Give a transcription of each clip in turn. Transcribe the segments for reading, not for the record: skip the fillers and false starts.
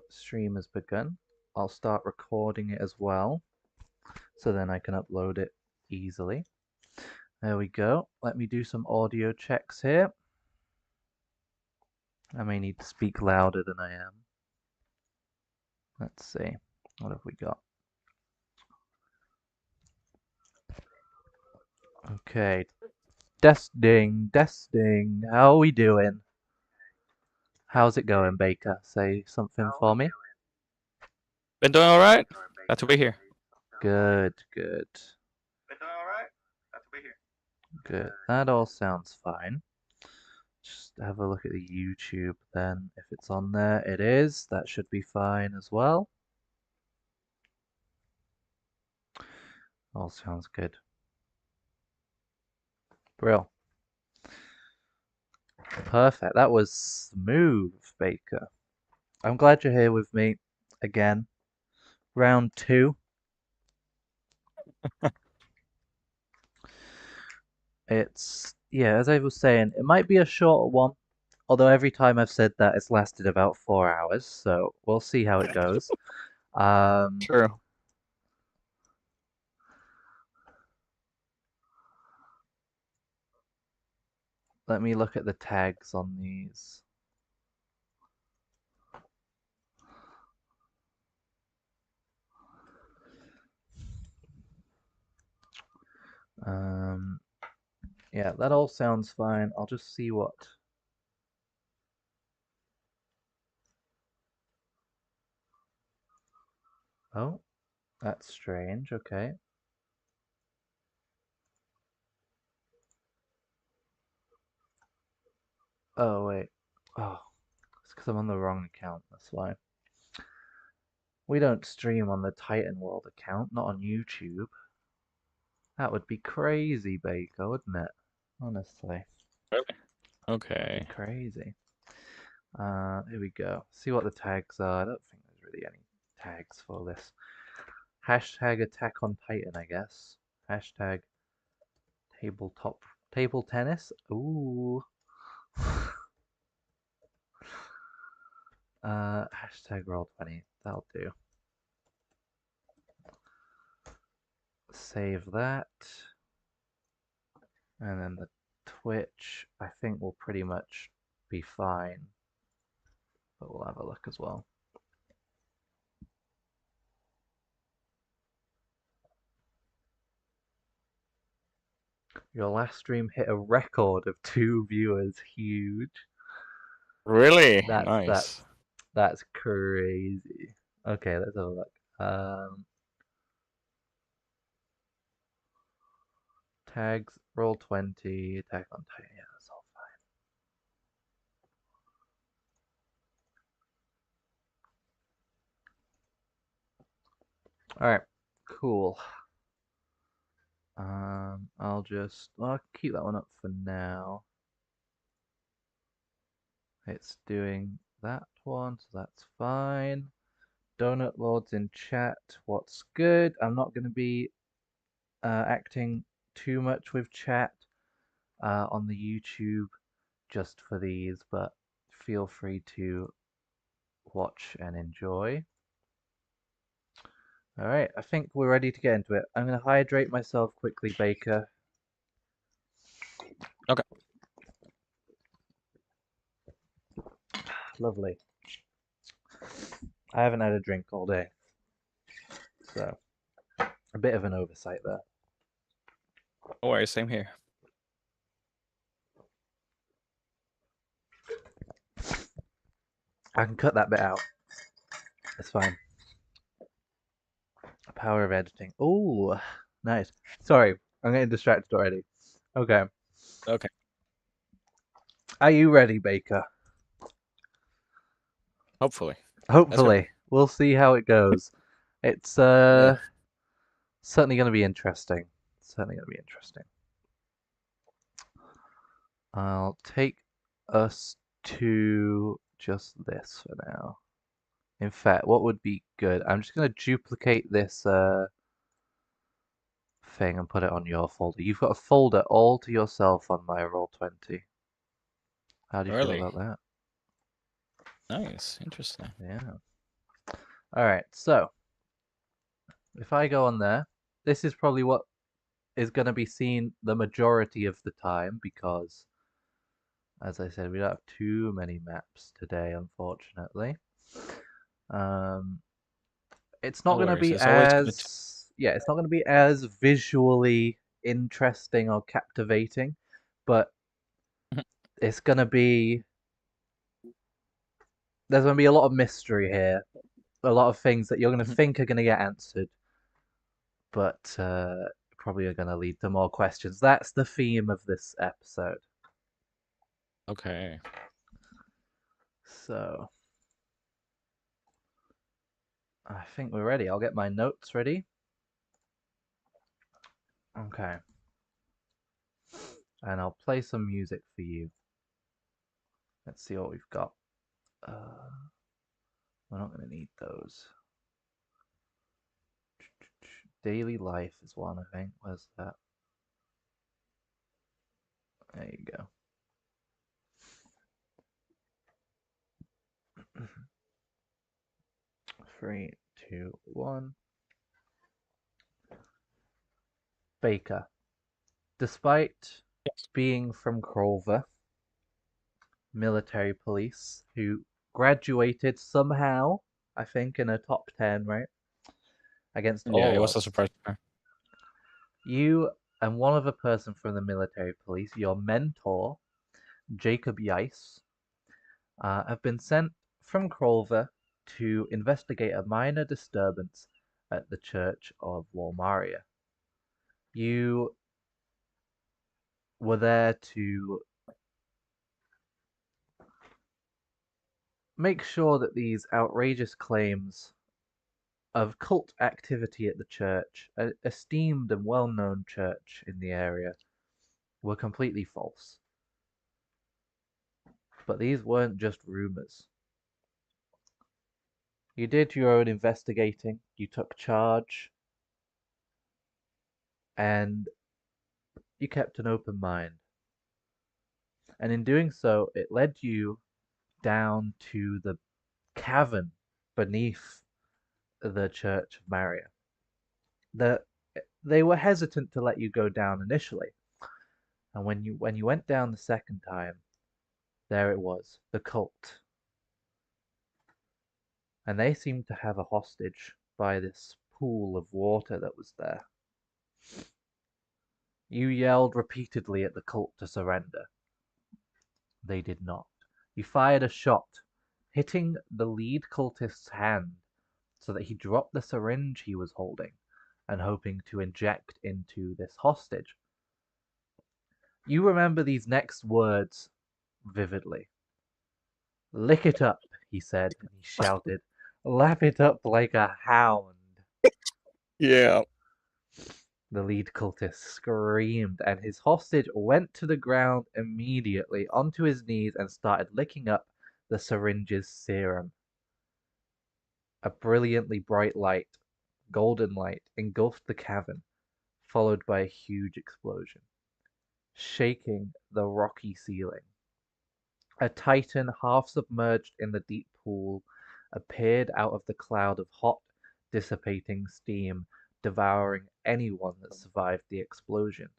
stream has begun. I'll start recording it as well, so then I can upload it easily. There we go. Let me do some audio checks here. I may need to speak louder than I am. Let's see. What have we got? Okay. Testing. How are we doing? How's it going, Baker? Say something for me. Been doing all right? Glad to be here. Good. Been doing all right? Glad to be here. Good. That all sounds fine. Just have a look at the YouTube then. If it's on there, it is. That should be fine as well. All sounds good. Brill. Perfect. That was smooth, Baker. I'm glad you're here with me again. Round 2. Yeah, as I was saying, it might be a shorter one. Although every time I've said that, it's lasted about 4 hours. So we'll see how it goes. True. Let me look at the tags on these. Yeah, that all sounds fine. I'll just see what. Oh, that's strange. Okay. Oh, wait. Oh, it's because I'm on the wrong account. That's why. We don't stream on the Titan World account, not on YouTube. That would be crazy, Baker, wouldn't it? Honestly. Really? Be Okay. crazy. Here we go. See what the tags are. I don't think there's really any tags for this. Hashtag Attack on Titan, I guess. Hashtag table tennis. Ooh. Hashtag Roll20. That'll do. Save that. And then the Twitch, I think will pretty much be fine. But we'll have a look as well. Your last stream hit a record of 2 viewers. Huge. Really? That's Nice. that's that's crazy. Okay, let's have a look. Tags, Roll20, Attack on Titan. Yeah, that's all fine. Alright, cool. I'll keep that one up for now. It's doing that one, so that's fine. Donut Lord's in chat. What's good? I'm not going to be acting too much with chat on the YouTube just for these, but feel free to watch and enjoy. All right, I think we're ready to get into it. I'm going to hydrate myself quickly, Baker. Okay. Lovely. I haven't had a drink all day, so a bit of an oversight there. No worries, same here. I can cut that bit out. It's fine. Power of editing. Oh, nice. Sorry, I'm getting distracted already. Okay. Okay. Are you ready, Baker? Hopefully. Let's go. Hopefully. We'll see how it goes. It's Yeah. certainly going to be interesting. Certainly going to be interesting. I'll take us to just this for now. In fact, what would be good? I'm just going to duplicate this thing and put it on your folder. You've got a folder all to yourself on my Roll20. How do you feel Really? about that? Nice. Interesting. Yeah. All right, so if I go on there, this is probably what is going to be seen the majority of the time because, as I said, we don't have too many maps today, unfortunately. Um, it's not No going to worries. be It's always good to. it's not going to be as visually interesting or captivating, but it's going to be there's going to be a lot of mystery here, a lot of things that you're going to think are going to get answered, but probably are going to lead to more questions. That's the theme of this episode. Okay. So I think we're ready. I'll get my notes ready. Okay. And I'll play some music for you. Let's see what we've got. Uh, we're not going to need those. Daily life is one, I think. Where's that? There you go. 3, 2, 1. Baker. Despite Yes. being from Krolva, military police, who graduated somehow, I think, in a top 10, right? Against Yeah, it all was a odds. surprise. You and one other person from the military police, your mentor, Jacob Yeiss, have been sent from Krolva to investigate a minor disturbance at the Church of Walmaria. You were there to make sure that these outrageous claims of cult activity at the church, an esteemed and well known church in the area, were completely false. But these weren't just rumors. You did your own investigating, you took charge, and you kept an open mind. And in doing so, it led you down to the cavern beneath the Church of Maria. The, they were hesitant to let you go down initially, and when you went down the second time, there it was, the cult, and they seemed to have a hostage by this pool of water that was there. You yelled repeatedly at the cult to surrender. They did not. You fired a shot, hitting the lead cultist's hand so that he dropped the syringe he was holding and hoping to inject into this hostage. You remember these next words vividly. "Lick it up," he said, and he shouted. "Lap it up like a hound." Yeah. The lead cultist screamed, and his hostage went to the ground immediately, onto his knees, and started licking up the syringe's serum. A brilliantly bright light, golden light, engulfed the cavern, followed by a huge explosion, shaking the rocky ceiling. A titan, half submerged in the deep pool, appeared out of the cloud of hot, dissipating steam, devouring anyone that survived the explosion.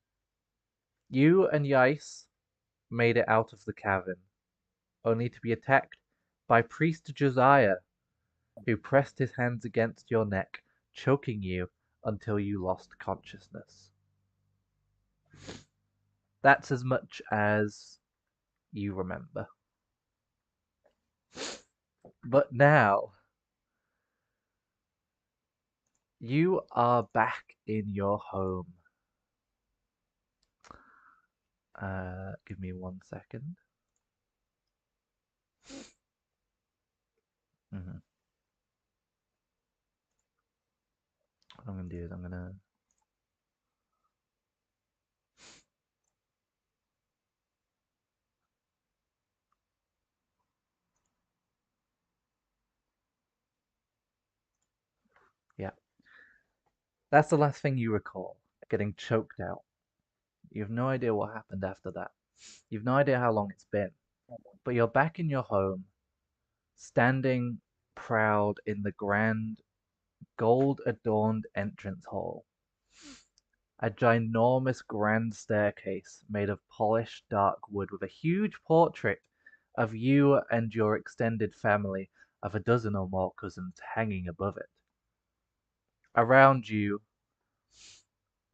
You and Yais made it out of the cavern, only to be attacked by Priest Josiah, who pressed his hands against your neck, choking you until you lost consciousness. That's as much as you remember. But now, you are back in your home. Give me 1 second. Hmm. What I'm gonna do is I'm gonna. Yeah, that's the last thing you recall. Getting choked out. You have no idea what happened after that. You've no idea how long it's been. But you're back in your home, standing proud in the grand gold-adorned entrance hall. A ginormous grand staircase made of polished dark wood with a huge portrait of you and your extended family of a dozen or more cousins hanging above it. Around you,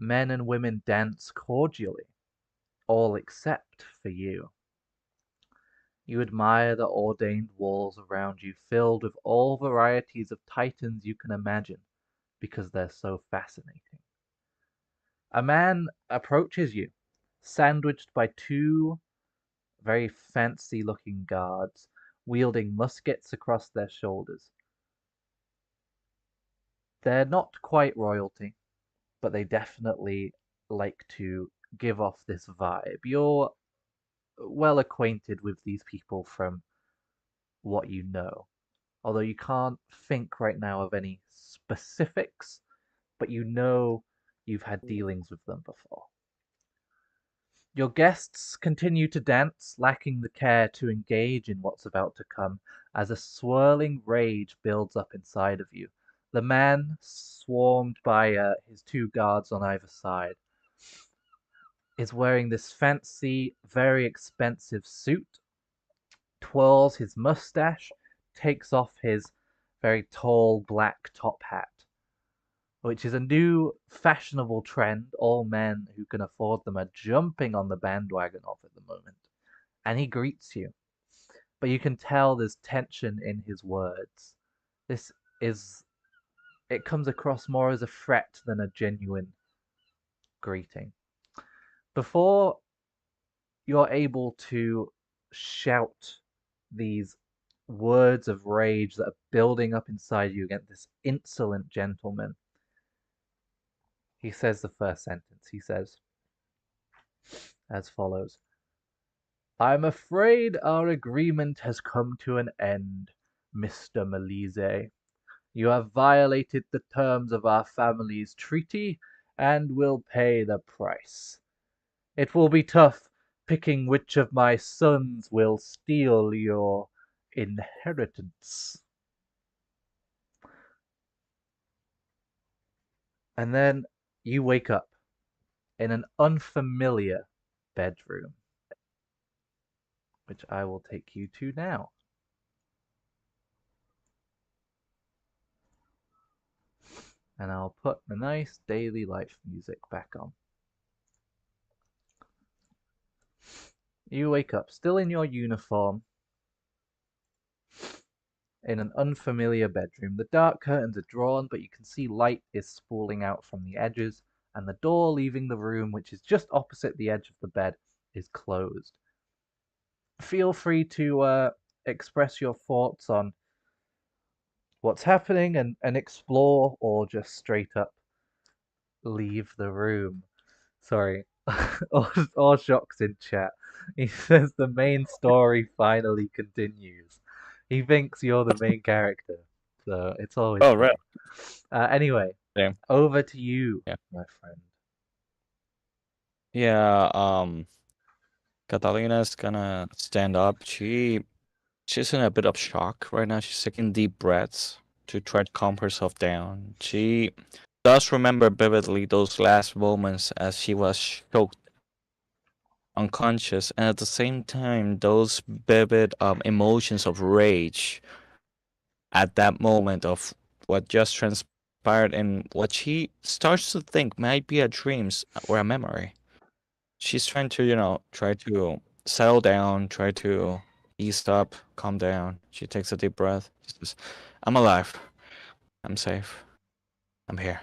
men and women dance cordially, all except for you. You admire the ordained walls around you filled with all varieties of titans you can imagine because they're so fascinating. A man approaches you, sandwiched by two very fancy looking guards, wielding muskets across their shoulders. They're not quite royalty, but they definitely like to give off this vibe. You're well acquainted with these people from what you know, although you can't think right now of any specifics, but you know you've had dealings with them before. Your guests continue to dance, lacking the care to engage in what's about to come, as a swirling rage builds up inside of you. The man, swarmed by his two guards on either side, is wearing this fancy, very expensive suit, twirls his mustache, takes off his very tall black top hat, which is a new fashionable trend all men who can afford them are jumping on the bandwagon of at the moment. And he greets you, but you can tell there's tension in his words. This is, it comes across more as a threat than a genuine greeting. Before you're able to shout these words of rage that are building up inside you against this insolent gentleman, he says the first sentence. He says as follows: I'm afraid our agreement has come to an end, Mr. Melise. You have violated the terms of our family's treaty and will pay the price. It will be tough picking which of my sons will steal your inheritance. And then you wake up in an unfamiliar bedroom, which I will take you to now. And I'll put the nice daily life music back on. You wake up still in your uniform in an unfamiliar bedroom. The dark curtains are drawn, but you can see light is spooling out from the edges, and the door leaving the room, which is just opposite the edge of the bed, is closed. Feel free to express your thoughts on what's happening and explore, or just straight up leave the room. Sorry. all shocks in chat. He says the main story finally continues. He thinks you're the main character, so it's always Oh, funny. right. Anyway, Same. over to you, Yeah. my friend. Yeah. Catalina's gonna stand up. She's in a bit of shock right now. She's taking deep breaths to try to calm herself down. She does remember vividly those last moments as she was choked unconscious, and at the same time, those vivid emotions of rage at that moment of what just transpired and what she starts to think might be a dreams or a memory. She's trying to, try to settle down, try to ease up, calm down. She takes a deep breath. She says, I'm alive. I'm safe. I'm here.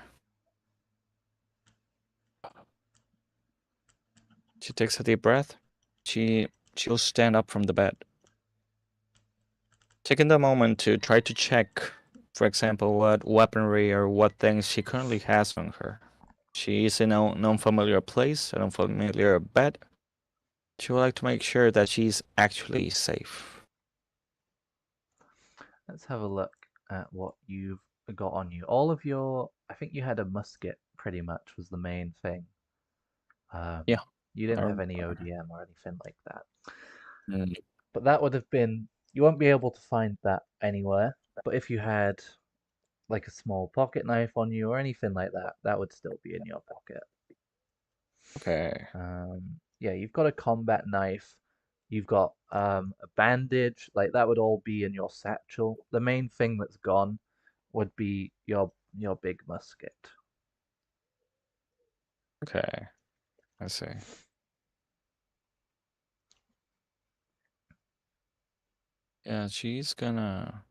She takes a deep breath. She'll stand up from the bed. Taking the moment to try to check, for example, what weaponry or what things she currently has on her. She is in an unfamiliar place, an unfamiliar bed. She would like to make sure that she's actually safe. Let's have a look at what you've got on you. All of your, I think you had a musket pretty much was the main thing. Yeah. You didn't I have any remember. ODM or anything like that. Mm, But that would have been, you won't be able to find that anywhere. But if you had like a small pocket knife on you or anything like that, that would still be in your pocket. Okay. Yeah, you've got a combat knife. You've got a bandage. Like that would all be in your satchel. The main thing that's gone would be your big musket. Okay. I see. Yeah, she's gonna.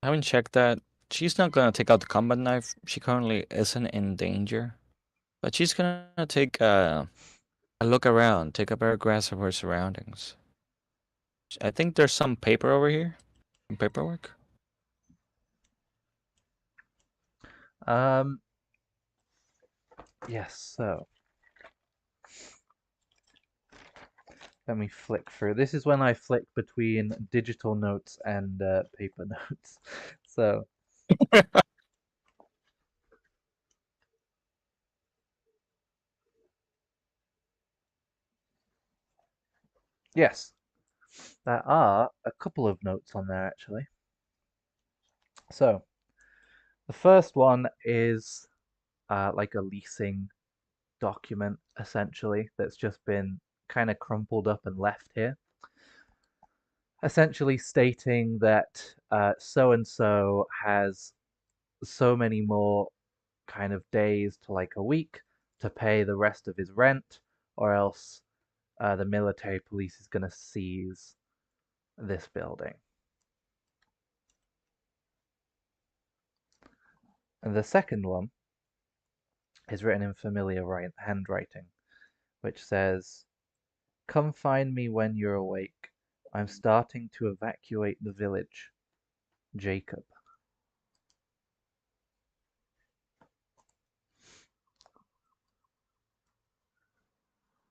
I haven't checked that. She's not gonna take out the combat knife. She currently isn't in danger, but she's gonna take a look around, take a better grasp of her surroundings. I think there's some paper over here, some paperwork. Um, yes. So let me flick through. This is when I flick between digital notes and paper notes. So yes, there are a couple of notes on there actually. So the first one is like a leasing document essentially that's just been kind of crumpled up and left here, essentially stating that so and so has so many more kind of days to like a week to pay the rest of his rent, or else the military police is going to seize this building. And the second one is written in familiar handwriting, which says, "Come find me when you're awake. I'm starting to evacuate the village. Jacob."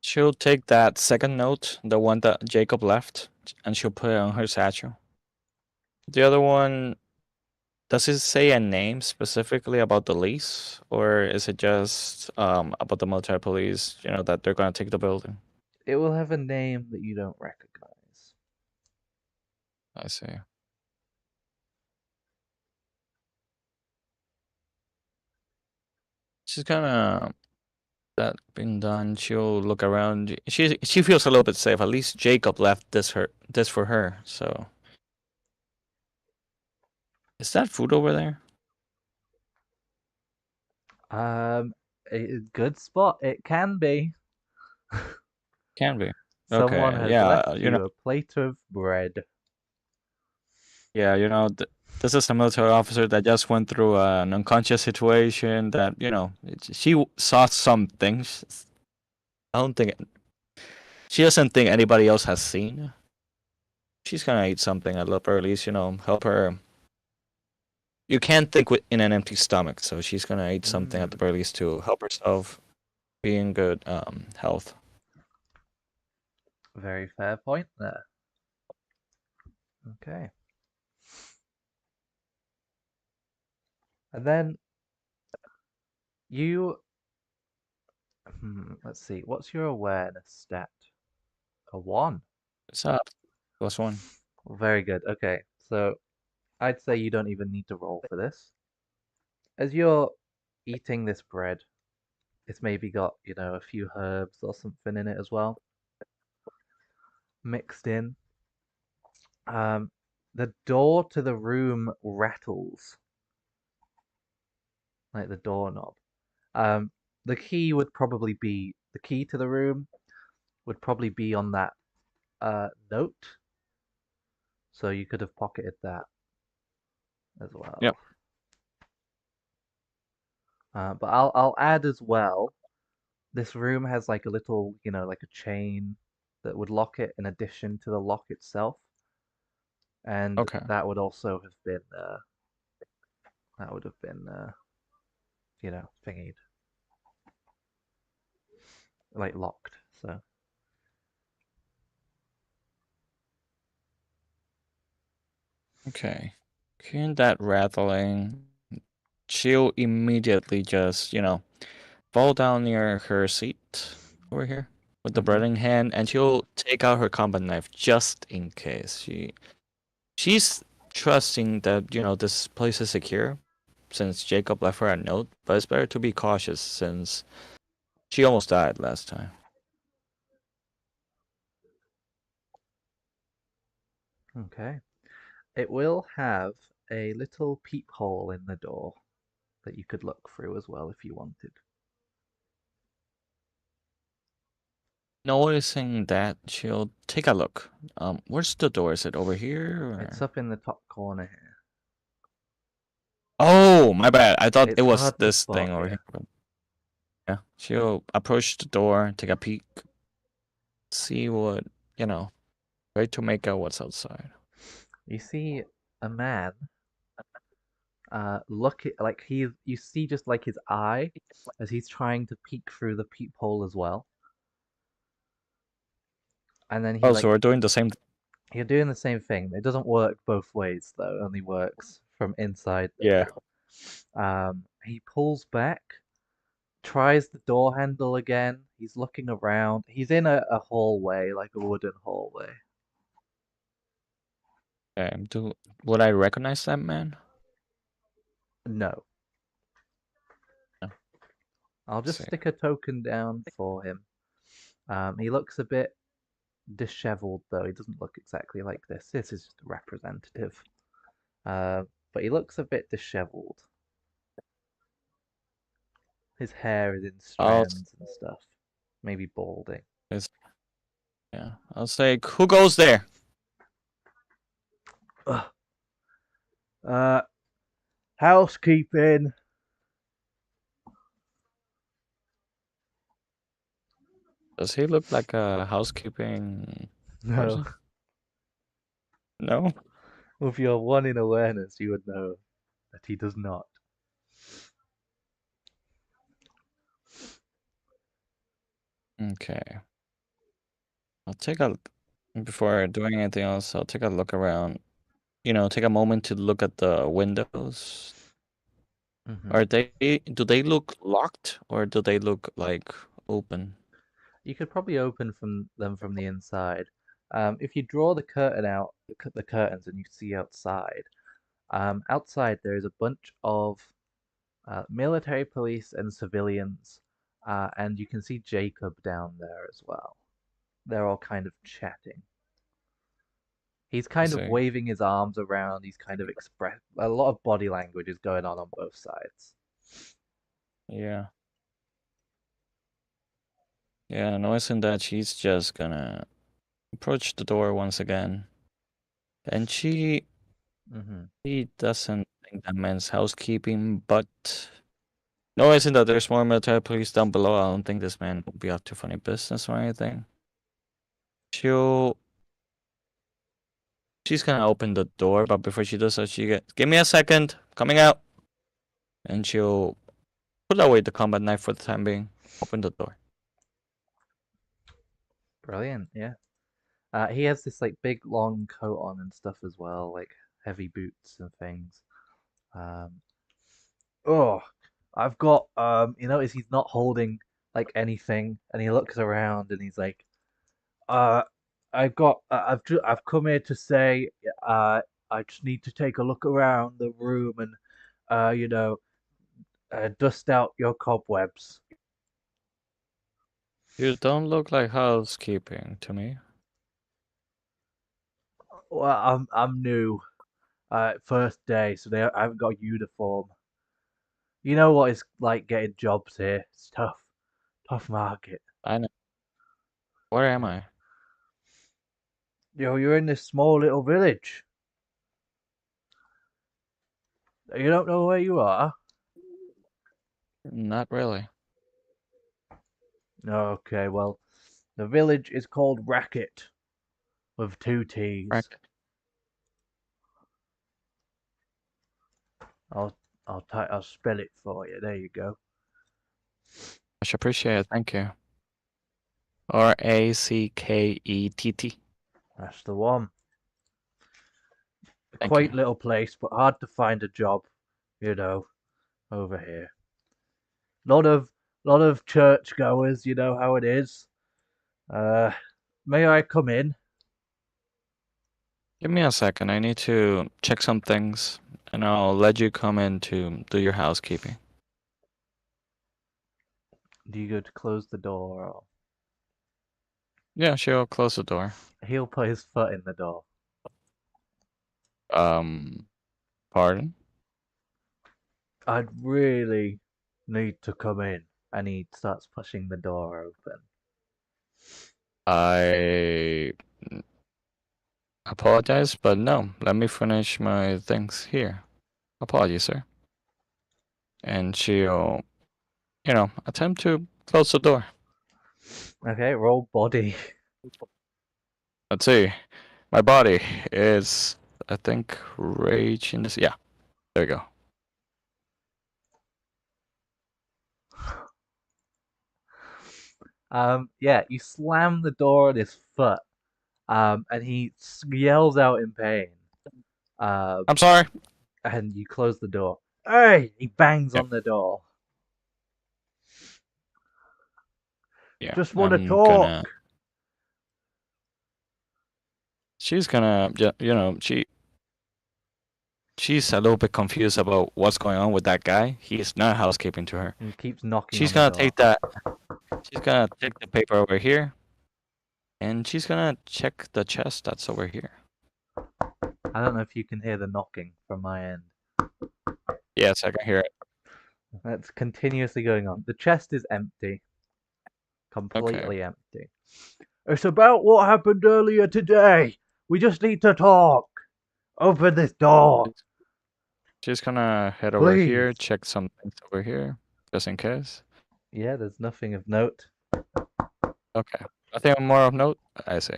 She'll take that second note, the one that Jacob left, and she'll put it on her satchel. The other one, does it say a name specifically about the lease, or is it just about the military police? You know that they're gonna take the building. It will have a name that you don't recognize. I see. She's gonna that been done. She'll look around. She feels a little bit safe. At least Jacob left this for her. So is that food over there? A good spot. It can be. Can be. Someone Okay. has Yeah. left you a plate of bread. Yeah. This is a military officer that just went through an unconscious situation. That she saw some things. I don't think she doesn't think anybody else has seen. She's gonna eat something at the very least. Help her. You can't think in an empty stomach, so she's gonna eat something at the Mm, very least to help herself be in good health. very fair point there. Okay. And then you, let's see, what's your awareness stat? A one. What's up? +1. Very good. Okay. So I'd say you don't even need to roll for this. As you're eating this bread, it's maybe got, a few herbs or something in it as well, mixed in. Um, the door to the room rattles, like the doorknob. Um, the key to the room would probably be on that note, so you could have pocketed that as Yep. well. But I'll add as well. This room has like a little, like a chain that would lock it in addition to the lock itself, and Okay. that would also have been thingied, like locked. So Okay. Hearing that rattling, she'll immediately just, fall down near her seat over here with the hmm bread in hand, and she'll take out her combat knife just in case. She's trusting that, this place is secure since Jacob left her a note, but it's better to be cautious since she almost died last time. Okay. It will have a little peephole in the door that you could look through as well if you wanted. Noticing that, she'll take a look. Where's the door? Is it over here It's or? up in the top corner here. Oh, my bad. I thought it It's was hard to this spot, thing over yeah. here. Yeah, she'll approach the door, take a peek, see what, you know, try to make out what's outside. You see a man look at, like you see just like his eye as he's trying to peek through the peephole as well. And then he Oh, so like we're doing the same. you're doing the same thing. It doesn't work both ways though. It only works from inside the Yeah. door. He pulls back, tries the door handle again. He's looking around. He's in a hallway, like a wooden hallway. Okay. Would I recognize that man? No, No. I'll Let's just see. stick a token down for him. He looks a bit disheveled though. He doesn't look exactly like this. This is just a representative. But he looks a bit disheveled. His hair is in I'll strands and stuff. Maybe balding. it's, yeah. I'll say, who goes there? Ugh. Uh, Housekeeping. Does he look like a housekeeping No. person? No. With your one in awareness, you would know that he does not. Okay. I'll take a before doing anything else. I'll take a look around. Take a moment to look at the windows. Hmm. Are they do they look locked or do they look like open? You could probably open them from the inside. If you draw the curtain out, the curtains, and you see outside. Outside there is a bunch of military police and civilians, and you can see Jacob down there as well. They're all kind of chatting. He's I kind of see. waving his arms around. He's kind of express a lot of body language is going on both sides. Yeah. Yeah, noticing that she's just gonna approach the door once again. And Hmm. she doesn't think that means housekeeping, but noticing that there's more military police down below, I don't think this man will be up to funny business or anything. She'll she's gonna open the door, but before she does so, give me a second, coming out. And she'll put away the combat knife for the time being. Open the door. Brilliant, yeah. He has this like big long coat on and stuff as well, like heavy boots and things. Um, oh, I've got you notice he's not holding like anything, and he looks around and he's like, uh, I've come here to say, uh, I just need to take a look around the room and, you know, dust out your cobwebs. You don't look like housekeeping to me. Well, I'm new, first day, so I haven't got a uniform. You know what it's like getting jobs here. It's tough, tough market. I know. Where am Yeah. I? You're in this small little village. You don't know where you are? Not really. Okay, well, the village is called Racket with two T's. Right. I'll I'll spell it for you. There you go. Much appreciated. Thank you. Rackett. That's the one. A Thank you. quaint little place, but hard to find a job. You know, over here. Lot of church goers. You know how it is. Uh, may I come in? Give me a second. I need to check some things, and I'll let you come in to do your housekeeping. Do you go to close the door, or Yeah, she'll close the door. he'll put his foot in the door? Um, pardon? I'd really need to come in. And he starts pushing the door open. I apologize, but no. Let me finish my things here. Apologies, sir. And she'll, attempt to close the door. Okay, roll body. Let's see. My body is, I think, rage in this. Yeah, there we go. Yeah, you slam the door on his foot. And he yells out in pain. Um, I'm sorry. and you close the door. Hey! He bangs Yep. on the door. Yeah, Just want to I'm gonna. talk. She's gonna, she's a little bit confused about what's going on with that guy. He's not housekeeping to her. And he keeps knocking She's on the gonna door. take that. She's gonna take the paper over here, and she's gonna check the chest that's over here. I don't know if you can hear the knocking from my end. Yes, I can hear it. That's continuously going on. The chest is empty. Okay. Completely empty. It's about what happened earlier today. We just need to talk. Open this door, She's gonna head over please. here, check some things over here, just in case. Yeah, there's nothing of note. Okay. Nothing more of note? I see.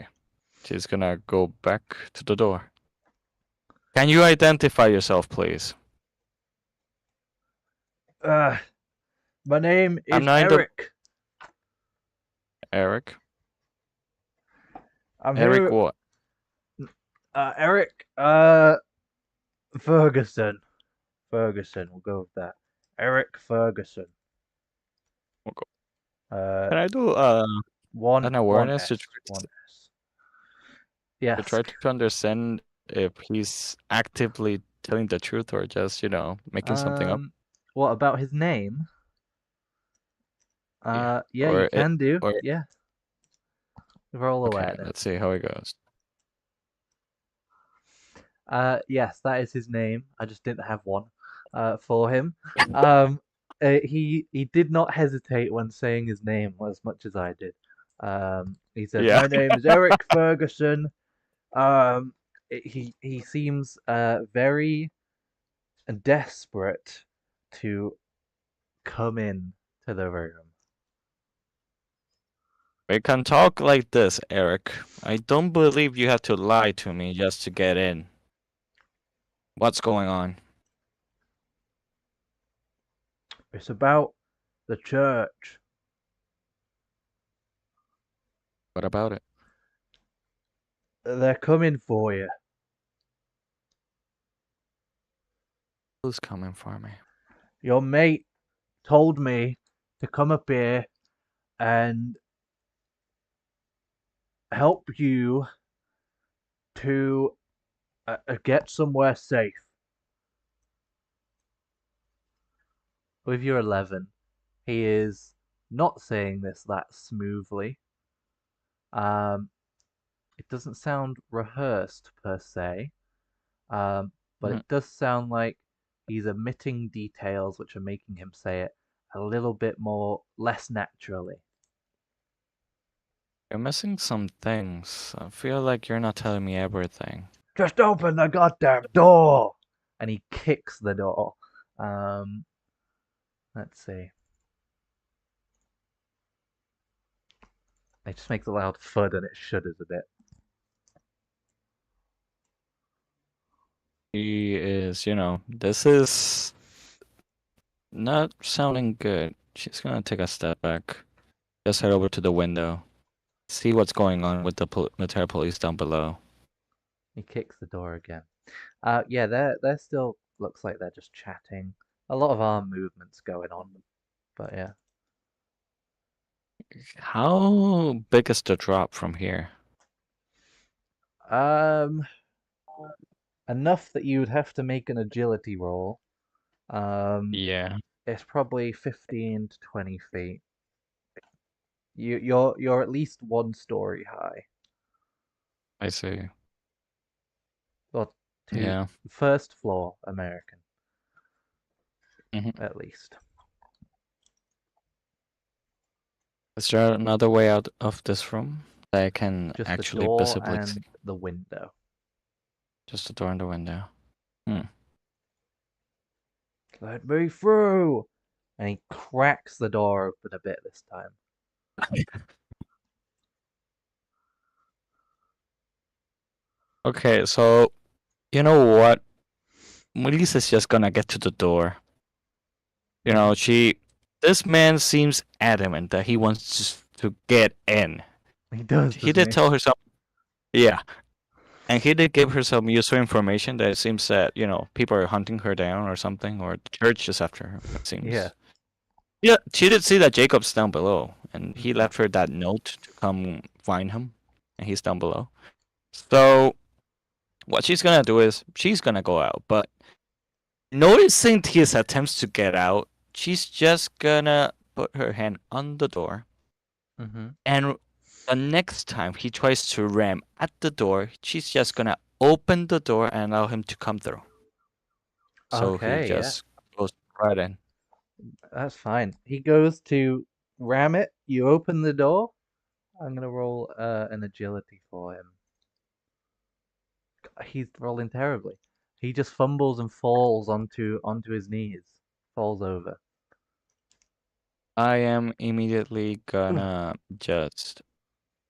She's gonna go back to the door. Can you identify yourself, please? Uh, my name I'm is not in the Eric. Eric. I'm Eric here. what? Eric. Ferguson. Ferguson. We'll go with that. Eric Ferguson. Okay. Uh, Can I do one an one awareness S. One S. to Yes. try to understand if he's actively telling the truth or just, making something up? Um, what about his name? Yeah. Yeah, you Or it can do. or Yeah, roll okay, awareness. let's see how it goes. Yes, that is his name. I just didn't have one for him. Um, he did not hesitate when saying his name as much as I did. He said, Yeah. "My name is Eric Ferguson." He seems very desperate to come in to the room. We can talk like this, Eric. I don't believe you have to lie to me just to get in. What's going on? It's about the church. What about it? They're coming for you. Who's coming for me? Your mate told me to come up here and help you to get somewhere safe. With your 11, he is not saying this that smoothly. Um, it doesn't sound rehearsed per se, but Mhm. it does sound like he's omitting details which are making him say it a little bit more less naturally. You're missing some things. I feel like you're not telling me everything. Just open the goddamn door! And he kicks the door. Um, let's see. It just makes a loud thud and it shudders a bit. He is, this is not sounding good. She's gonna take a step back. Just head over to the window. See what's going on with the military police down below. He kicks the door again. Yeah, they're still looks like they're just chatting. A lot of arm movements going on, but yeah. How big is the drop from here? Um, enough that you would have to make an agility roll. Um, Yeah, it's probably 15 to 20 feet. You're at least 1 story high. I see. Or two, Yeah. first floor American, Hmm. at least. Is there another way out of this room that I can Just the actually door visibly see? and the window. Just the door and the window. Hmm. Let me through! And he cracks the door open a bit this time. Okay, so you know what? Melissa's just gonna get to the door. You Hmm. know, this man seems adamant that he wants to get in. He does, He doesn't did he? tell her some, yeah, and he did give her some useful information that it seems that, people are hunting her down or something, or the church is after her, it Yeah. seems. Yeah, she did see that Jacob's down below, and he Hmm. left her that note to come find him, and he's down below. So what she's gonna do is she's gonna go out, but noticing his attempts to get out, she's just gonna put her hand on the door, Hmm. and the next time he tries to ram at the door, she's just gonna open the door and allow him to come through. So he Okay, yeah. just goes right in. That's fine. He goes to ram it. You open the door. I'm gonna roll an agility for him. He's rolling terribly. He just fumbles and falls onto his knees. Falls over. I am immediately Ugh. gonna just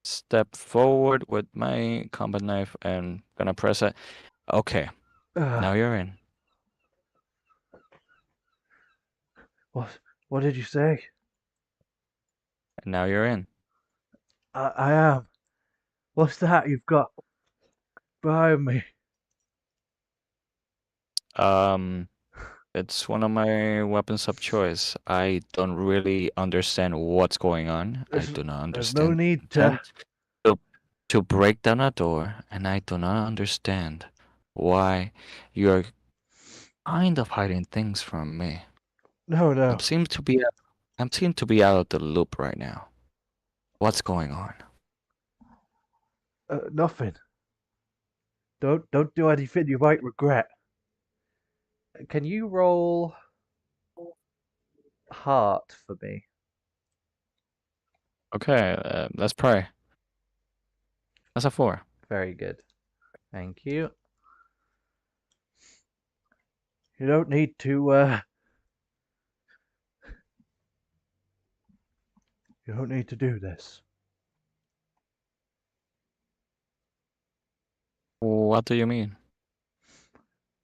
step forward with my combat knife and gonna press it. Okay, Ugh. now you're in. What what did you say? And now you're in. I am. What's that you've got behind me? Um, it's one of my weapons of choice. I don't really understand what's going on. I There's do not there's no understand need to. intent to to break down a door, and I do not understand why you're kind of hiding things from me. No, I'm no. seem to be I'm seem to be out of the loop right now. What's going on? Nothing. Don't do anything you might regret. Can you roll heart for me? Okay, let's pray. That's a 4. Very good. Thank you. You don't need to. You don't need to do this. What do you mean?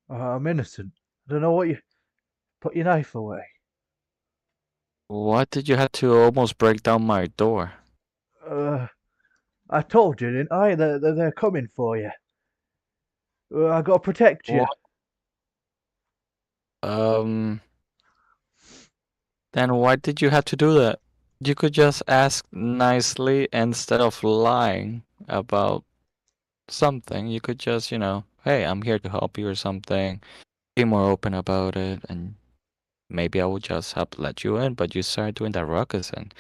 I'm innocent. I don't know what you. Put your knife away. What did you have to almost break down my door? Uh, I told you, didn't I? They're coming for you. I gotta protect you. What? Um, then why did you have to do that? You could just ask nicely instead of lying about something. You could just, hey, I'm here to help you or something. Be more open about it, and maybe I would just have let you in. But you started doing that ruckus, and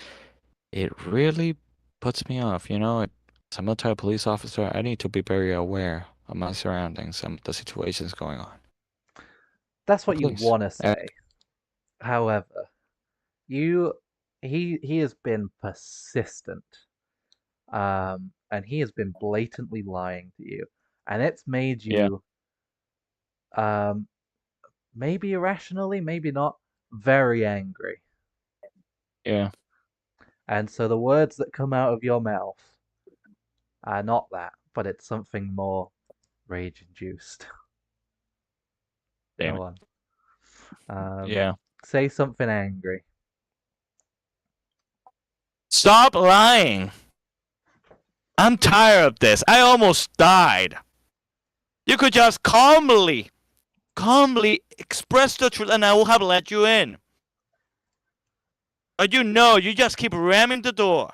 it really puts me off. As a military police officer, I need to be very aware of my surroundings and the situations going on. That's So what you please. wanna say. However, you he has been persistent. And he has been blatantly lying to you, and it's made Yeah, you um maybe irrationally, maybe not, very angry. yeah, And so the words that come out of your mouth are not that, but it's something more rage induced. damn Go it. on. Um, Yeah. say something angry. Stop lying. I'm tired of this. I almost died. You could just calmly express the truth and I will have let you in. But you just keep ramming the door.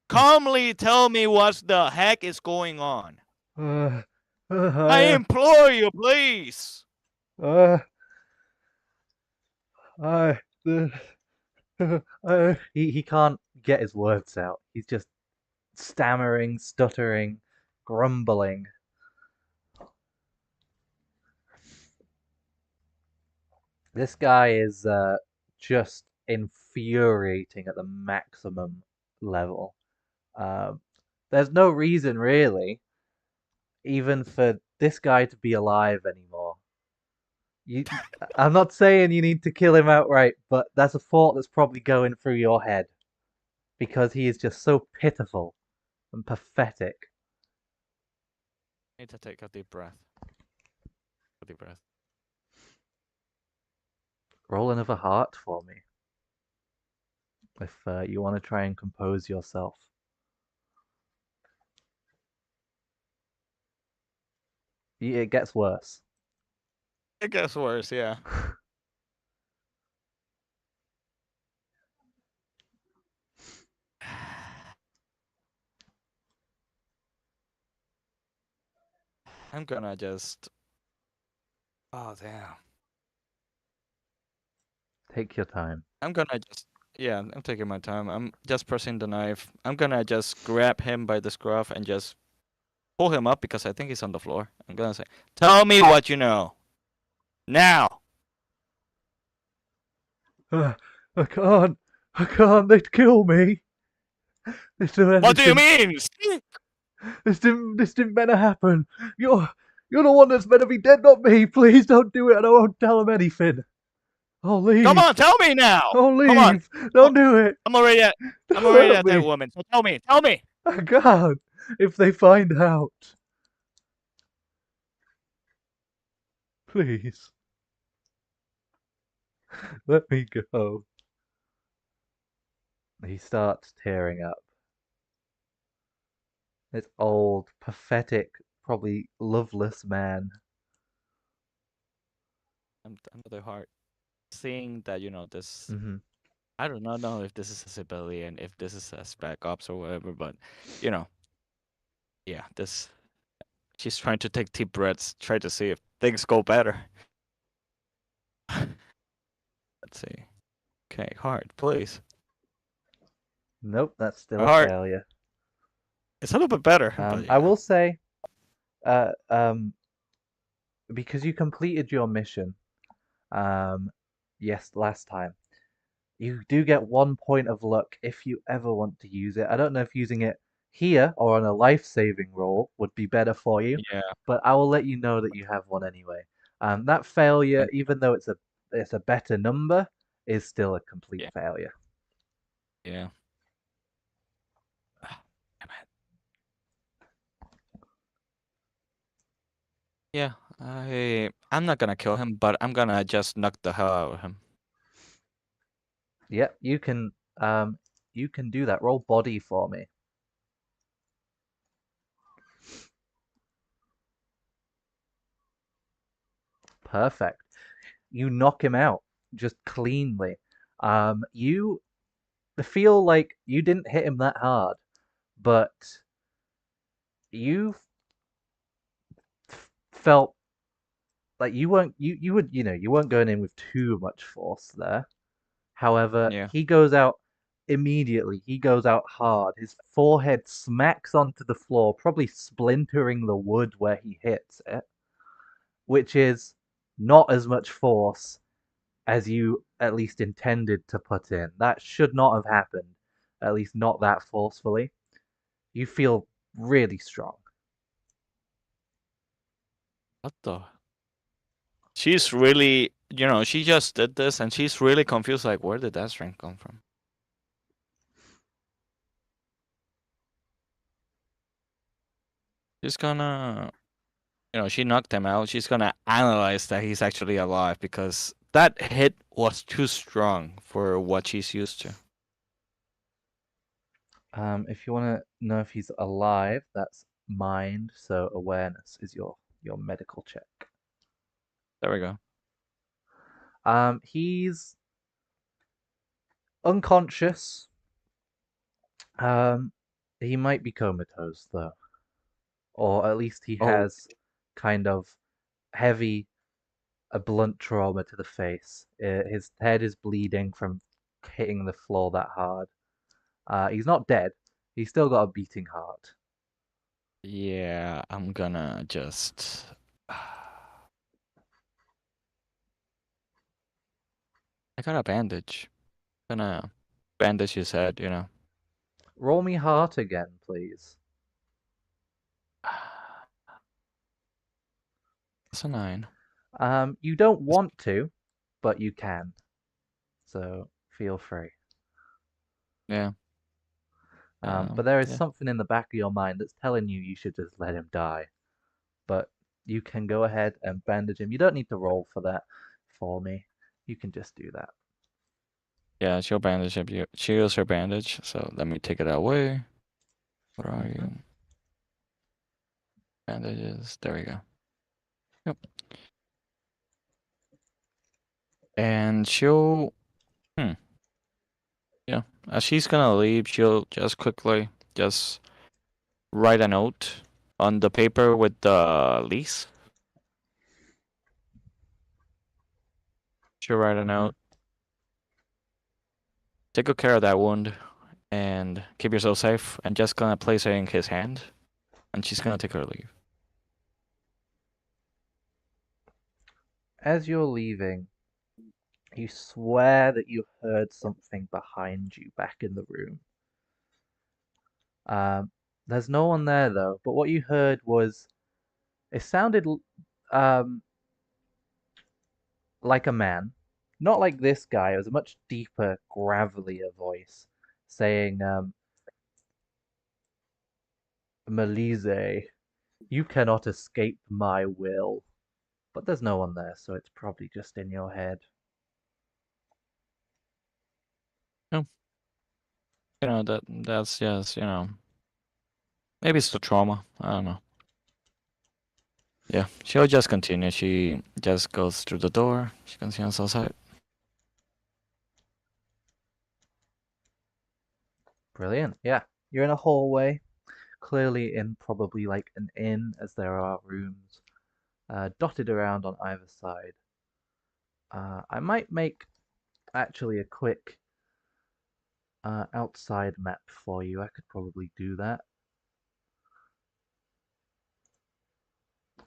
Calmly tell me what the heck is going on. Uh, I uh, implore you, please. uh, I, he can't get his words out. He's just stammering, stuttering, grumbling. This guy is just infuriating at the maximum level. Um, there's no reason really, even for this guy to be alive anymore. You, I'm not saying you need to kill him outright, but that's a thought that's probably going through your head because he is just so pitiful and pathetic. I need to take a deep breath. A deep breath. Roll another heart for me if you want to try and compose yourself. It gets worse. It gets worse, yeah. I'm gonna just. Oh damn. Take your time. I'm gonna just. Yeah, I'm taking my time. I'm just pressing the knife. I'm gonna just grab him by the scruff and just pull him up because I think he's on the floor. I'm gonna say, "Tell me what you know now." Uh, I can't. I can't. They'd kill me. This didn't. What This do you didn't. mean? This didn't meant to happen. You're the one that's meant to be dead, not me. Please don't do it, and I won't tell them anything. I'll Come leave. on, tell me now. I'll Come on. leave. Oh, Don't do it. I'm already at. I'm Don't already hurt at that me. woman. So tell me. Tell me. I can't. If they find out, please let me go. He starts tearing up. This old, pathetic, probably loveless man. I'm the heart. Seeing that this. Hmm. I do not know if this is a civilian, if this is a spec ops or whatever, but you know, yeah, this. She's trying to take deep breaths, try to see if things go better. Let's see. Okay, heart, please. Nope, that's still a Heart. failure. It's a little bit better, but I yeah. will say, uh, um, because you completed your mission, um, yes, last time, you do get 1 point of luck if you ever want to use it. I don't know if using it here or on a life-saving roll would be better for you, Yeah. but I will let you know that you have one anyway. That failure, Thank you. even though it's a better number, is still a complete Yeah. failure. Yeah. Ah, damn it. Yeah. I'm not gonna kill him, but I'm gonna just knock the hell out of him. Yep, you can do that. Roll body for me. Perfect. You knock him out just cleanly. You feel like you didn't hit him that hard, but you felt like you weren't you would you weren't going in with too much force there. However, Yeah. he goes out immediately. He goes out hard. His forehead smacks onto the floor, probably splintering the wood where he hits it, which is not as much force as you at least intended to put in. That should not have happened, at least not that forcefully. You feel really strong. What the? She's really, she just did this and she's really confused. Like, where did that strength come from? She's gonna, she knocked him out. She's gonna analyze that he's actually alive because that hit was too strong for what she's used to. If you want to know if he's alive, that's mind. So awareness is your medical check. There we go. He's unconscious. Um, he might be comatose though. or at least he Oh, has kind of heavy, a blunt trauma to the face. His head is bleeding from hitting the floor that hard. He's not dead. He's still got a beating heart. yeah, I'm gonna just. I got a bandage. Gonna bandage his head, you know. Roll me heart again, please. It's a 9. You don't want to, but you can. So feel free. Yeah, But there is yeah, something in the back of your mind that's telling you you should just let him die. But you can go ahead and bandage him. You don't need to roll for that for me. You can just do that. yeah. She'll bandage up you. She used her bandage, so let me take it away. What are Hmm. you? Bandages. There we go. Yep. And she'll. Hmm. Yeah. As she's gonna leave, she'll just quickly just write a note on the paper with the lease. She'll write a Hmm. note. Take good care of that wound and keep yourself safe. And just gonna place it in his hand, and she's gonna take her leave. As you're leaving, you swear that you heard something behind you back in the room. Um, there's no one there though, but what you heard was it sounded um, like a man, not like this guy. It was a much deeper, gravelier voice saying, "Melise, you cannot escape my will." But there's no one there, so it's probably just in your head. No, that's just maybe it's the trauma. I don't know. Yeah, she'll just continue. She just goes through the door. She continues outside. Brilliant. Yeah, you're in a hallway, clearly in probably like an inn, as there are rooms dotted around on either side. I might make actually a quick outside map for you. I could probably do that.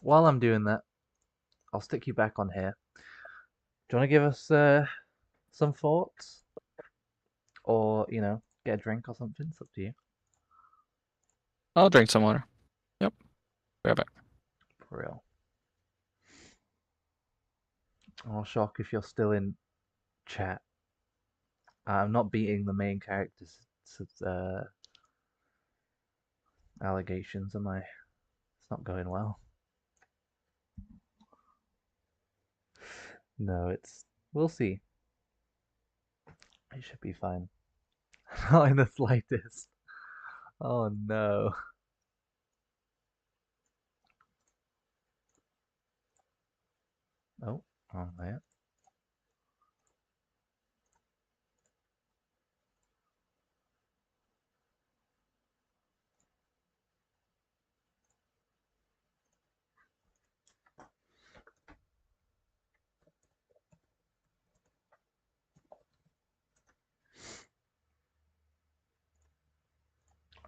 While I'm doing that, I'll stick you back on here. Do you want to give us some thoughts? Or, get a drink or something? It's up to you. I'll drink some water. Yep, be right back. For real. I'll shock if you're still in chat. I'm not beating the main character's uh, allegations, am I? It's not going well. No, it's. We'll see. It should be fine. Not in the slightest. Oh no. Oh, wrong there.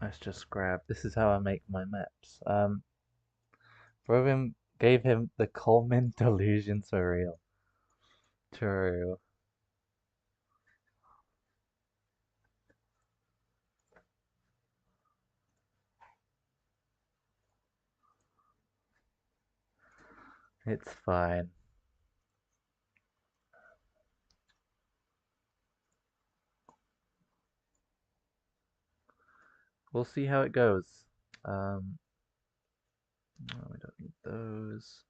Let's just grab. This is how I make my maps. Brovin gave him the Coleman delusion surreal. True. It's fine. We'll see how it goes. Um, no, we don't need those.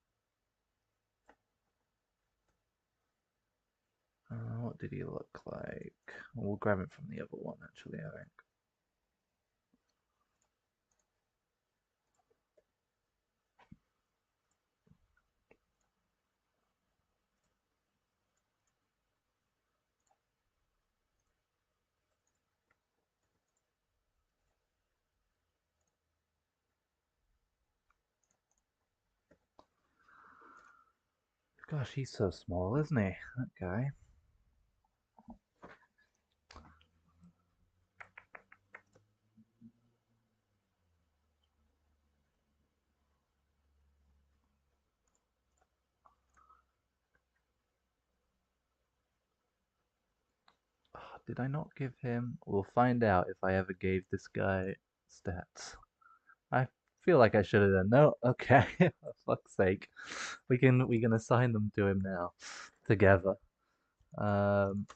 What did he look like? We'll grab it from the other one, actually, I think. Gosh, he's so small, isn't he? That guy. Did I not give him? We'll find out if I ever gave this guy stats. I feel like I should have done. No, okay. For fuck's sake, we can assign them to him now, together. Um,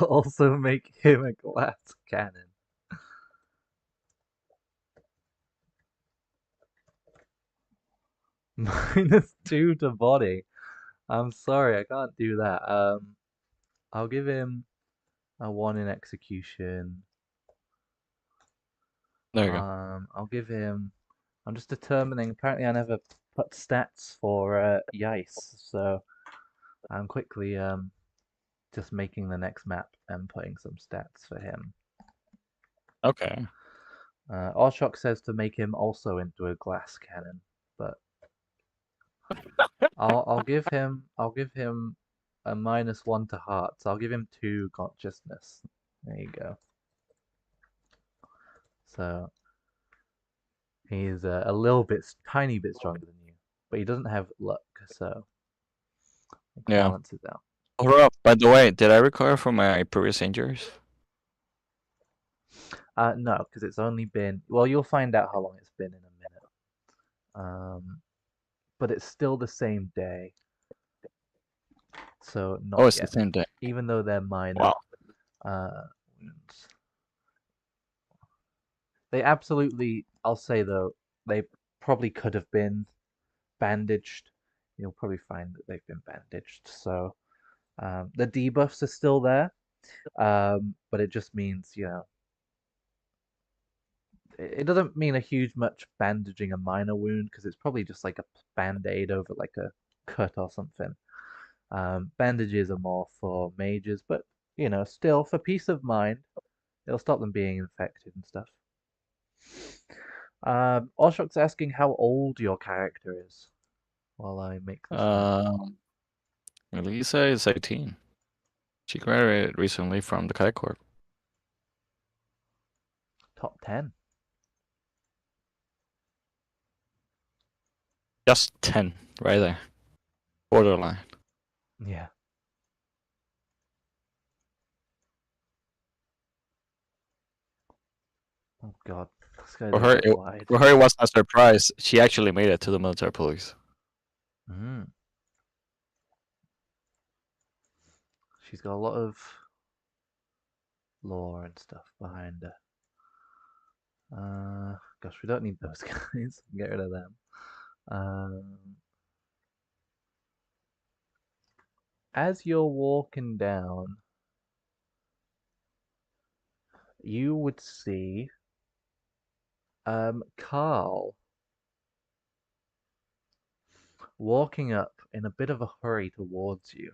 also make him a glass cannon. -2 to body. I'm sorry, I can't do that. I'll give him a 1 in execution. There you go. I'll give him. I'm just determining. Apparently, I never put stats for Yice, so I'm quickly just making the next map and putting some stats for him. Okay. Oshok says to make him also into a glass cannon, but I'll give him a -1 to hearts. I'll give him 2 consciousness. There you go. So he's a little bit, tiny bit stronger than you, but he doesn't have luck, so it Yeah. balances out. Hold up. By the way, did I recover from my previous injuries? No, because it's only been. Well, you'll find out how long it's been in a minute. But it's still the same day, so not Oh, it's the yet. same day. Even though they're minor Wow. wounds, they absolutely. I'll say though, they probably could have been bandaged. You'll probably find that they've been bandaged. So the debuffs are still there, but it just means it doesn't mean a huge much bandaging a minor wound because it's probably just like a band-aid over like a cut or something. Bandages are more for mages, but still for peace of mind, it'll stop them being infected and stuff. Oshok's asking how old your character is while I make this map. Um, Lisa is 18. She graduated recently from the Cadet Corps. Top 10. Just 10, right there. Borderline. Yeah. Oh God, this guy's For a her, bit wide. for her, it was a surprise. She actually made it to the military police. Mm. She's got a lot of lore and stuff behind her. Gosh, we don't need those guys. Get rid of them. Um, as you're walking down, you would see Carl walking up in a bit of a hurry towards you.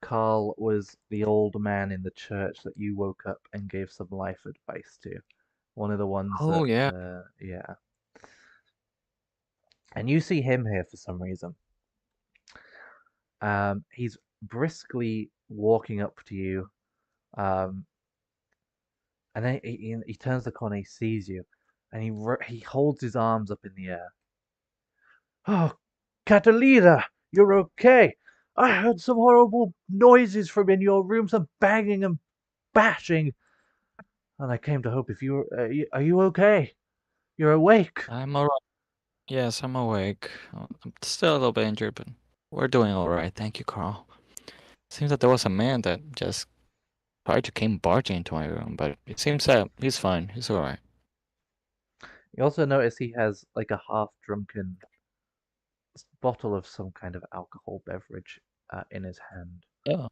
Carl was the old man in the church that you woke up and gave some life advice to. One of the ones Oh that, yeah. yeah. And you see him here for some reason. He's briskly walking up to you, um, and then he turns the corner, he sees you, and he holds his arms up in the air. Oh, Catalina, you're okay. I heard some horrible noises from in your room, some banging and bashing, and I came to hope if you were, are you okay? You're awake. I'm alright. Yes, I'm awake. I'm still a little bit injured, but we're doing alright. Thank you, Carl. Seems that there was a man that just tried to came barging into my room, but it seems that he's fine. He's alright. You also notice he has like a half-drunken bottle of some kind of alcohol beverage in his hand, Oh,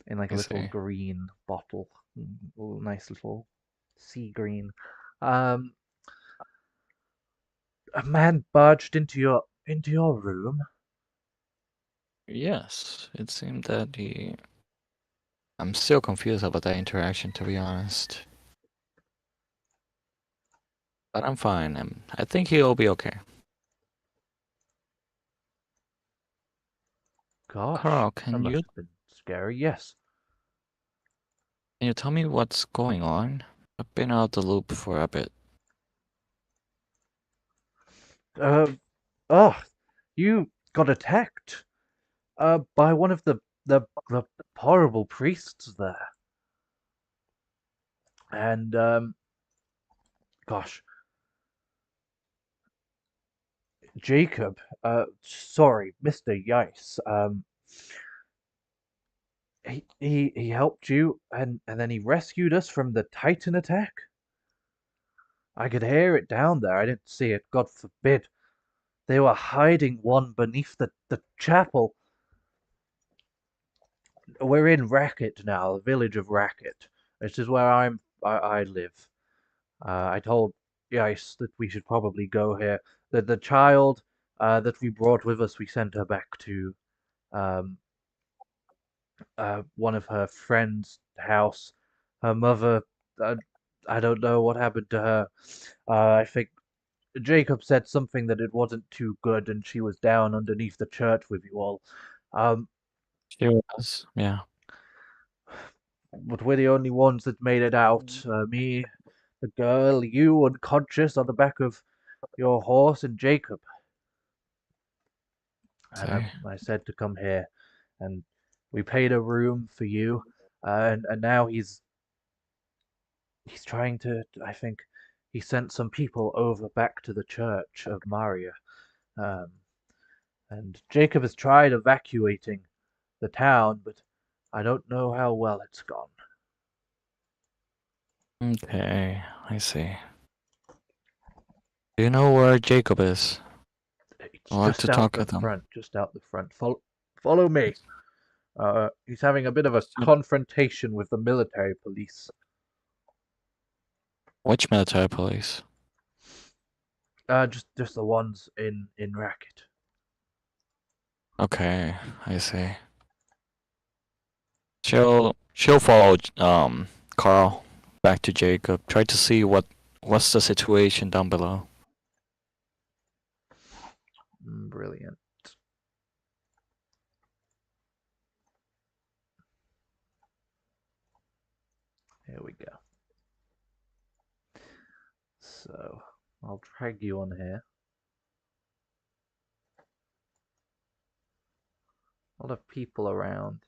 in like a I little see. green bottle, nice little sea green. Um, A man barged into your room. Yes, it seemed that he. I'm still confused about that interaction, to be honest. But I'm fine. I think he'll be okay. Gosh, Carl, that must have been scary. Yes. can you tell me what's going on? I've been out the loop for a bit. Uh, oh, you got attacked. By one of the horrible priests there. And gosh, Jacob. Sorry, Mr. Yice. He helped you, and then he rescued us from the Titan attack. I could hear it down there. I didn't see it. God forbid. They were hiding one beneath the chapel. We're in Racket now, the village of Racket. This is where I live. I told Yice that we should probably go here. The child that we brought with us, we sent her back to um, one of her friends' house. Her mother, uh, I don't know what happened to her. I think Jacob said something that it wasn't too good, and she was down underneath the church with you all. Um, She was, yeah. but we're the only ones that made it out. Me, the girl, you unconscious on the back of your horse, and Jacob. And See. I said to come here, and we paid a room for you, and now he's trying to. I think he sent some people over back to the church of Maria, um, and Jacob has tried evacuating the town, but I don't know how well it's gone. Okay, I see. Do you know where Jacob is? It's I'd like to just out talk the with him. front, just out the front. Follow me. He's having a bit of a So, confrontation with the military police. which military police? Just the ones in Racket. Okay, I see. She'll follow Carl back to Jacob. Try to see what's the situation down below. Brilliant. Here we go. So I'll drag you on here. A lot of people around.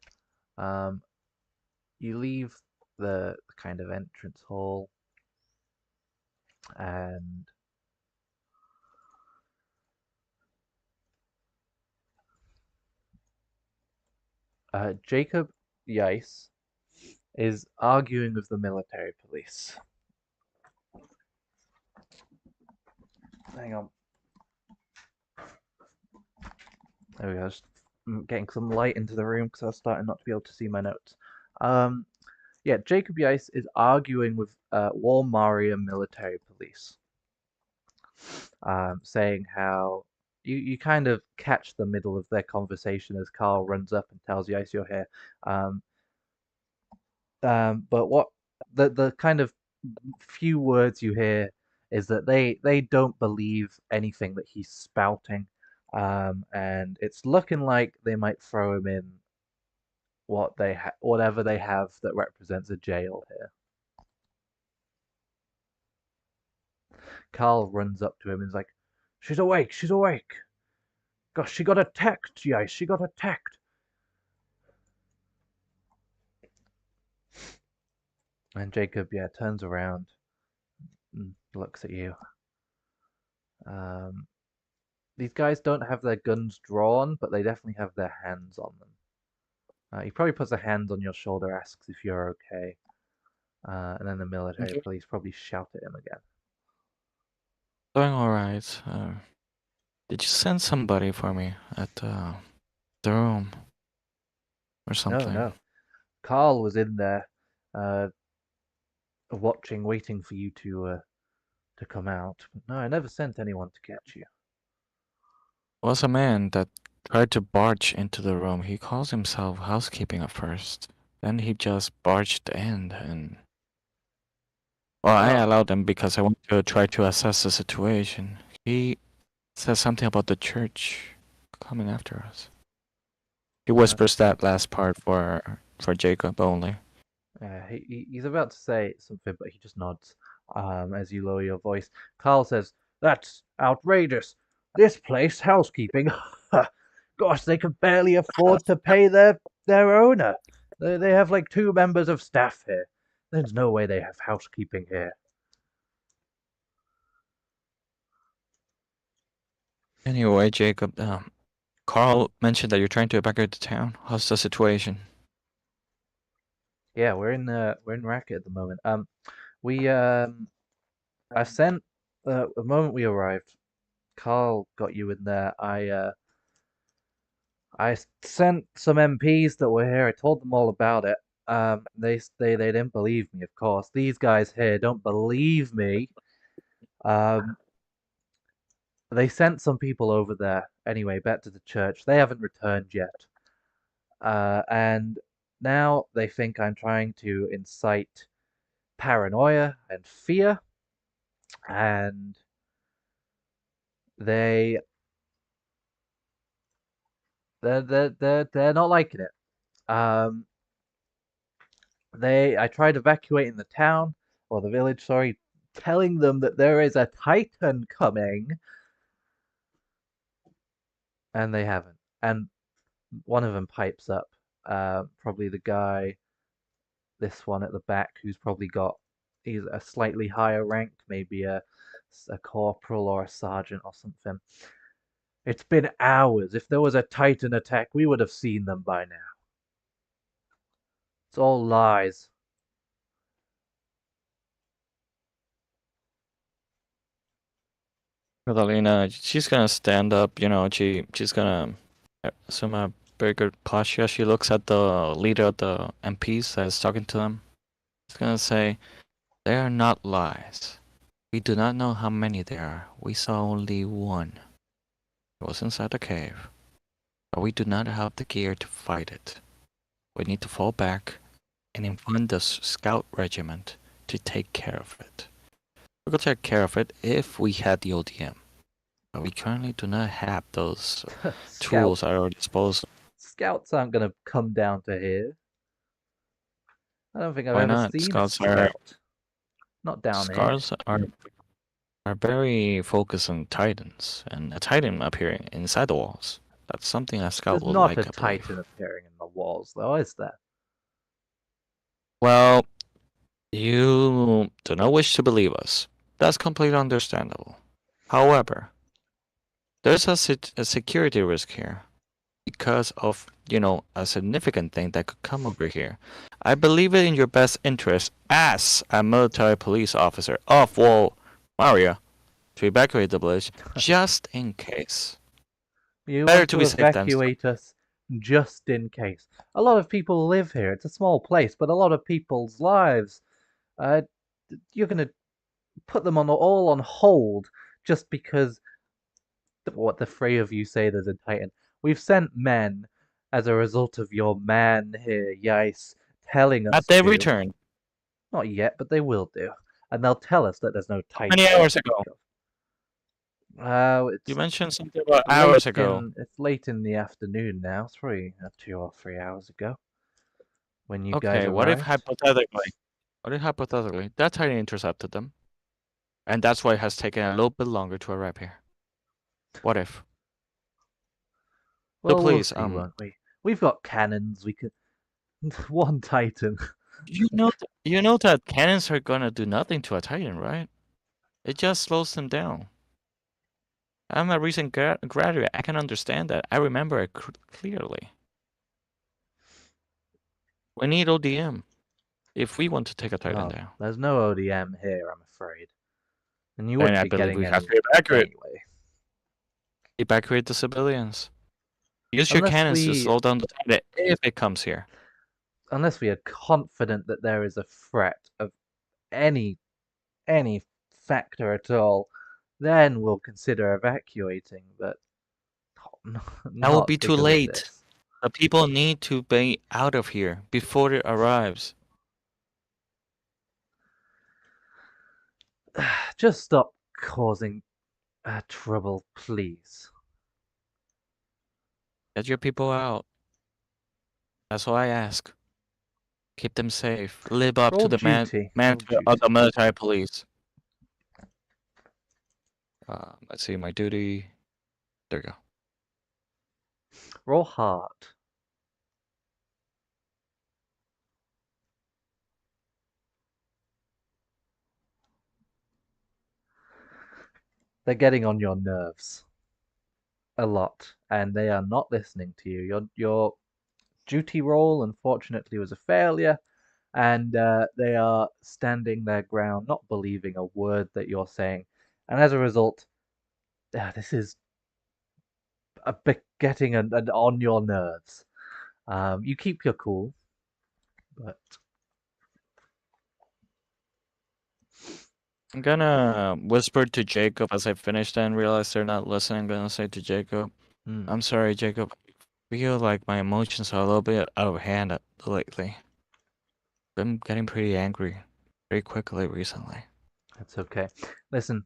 Um, you leave the kind of entrance hall, and Jacob Yice is arguing with the military police. Hang on. There we go. Just getting some light into the room because I was starting not to be able to see my notes. Um, yeah, Jacob Yice is arguing with Walmaria military police, saying how you kind of catch the middle of their conversation as Carl runs up and tells Yice you're here. Um, but what the kind of few words you hear is that they don't believe anything that he's spouting, and it's looking like they might throw him in whatever they have that represents a jail here. Carl runs up to him and is like, "She's awake! She's awake! Gosh, she got attacked! Yeah, she got attacked!" And Jacob, yeah, turns around and looks at you. Um, these guys don't have their guns drawn, but they definitely have their hands on them. He probably puts a hand on your shoulder, asks if you're okay, and then the military Okay. police probably shout at him again. Doing all right. Did you send somebody for me at the room or No, something? no. Carl was in there, uh, watching, waiting for you to to come out. But no, I never sent anyone to get you. Was a man that tried to barge into the room. He calls himself housekeeping at first. Then he just barged in and well, I Well, allowed him because I want to try to assess the situation. He says something about the church coming after us. He whispers that's that last part for Jacob only. he's about to say something, but he just nods as you lower your voice. Carl says, "That's outrageous. This place, housekeeping, gosh, they can barely afford to pay their owner. They have like two members of staff here. There's no way they have housekeeping here." Anyway, Jacob, Carl mentioned that you're trying to evacuate the town. How's the situation? Yeah, we're in Racket at the moment. We I sent the moment we arrived. Carl got you in there. I sent some MPs that were here. I told them all about it. They didn't believe me, of course. These guys here don't believe me. Um, they sent some people over there anyway, back to the church. They haven't returned yet. And now they think I'm trying to incite paranoia and fear, and they they're not liking it. I tried evacuating the town or the village, sorry, telling them that there is a titan coming, and they haven't. And one of them pipes up, probably the guy, this one at the back, who's probably got he's a slightly higher rank, maybe a corporal or a sergeant or something. It's been hours. If there was a titan attack, we would have seen them by now. It's all lies. Catalina, she's gonna stand up, she's gonna assume a very good posture. She looks at the leader of the MPs that is talking to them. She's gonna say, they are not lies. We do not know how many there are. We saw only one. It was inside the cave. But we do not have the gear to fight it. We need to fall back and inform the scout regiment to take care of it. We could take care of it if we had the ODM. But we currently do not have those Scout tools at our disposal. Scouts aren't gonna come down to here. I don't think I've Why ever not? seen a scout. Not down here. Scars are very focused on titans, and a titan appearing inside the walls. That's something a scout There's would not a like, I believe. titan appearing in the walls, though, is there? Well, you do not wish to believe us. That's completely understandable. However, there's a security risk here because of, a significant thing that could come over here. I believe it in your best interest as a military police officer of Maria to evacuate the village just in case. You Better want to to be safe than sorry. evacuate us just in case. A lot of people live here. It's a small place, but a lot of people's lives. Uh, you're gonna put them on all on hold just because what the three of you say there's a titan. We've sent men as a result of your man here, Yais, telling At us their to. return. Not yet, but they will do. And they'll tell us that there's no How many titan to hours speak ago? of. You It's mentioned something about late hours ago. in it's late in the afternoon now. It's probably 2 or 3 hours ago when you guys Okay, what if arrived. hypothetically that Titan intercepted them, and that's why it has taken a little bit longer to arrive here? What if? So Well, we'll please, see, won't we? We've got cannons. We could one titan. you know that cannons are gonna do nothing to a Titan, right? It just slows them down. I'm a recent graduate. I can understand that. I remember it clearly. We need ODM if we want to take a Titan Well, down. there's no ODM here, I'm afraid, and you Then wouldn't I be believe getting we have any to evacuate. anyway, Evacuate the civilians. Use your unless cannons to we slow down the Titan if it comes here. unless we are confident that there is a threat of any any factor at all, then we'll consider evacuating, but That will not be too because of late. this. The people need to be out of here before it arrives. Just stop causing trouble, please. Get your people out. That's all I ask. Keep them safe. Live up to Roll the duty. Roll mantra of the duty. military police. Let's see, my duty. There you go. Roll hard. They're getting on your nerves a lot, and they are not listening to you. Your duty roll, unfortunately, was a failure, and they are standing their ground, not believing a word that you're saying. And as a result, this is a bit getting on your nerves. You keep your cool, but I'm gonna whisper to Jacob as I finish and realize they're not listening. I'm gonna say to Jacob, hmm, I'm sorry, Jacob. I feel like my emotions are a little bit out of hand lately. I'm getting pretty angry very quickly recently. that's okay. Listen,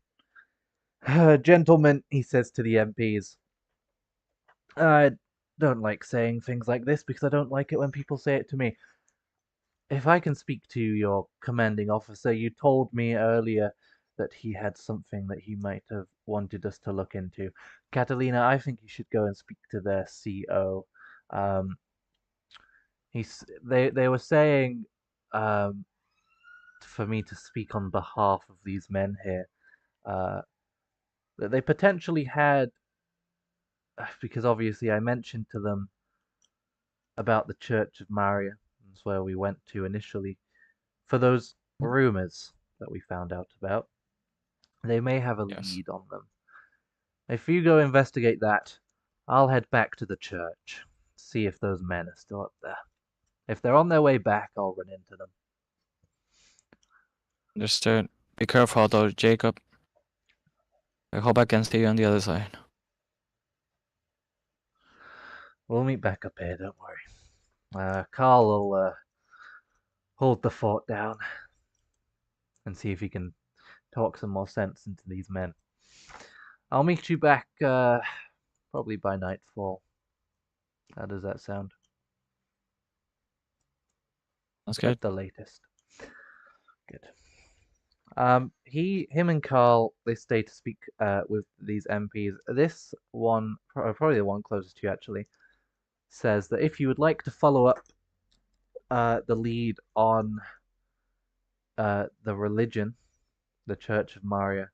gentlemen, he says to the MPs, I don't like saying things like this because I don't like it when people say it to me. If I can speak to your commanding officer, you told me earlier that he had something that he might have wanted us to look into. Catalina, I think you should go and speak to their CO. Um, they were saying um, for me to speak on behalf of these men here uh, that they potentially had, because obviously I mentioned to them about the Church of Maria, that's where we went to initially, for those rumors that we found out about. They may have a Yes. lead on them. If you go investigate that, I'll head back to the church, see if those men are still up there. If they're on their way back, I'll run into them. Understood. Be careful though, Jacob. I hope I can see you on the other side. We'll meet back up here, don't worry. Carl will hold the fort down and see if he can talk some more sense into these men. I'll meet you back probably by nightfall. How does that sound? That's good. At the latest. Good. Him and Carl, they stay to speak with these MPs. This one, probably the one closest to you actually, says that if you would like to follow up the lead on the religion, the Church of Maria,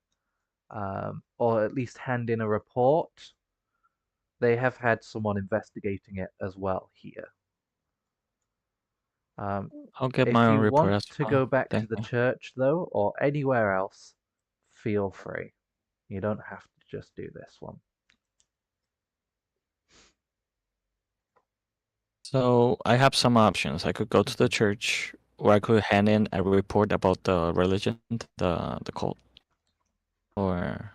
or at least hand in a report, they have had someone investigating it as well here. Um, I'll get my if own you report want as to go well. back to Thank the you. church, though, or anywhere else, feel free. You don't have to just do this one. So I have some options. I could go to the Mhm. church, or I could hand in a report about the religion, the cult, or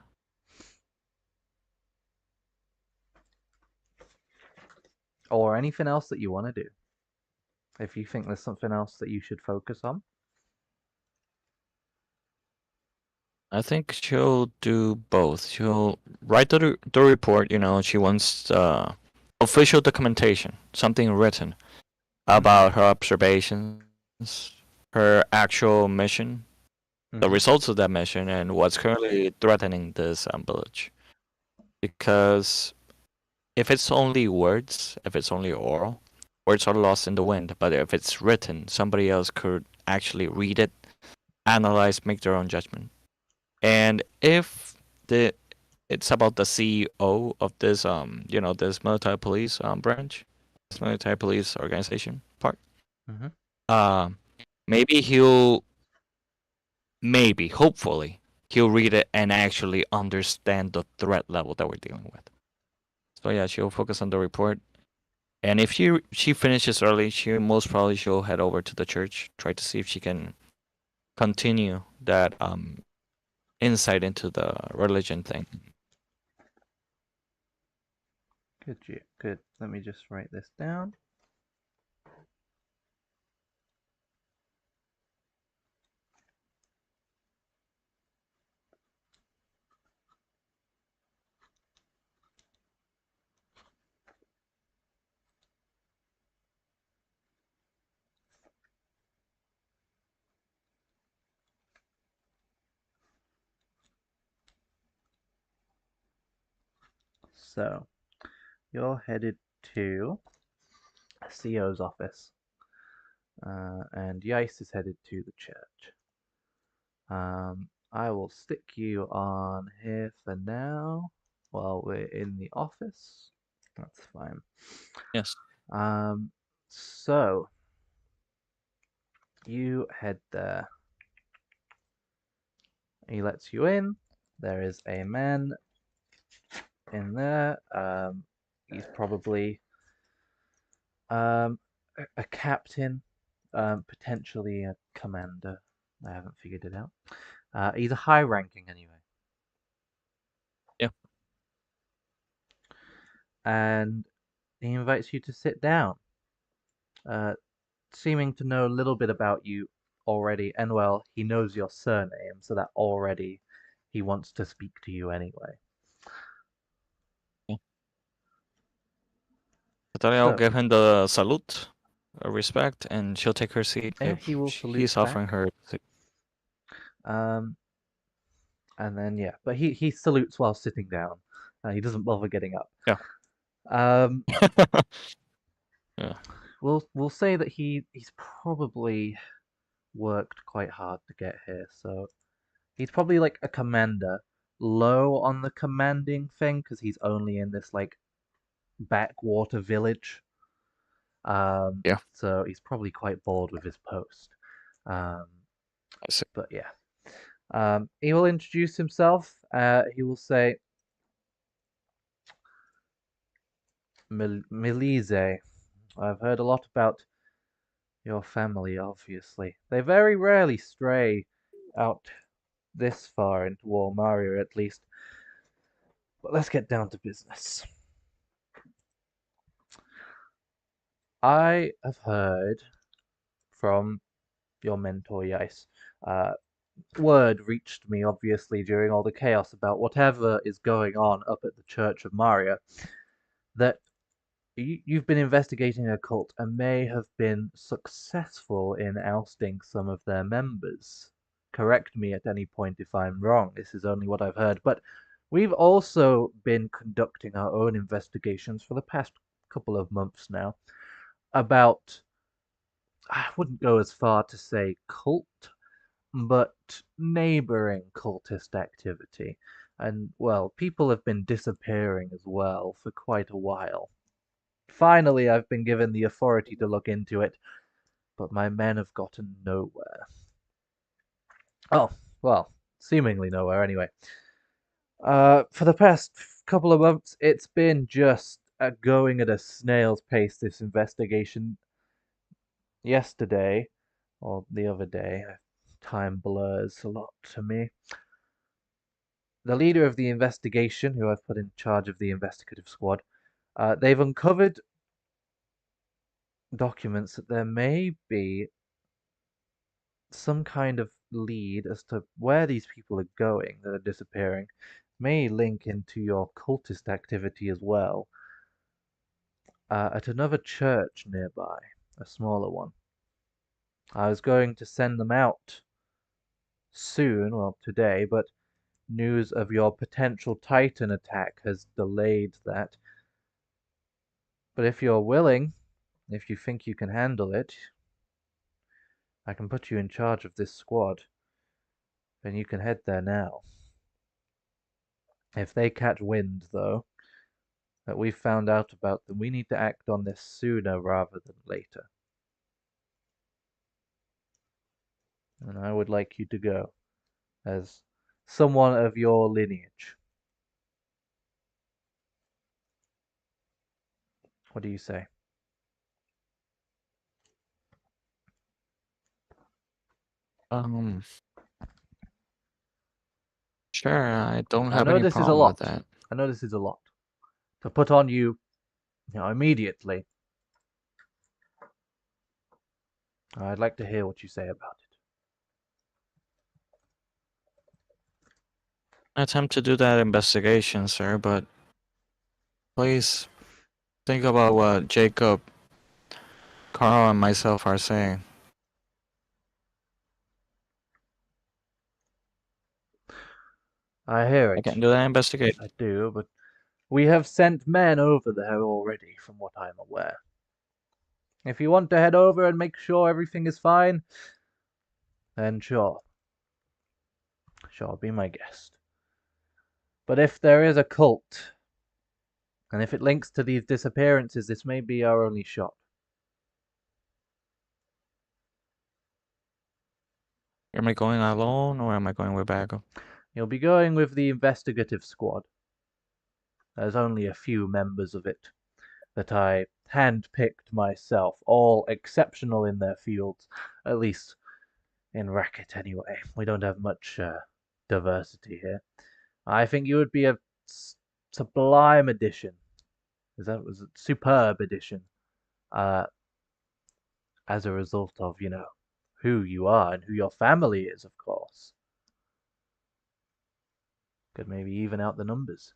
Or anything else that you want to do. If you think there's something else that you should focus on. I think she'll do both. She'll write the report. She wants official documentation, something written Mm-hmm. about her observations, her actual mission, the Mm-hmm. results of that mission, and what's currently threatening this village. Because if it's only words, if it's only oral, words are lost in the wind. But if it's written, somebody else could actually read it, analyze, make their own judgment. And if the it's about the CEO of this this military police branch, this military police organization part. Mm-hmm. Um, maybe hopefully he'll read it and actually understand the threat level that we're dealing with. So yeah, she'll focus on the report. And if she finishes early, she'll head over to the church, try to see if she can continue that insight into the religion thing. Good. Let me just write this down. So, you're headed to CO's office, and Yice is headed to the church. I will stick you on here for now while we're in the office. That's fine. Yes. So you head there. He lets you in. There is a man in there. He's probably a captain, potentially a commander. I haven't figured it out. He's a high ranking anyway. Yeah. And he invites you to sit down, uh, seeming to know a little bit about you already. And well, he knows your surname, so that already he wants to speak to you anyway. Yeah. Natalia will So, give him the salute, respect, and she'll take her seat yeah, he if will salute he's offering back. her. Um, and then yeah, but he salutes while sitting down. He doesn't bother getting up. Yeah. Um, Yeah. we'll say that he's probably worked quite hard to get here, so he's probably like a commander, low on the commanding thing because he's only in this like backwater village. Yeah. So he's probably quite bored with his post. Um, I see. but yeah, he will introduce himself. He will say, Milize, I've heard a lot about your family, obviously. They very rarely stray out this far into Walmaria, at least. But let's get down to business. I have heard from your mentor, Yais. Uh, Word reached me, obviously, during all the chaos about whatever is going on up at the Church of Maria, that you've been investigating a cult and may have been successful in ousting some of their members. Correct me at any point if I'm wrong. This is only what I've heard. But we've also been conducting our own investigations for the past couple of months now about, I wouldn't go as far to say cult, but neighboring cultist activity. And, well, people have been disappearing as well for quite a while. Finally, I've been given the authority to look into it, but my men have gotten nowhere. Oh, well, seemingly nowhere anyway. For the past couple of months, it's been just going at a snail's pace, this investigation. Yesterday, or the other day, time blurs a lot to me. The leader of the investigation, who I've put in charge of the investigative squad, they've uncovered documents that there may be some kind of lead as to where these people are going that are disappearing. May link into your cultist activity as well. At another church nearby, a smaller one. I was going to send them out soon, well, today, but news of your potential Titan attack has delayed that. But if you're willing, if you think you can handle it, I can put you in charge of this squad, and you can head there now. If they catch wind, though, that we've found out about them, we need to act on this sooner rather than later. And I would like you to go as someone of your lineage. What do you say? Um. Sure, I don't I have know any this is a problem with lot. that. I know this is a lot to put on you, immediately. I'd like to hear what you say about it. I attempt to do that investigation, sir, but please think about what Jacob, Carl, and myself are saying. I hear I it. can do that investigation. I do, but we have sent men over there already, from what I'm aware. If you want to head over and make sure everything is fine, then sure. Sure, be my guest. But if there is a cult, and if it links to these disappearances, this may be our only shot. Am I going alone or am I going with Bago? You'll be going with the investigative squad. There's only a few members of it that I handpicked myself, all exceptional in their fields, at least in racket anyway. We don't have much diversity here. I think you would be a sublime addition. Was a superb addition. Uh, as a result of who you are and who your family is, of course. Could maybe even out the numbers.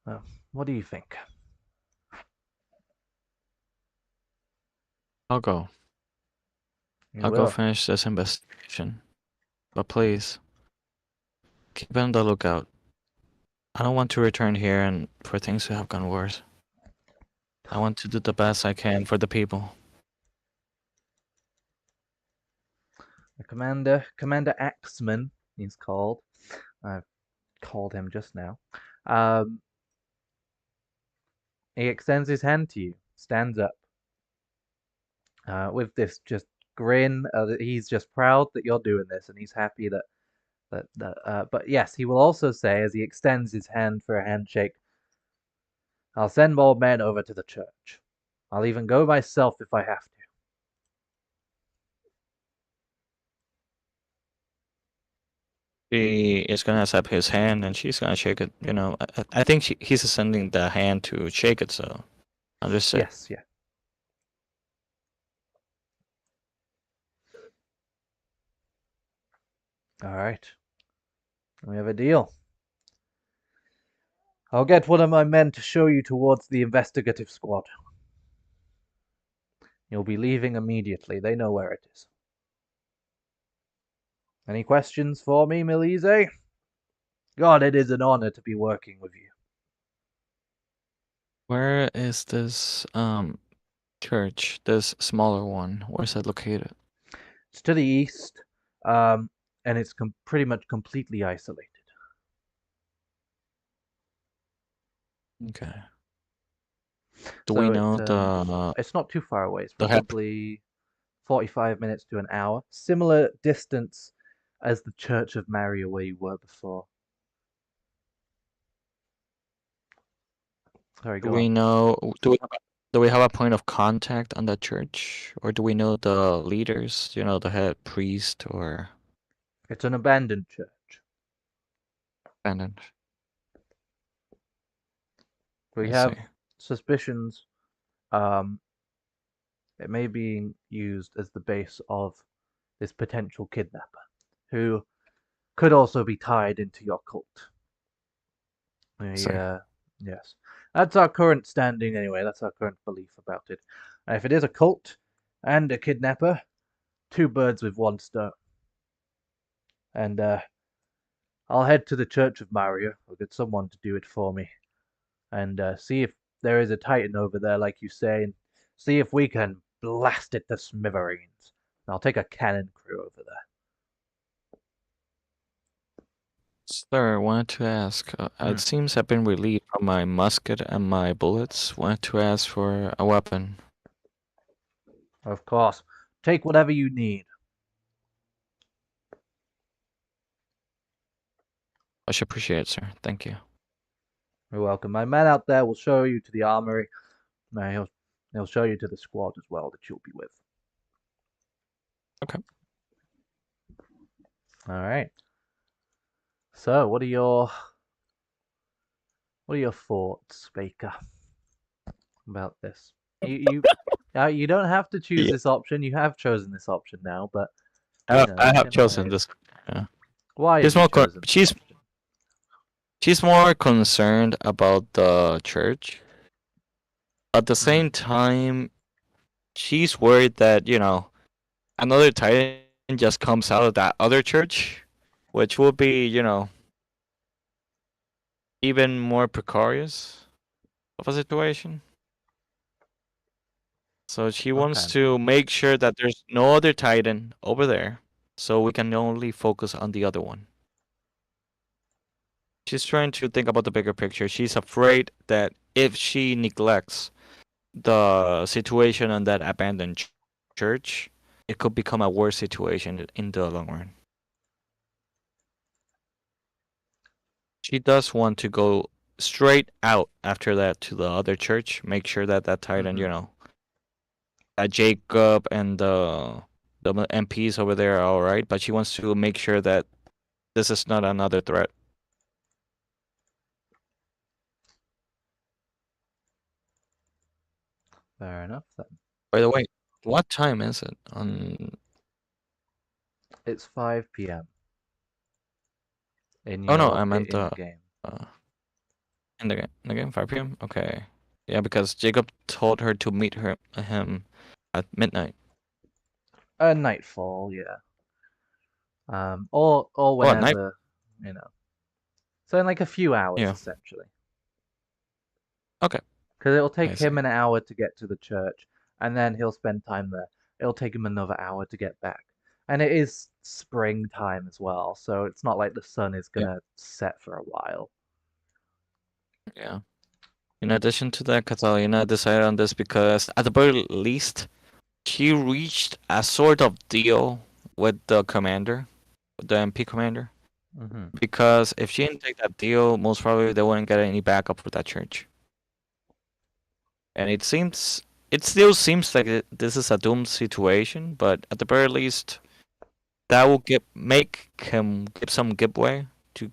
Well, what do you think? I'll go. You I'll go will. finish this investigation. But please, keep on the lookout. I don't want to return here and for things to have gone worse. I want to do the best I can for the people. The Commander Axman, he's called. I've called him just now. Um, he extends his hand to you, stands up, with this just grin. He's just proud that you're doing this, and he's happy that. But yes, he will also say as he extends his hand for a handshake, "I'll send more men over to the church. I'll even go myself if I have to." She is gonna accept his hand and she's gonna shake it. I think he's extending the hand to shake it, so I'll just say, Yes, yeah. All right. We have a deal. I'll get one of my men to show you towards the investigative squad. You'll be leaving immediately. They know where it is. Any questions for me, Milise? God, it is an honor to be working with you. where is this church? This smaller one. Where's that located? It's to the east, and it's pretty much completely isolated. Okay. Do we So know it's not too far away. It's the head probably 45 minutes to an hour. Similar distance as the Church of Maria where you were before. Sorry, Do go on. we know? Do we have a point of contact on that church, or do we know the leaders? The head priest or It's an abandoned church. abandoned? We I see. have suspicions um, it may be used as the base of this potential kidnapper, who could also be tied into your cult. See. Yes. That's our current standing anyway. That's our current belief about it. And if it is a cult and a kidnapper, two birds with one stone. And I'll head to the Church of Maria. I'll get someone to do it for me. And see if there is a Titan over there, like you say, and see if we can blast it to smithereens. And I'll take a cannon crew over there. Sir, I wanted to ask. Hmm. It seems I've been relieved from my musket and my bullets. Wanted to ask for a weapon. Of course. Take whatever you need. Much appreciated, sir. Thank you. You're welcome. My man out there will show you to the armory. He'll show you to the squad as well that you'll be with. Okay. All right. So, what are your thoughts, Baker, about this? You don't have to choose Yeah, this option. You have chosen this option now, but you know I you have can chosen always. this. Yeah. Why have She's you more chosen this option? she's more concerned about the church. At the Hmm. same time, she's worried that, another Titan just comes out of that other church, which will be, even more precarious of a situation. So she Okay. wants to make sure that there's no other Titan over there, so we can only focus on the other one. She's trying to think about the bigger picture. She's afraid that if she neglects the situation on that abandoned church, it could become a worse situation in the long run. She does want to go straight out after that to the other church, make sure that that Titan, Mm-hmm. that Jacob and the MPs over there are all right, but she wants to make sure that this is not another threat. Fair enough then. By the way, what time is it It's 5 p.m. in Oh no, your I meant in the game. uh in the game 5 p.m. Okay, yeah, because Jacob told her to meet him at midnight. Nightfall, yeah. Or Oh, at night. whenever, you know. So in like a few hours Yeah. essentially. Okay, Because it'll take I see. him an hour to get to the church, and then he'll spend time there. It'll take him another hour to get back. And it is springtime as well, so it's not like the sun is Yeah, gonna set for a while. yeah. In addition to that, Catalina decided on this because, at the very least, she reached a sort of deal with the commander, with the MP commander. Hmm. Because if she didn't take that deal, most probably they wouldn't get any backup for that church. And it still seems like this is a doomed situation, but at the very least, that will make him give some giveaway to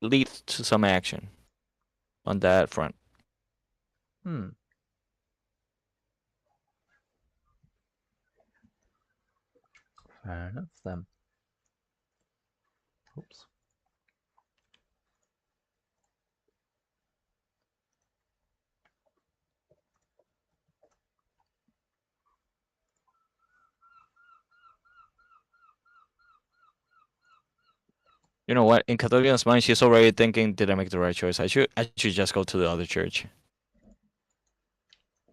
lead to some action on that front. Hmm. Fair enough then. Oops. You know what? In Catalina's mind, she's already thinking, "Did I make the right choice? I should just go to the other church."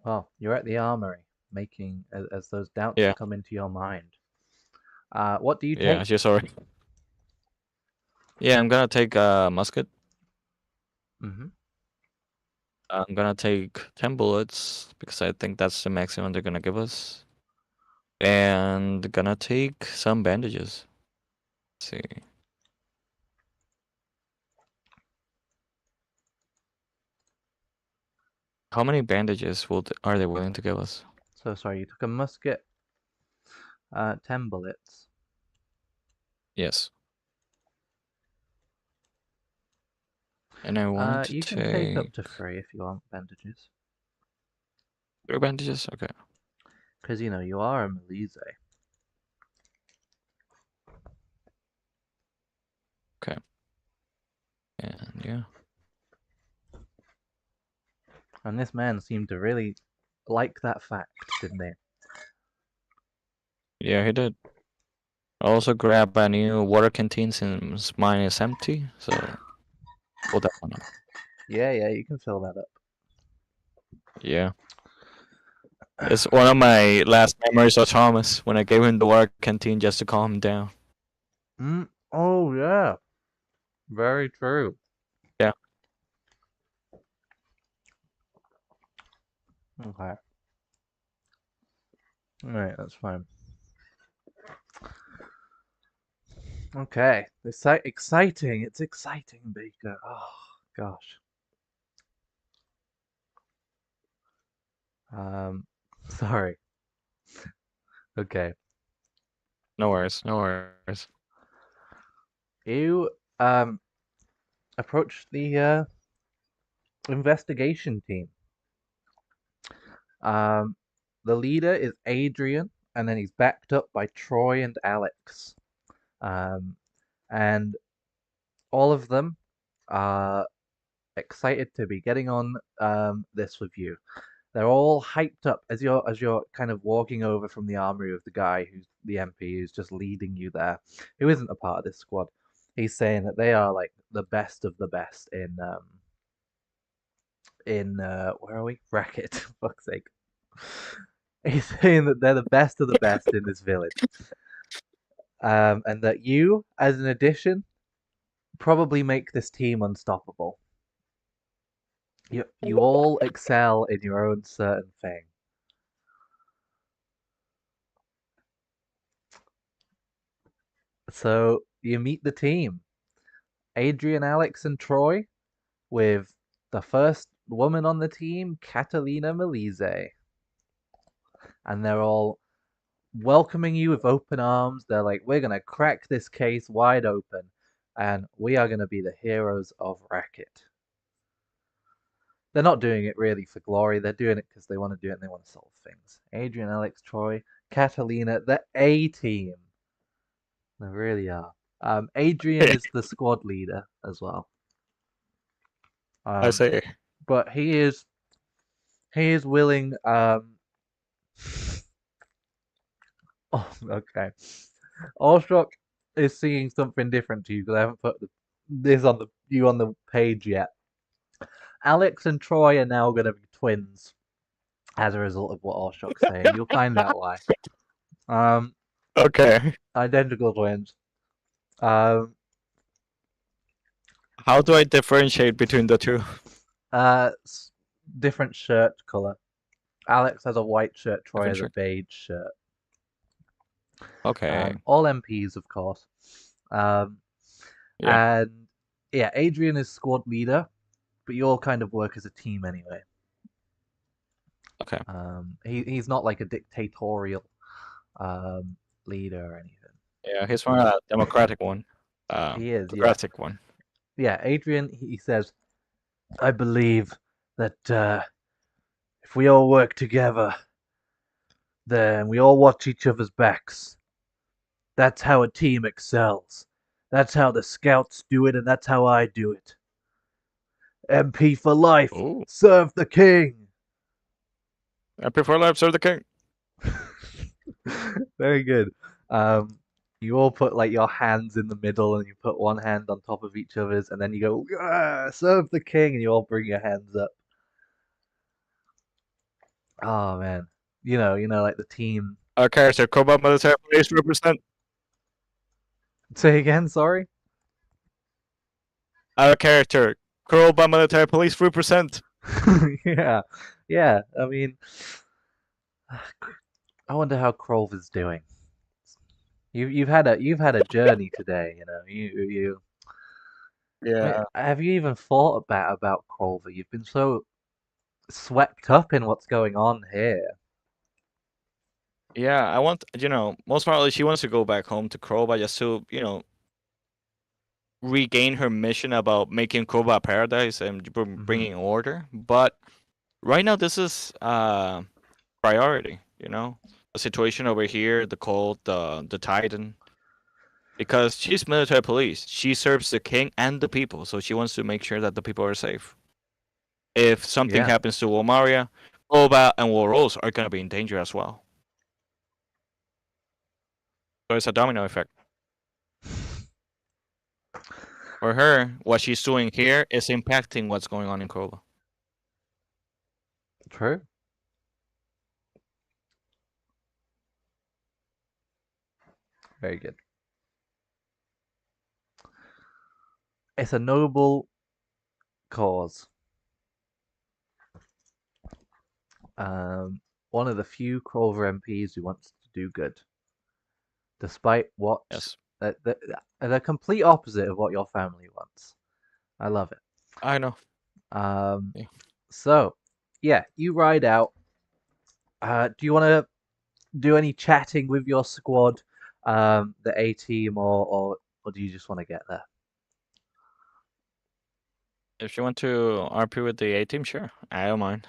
Well, you're at the armory, making as those doubts Yeah, come into your mind. What do you yeah, take? she's already. Yeah, I'm gonna take a musket. Hmm. I'm gonna take 10 bullets because I think that's the maximum they're gonna give us. And gonna take some bandages. Let's see. How many bandages are they willing to give us? So sorry, you took a musket, 10 bullets. Yes. And I wanted to You can take up take to 3 if you want bandages. 3 bandages? Okay. Because, you are a Melise. Okay. And yeah. And this man seemed to really like that fact, didn't he? Yeah, he did. I also grab a new water canteen since mine is empty. So pull that one up. Yeah, yeah, you can fill that Yeah. It's up. one of my last memories of Thomas when I gave him the water canteen just to calm him down. Oh, yeah. Very true. Yeah. Okay. Alright, that's fine. Okay. Exciting. It's exciting, Baker. Oh, gosh. Um, sorry. Okay. No worries. No worries. You. um, approach the investigation team. Um, the leader is Adrian, and then he's backed up by Troy and Alex. Um, and all of them are excited to be getting on this with you. They're all hyped up as you're kind of walking over from the armory with the guy who's the MP who's just leading you there, who isn't a part of this squad. He's saying that they are like the best of the best in where are we? Racket, for fuck's sake. He's saying that they're the best of the best in this village. And that you, as an addition, probably make this team unstoppable. You all excel in your own certain thing. So you meet the team. Adrian, Alex, and Troy, with the first woman on the team, Catalina Melise. And they're all welcoming you with open arms. They're like, we're going to crack this case wide open, and we are going to be the heroes of Racket. They're not doing it really for glory. They're doing it because they want to do it and they want to solve things. Adrian, Alex, Troy, Catalina, the A team. They really are. Adrian is the squad leader as well. I Um, say. but he is willing. Oh, okay. Allshock is seeing something different to you because I haven't put this on the page yet. Alex and Troy are now going to be twins as a result of what Allshock's saying. You'll find out why. Um, Okay. Identical twins. Um, How do I differentiate between the two? uh, Different shirt color. Alex has a white shirt. Troy Different has a shirt. beige shirt. Okay. All MPs, of course. Um, Yeah. and yeah, Adrian is squad leader, but you all kind of work as a team anyway. Okay. He's not like a dictatorial um, leader or anything. Yeah, he's more a democratic one. He is, yeah, Progressive one. yeah. Adrian, he says, I believe that if we all work together, then we all watch each other's backs. That's how a team excels. That's how the scouts do it, and that's how I do it. MP for life. Oh, Serve the king. I prefer life, Sir the King. Very good. Um, you all put like your hands in the middle, and you put one hand on top of each other's, and then you go, "Ah, serve the king," and you all bring your hands up. Oh man, like the team. Our character, Combat Military Police represent. Say again, sorry. Our character, Krolva Military Police represent. Yeah, yeah. I mean, I wonder how Krolva's doing. You've had a journey today. Yeah. Have you even thought about Krolva? You've been so swept up in what's going on here. Yeah, I want, most probably she wants to go back home to Krova just to, regain her mission about making Krova a paradise and Hmm. bringing order. But right now, this is priority, The situation over here, the cult, the Titan. Because she's military police. She serves the king and the people, so she wants to make sure that the people are safe. If something Yeah, happens to Walmaria, Krova and Warros are going to be in danger as well. So it's a domino effect. For her, what she's doing here is impacting what's going on in Krova. true. Very good. It's a noble cause. Um, One of the few Crover MPs who wants to do good, despite what Yes, the complete opposite of what your family wants. I love it. I know. Um, Yeah. so yeah, you ride out. Do you want to do any chatting with your squad, the A team, or do you just want to get there? If you want to RP with the A team, sure. I don't mind.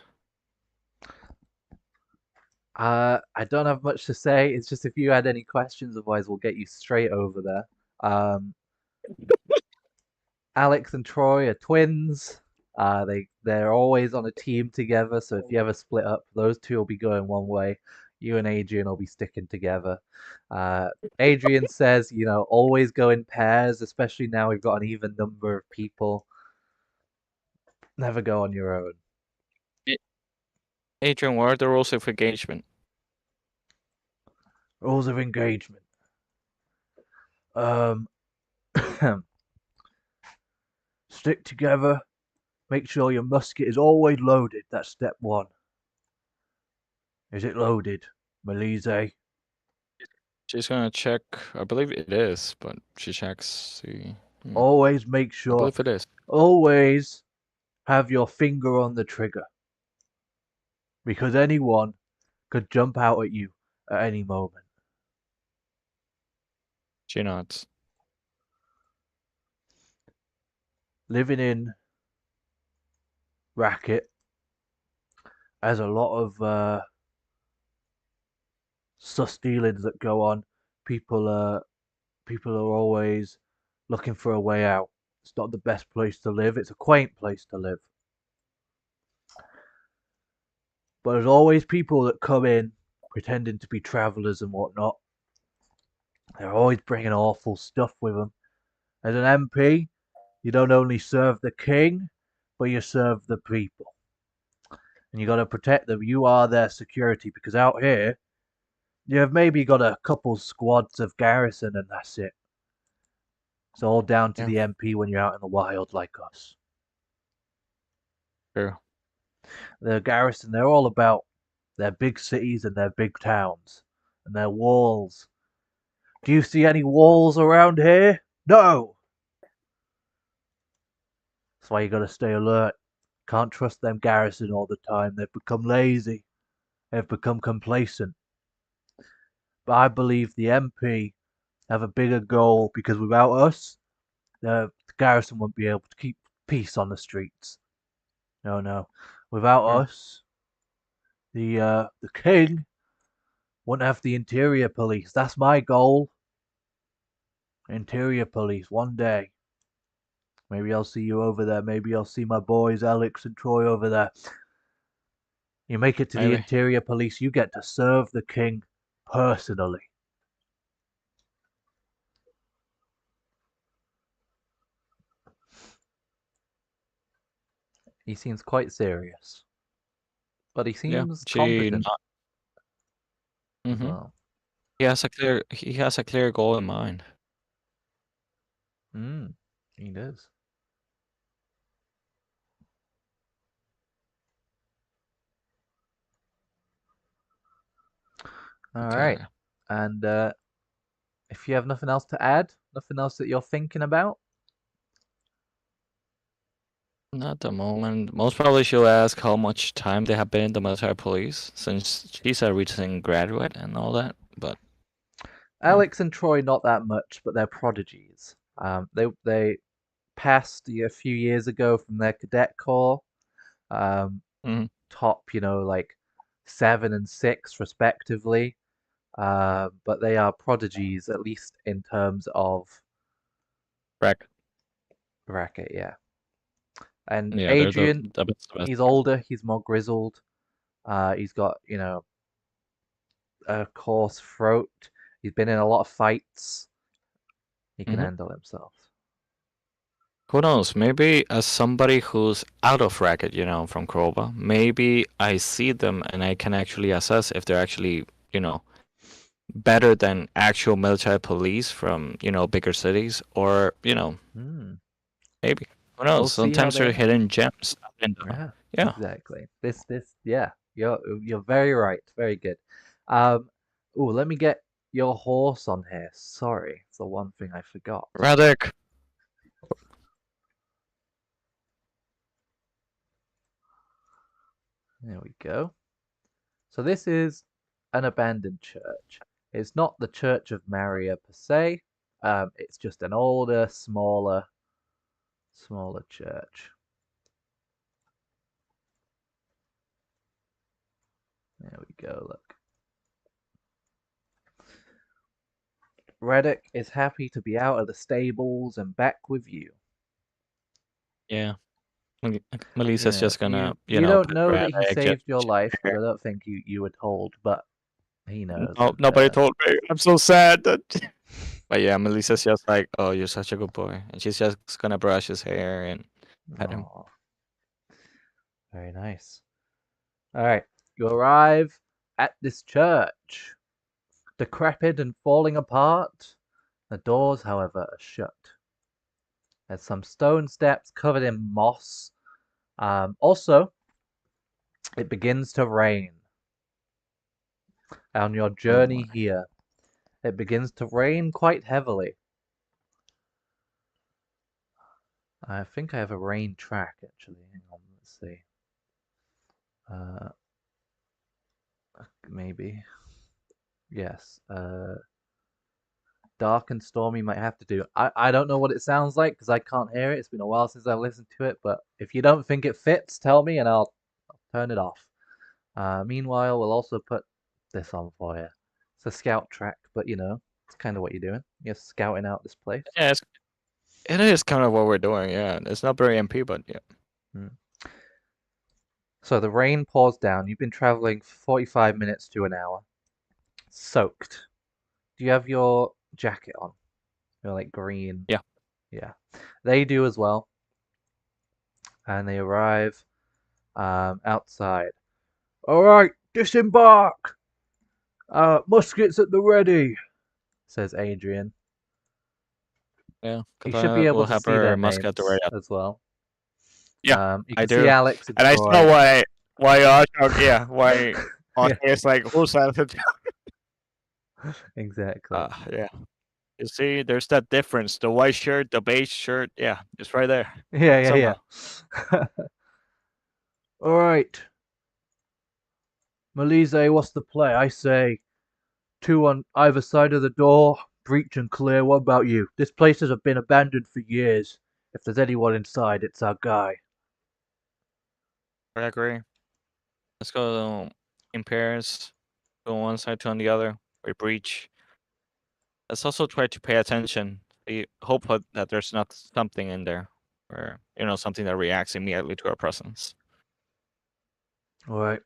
I don't have much to say. It's just if you had any questions, otherwise we'll get you straight over there. Alex and Troy are twins. They're always on a team together. So if you ever split up, those two will be going one way. You and Adrian will be sticking together. Uh, Adrian says, always go in pairs, especially now we've got an even number of people. Never go on your own. A- Adrian, what are the rules of engagement? Rules of engagement. Um, Stick together. Make sure your musket is always loaded. That's step one. Is it loaded, Melise? She's gonna check. I believe it is, but she checks the. Always make I sure. believe it is. Always have your finger on the trigger. Because anyone could jump out at you at any moment. She nods. Living in Racket has a lot of sus dealings that go on. People people are always looking for a way out. It's not the best place to live. It's a quaint place to live. But there's always people that come in pretending to be travelers and whatnot. They're always bringing awful stuff with them. As an MP, you don't only serve the king, but you serve the people. And you got to protect them. You are their security because out here, you've maybe got a couple squads of garrison and that's it. It's all down to Yeah, the MP when you're out in the wild like us. true. The garrison, they're all about their big cities and their big towns and their walls. Do you see any walls around here? No! That's why you gotta stay alert. Can't trust them garrison all the time. They've become lazy. They've become complacent. But I believe the MP have a bigger goal because without us, the garrison won't be able to keep peace on the streets. No, no. Without True. us, the king wouldn't have the interior police. That's my goal. Interior police one day. Maybe I'll see you over there. Maybe I'll see my boys Alex and Troy over there. You make it to the Maybe. interior police, you get to serve the king personally. He seems quite serious, but he Yeah, seems she competent not. as Mm-hmm. well. He has a clear goal in mind. Mm, he does. All right. Okay. And if you have nothing else to add, nothing else that you're thinking about, Not the moment. Most probably she'll ask how much time they have been in the military police, since she's a recent graduate and all that. But yeah. Alex and Troy not that much, but they're prodigies. They passed a few years ago from their cadet corps. Um, Mm-hmm. Top, like 7 and 6 respectively. But they are prodigies, at least in terms of Correct. racket, yeah. And Yeah, they're the Adrian, the best. The best. he's older, he's more grizzled. He's got, a coarse throat. He's been in a lot of fights. He can Mm-hmm. handle himself. Who knows? Maybe as somebody who's out of racket, from Krolva, maybe I see them and I can actually assess if they're actually, better than actual military police from, bigger cities, or, Hmm. maybe. Who We'll knows? see how Sometimes they they're are. hidden gems. Yeah, Yeah. exactly. Yeah, you're very right. Very good. Um, let me get your horse on here. Sorry, it's the one thing I forgot. Radek. There we go. So this is an abandoned church. It's not the Church of Maria per se. It's just an older, smaller church. There we go, look. Reddick is happy to be out of the stables and back with you. Yeah. You Melissa's know, just gonna, you don't put know that he Radek just saved your life because I don't think you were told, but he knows, no, and nobody told me. I'm so sad. But yeah, Melissa's just like, oh, you're such a good boy, and she's just gonna brush his hair and pet him. oh, very nice. All right, you arrive at this church, decrepit and falling apart. The doors, however, are shut. There's some stone steps covered in moss. Also, it begins to rain. On your Oh journey my. here, it begins to rain quite heavily. I think I have a rain track actually. Hang on, let's see. Uh, maybe. Yes. Dark and stormy might have to do. I don't know what it sounds like because I can't hear it. It's been a while since I've listened to it. But if you don't think it fits, tell me and I'll turn it off. Meanwhile, we'll also put this on for you. It's a scout track, but it's kind of what you're doing. You're scouting out this place. Yeah, it is kind of what we're doing. Yeah, it's not very MP, but yeah. Hmm. So the rain pours down. You've been traveling 45 minutes to an hour, soaked. Do you have your jacket on? You're like green. Yeah. Yeah. They do as well. And they arrive outside. All right, disembark. Muskets at the ready, says Adrian. Yeah, You should be able will to have see their her musket names ready up. as well. Yeah, You I can see do, Alex and and I Troy. know why yeah, why Yeah, Oscar is like, who's that? exactly. Yeah. You see, there's that difference. The white shirt, the beige shirt, yeah, it's right there. Yeah, yeah, Somehow. yeah. All right, Malise, what's the play? I say two on either side of the door, breach and clear. What about you? This place has been abandoned for years. If there's anyone inside, it's our guy. I agree. Let's go in pairs, go one side to on the other. We breach. Let's also try to pay attention. We hope that there's not something in there, or something that reacts immediately to our presence. All right,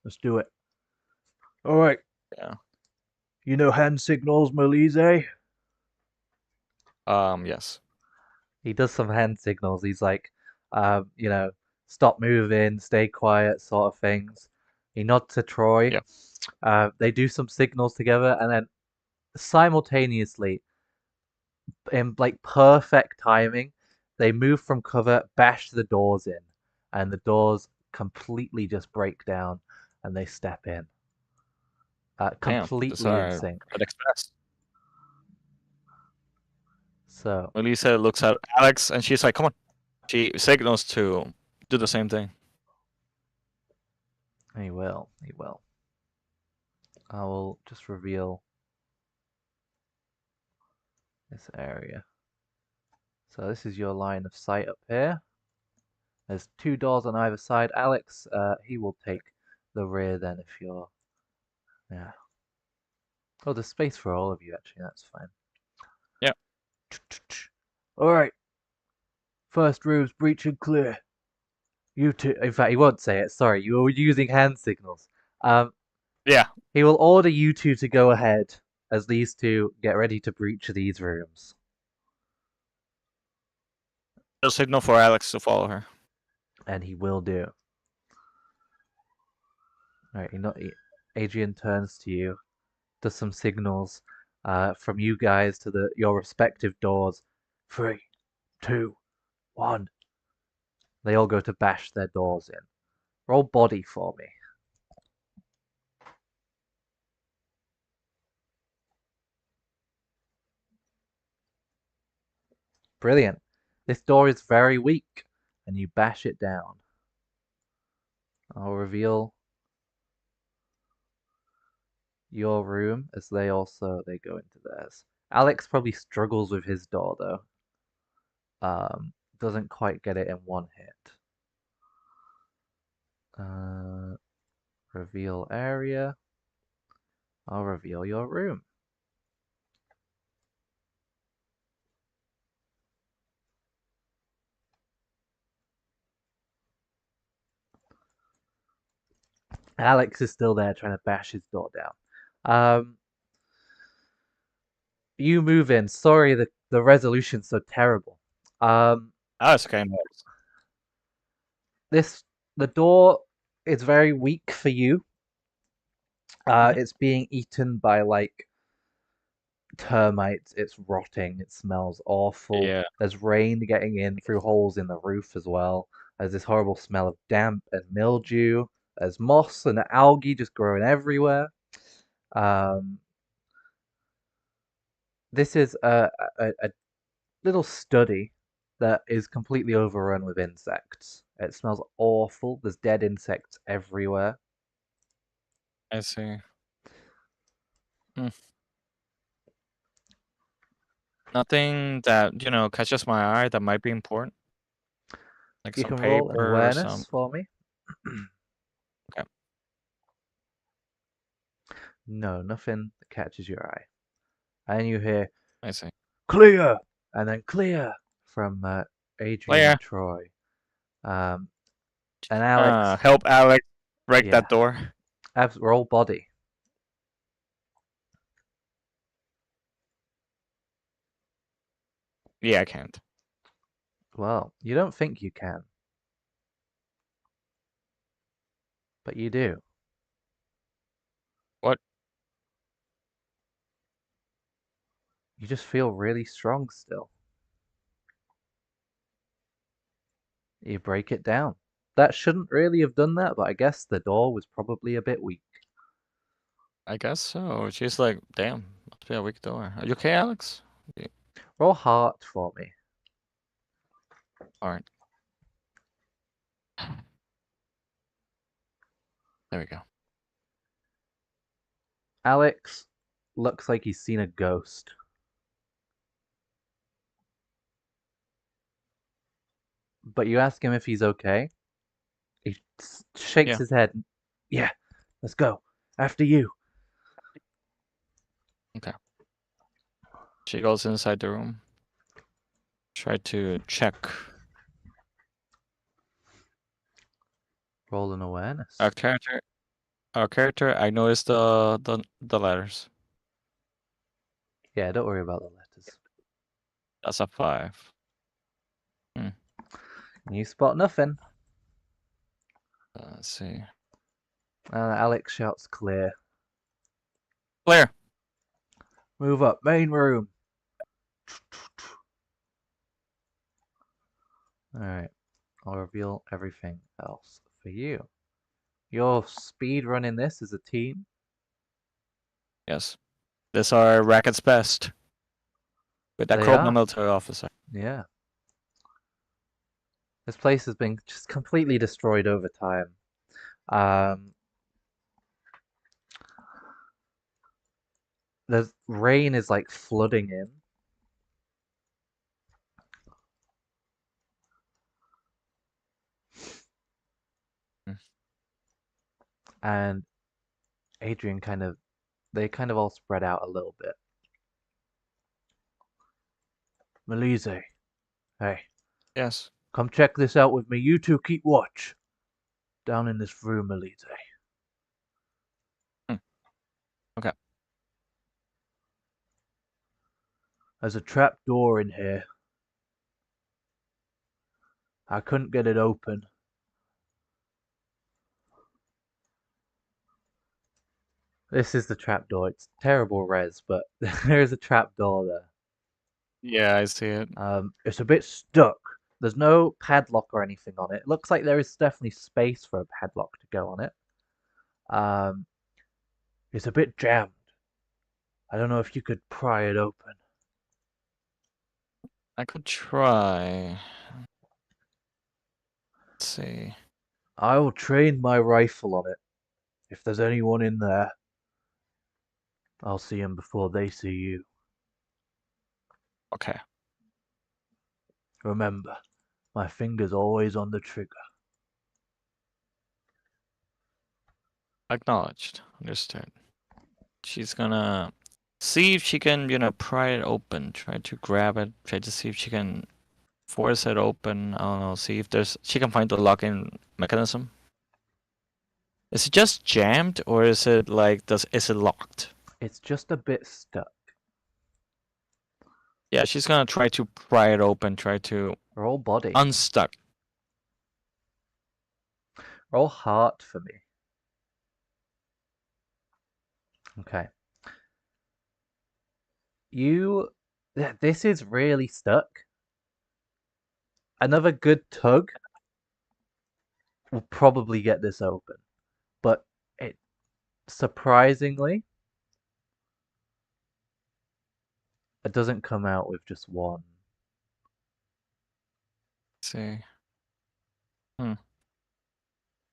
let's do it. All right, Yeah. you know hand signals, Malise? Yes. He does some hand signals. He's like, um, you know, stop moving, stay quiet, sort of things. He nods to Troy. Yeah. They do some signals together, and then simultaneously, in like perfect timing, they move from cover, bash the doors in, and the doors completely just break down, and they step in, Damn. That's completely in sync. quite express. So Melissa looks at Alex and she's like, "Come on." She signals to do the same thing. he will, he will. I will just reveal this area. So this is your line of sight up here. There's two doors on either side. Alex, he will take the rear then if you're, yeah. Oh, there's space for all of you actually. That's fine. Yeah. All right. First room's breach and clear. You two. In fact, he won't say it. Sorry, you were using hand signals. Um, Yeah. he will order you two to go ahead as these two get ready to breach these rooms, She'll signal for Alex to follow her. and he will do. All right. Adrian turns to you, does some signals from you guys to your respective doors. 3, 2, 1. They all go to bash their doors in. Roll body for me. Brilliant. This door is very weak, and you bash it down. I'll reveal your room as they go into theirs. Alex probably struggles with his door though. Doesn't quite get it in one hit. Reveal area. I'll reveal your room. Alex is still there trying to bash his door down. You move in. Sorry, the resolution's so terrible. Oh, it's okay. This the door is very weak for you. Mhm. It's being eaten by like termites. It's rotting. It smells awful. Yeah, There's rain getting in through holes in the roof as well. There's this horrible smell of damp and mildew. There's moss and algae just growing everywhere. Um, this is a little study that is completely overrun with insects. It smells awful. There's dead insects everywhere. I see. Hmm. Nothing that, catches my eye that might be important, like You some can roll an paper or some. awareness for me. Okay, No, nothing that catches your eye. And you hear I see. clear and then clear from Adrian Claire, and Troy. Um, and Alex, help Alex break yeah, that door. roll body. Yeah, I can't. Well, you don't think you can, but you do. What? You just feel really strong still. You break it down. That shouldn't really have done that, but I guess the door was probably a bit weak. I guess so. She's like, damn, must be a weak door. Are you okay, Alex? Yeah. Roll heart for me. All right. There we go. Alex looks like he's seen a ghost. But you ask him if he's okay. He shakes Yeah. his head. Yeah, let's go. After you. Okay. She goes inside the room. Try to check Roll an awareness. our character. Our character. I noticed the letters. Yeah, don't worry about the letters. That's a 5. Hmm. You spot nothing. Let's see. Alex shouts clear. Claire. Move up, main room. Alright, I'll reveal everything else for you. Your speed running this as a team. Yes. This are Racket's best. With that They Krolva are. military officer. Yeah. This place has been just completely destroyed over time. Um, the rain is like flooding in. Mm. And Adrian they kind of all spread out a little bit. Melise, hey, Yes. come check this out with me. You two keep watch. Down in this room, Melise. Hmm. Okay. There's a trap door in here. I couldn't get it open. This is the trap door. It's terrible res, but there is a trap door there. Yeah, I see it. It's a bit stuck. There's no padlock or anything on it. It looks like there is definitely space for a padlock to go on it. Um, it's a bit jammed. I don't know if you could pry it open. I could try. Let's see. I will train my rifle on it. If there's anyone in there, I'll see them before they see you. Okay. Remember, my finger's always on the trigger. Acknowledged. Understood. She's gonna see if she can, pry it open. Try to grab it. Try to see if she can force it open. I don't know. See if she can find the locking mechanism. Is it just jammed or is it is it locked? It's just a bit stuck. Yeah, she's gonna try to pry it open. Try to Roll body. unstuck. Roll heart for me. Okay. This is really stuck. Another good tug will probably get this open, but it surprisingly it doesn't come out with just one. Let's see.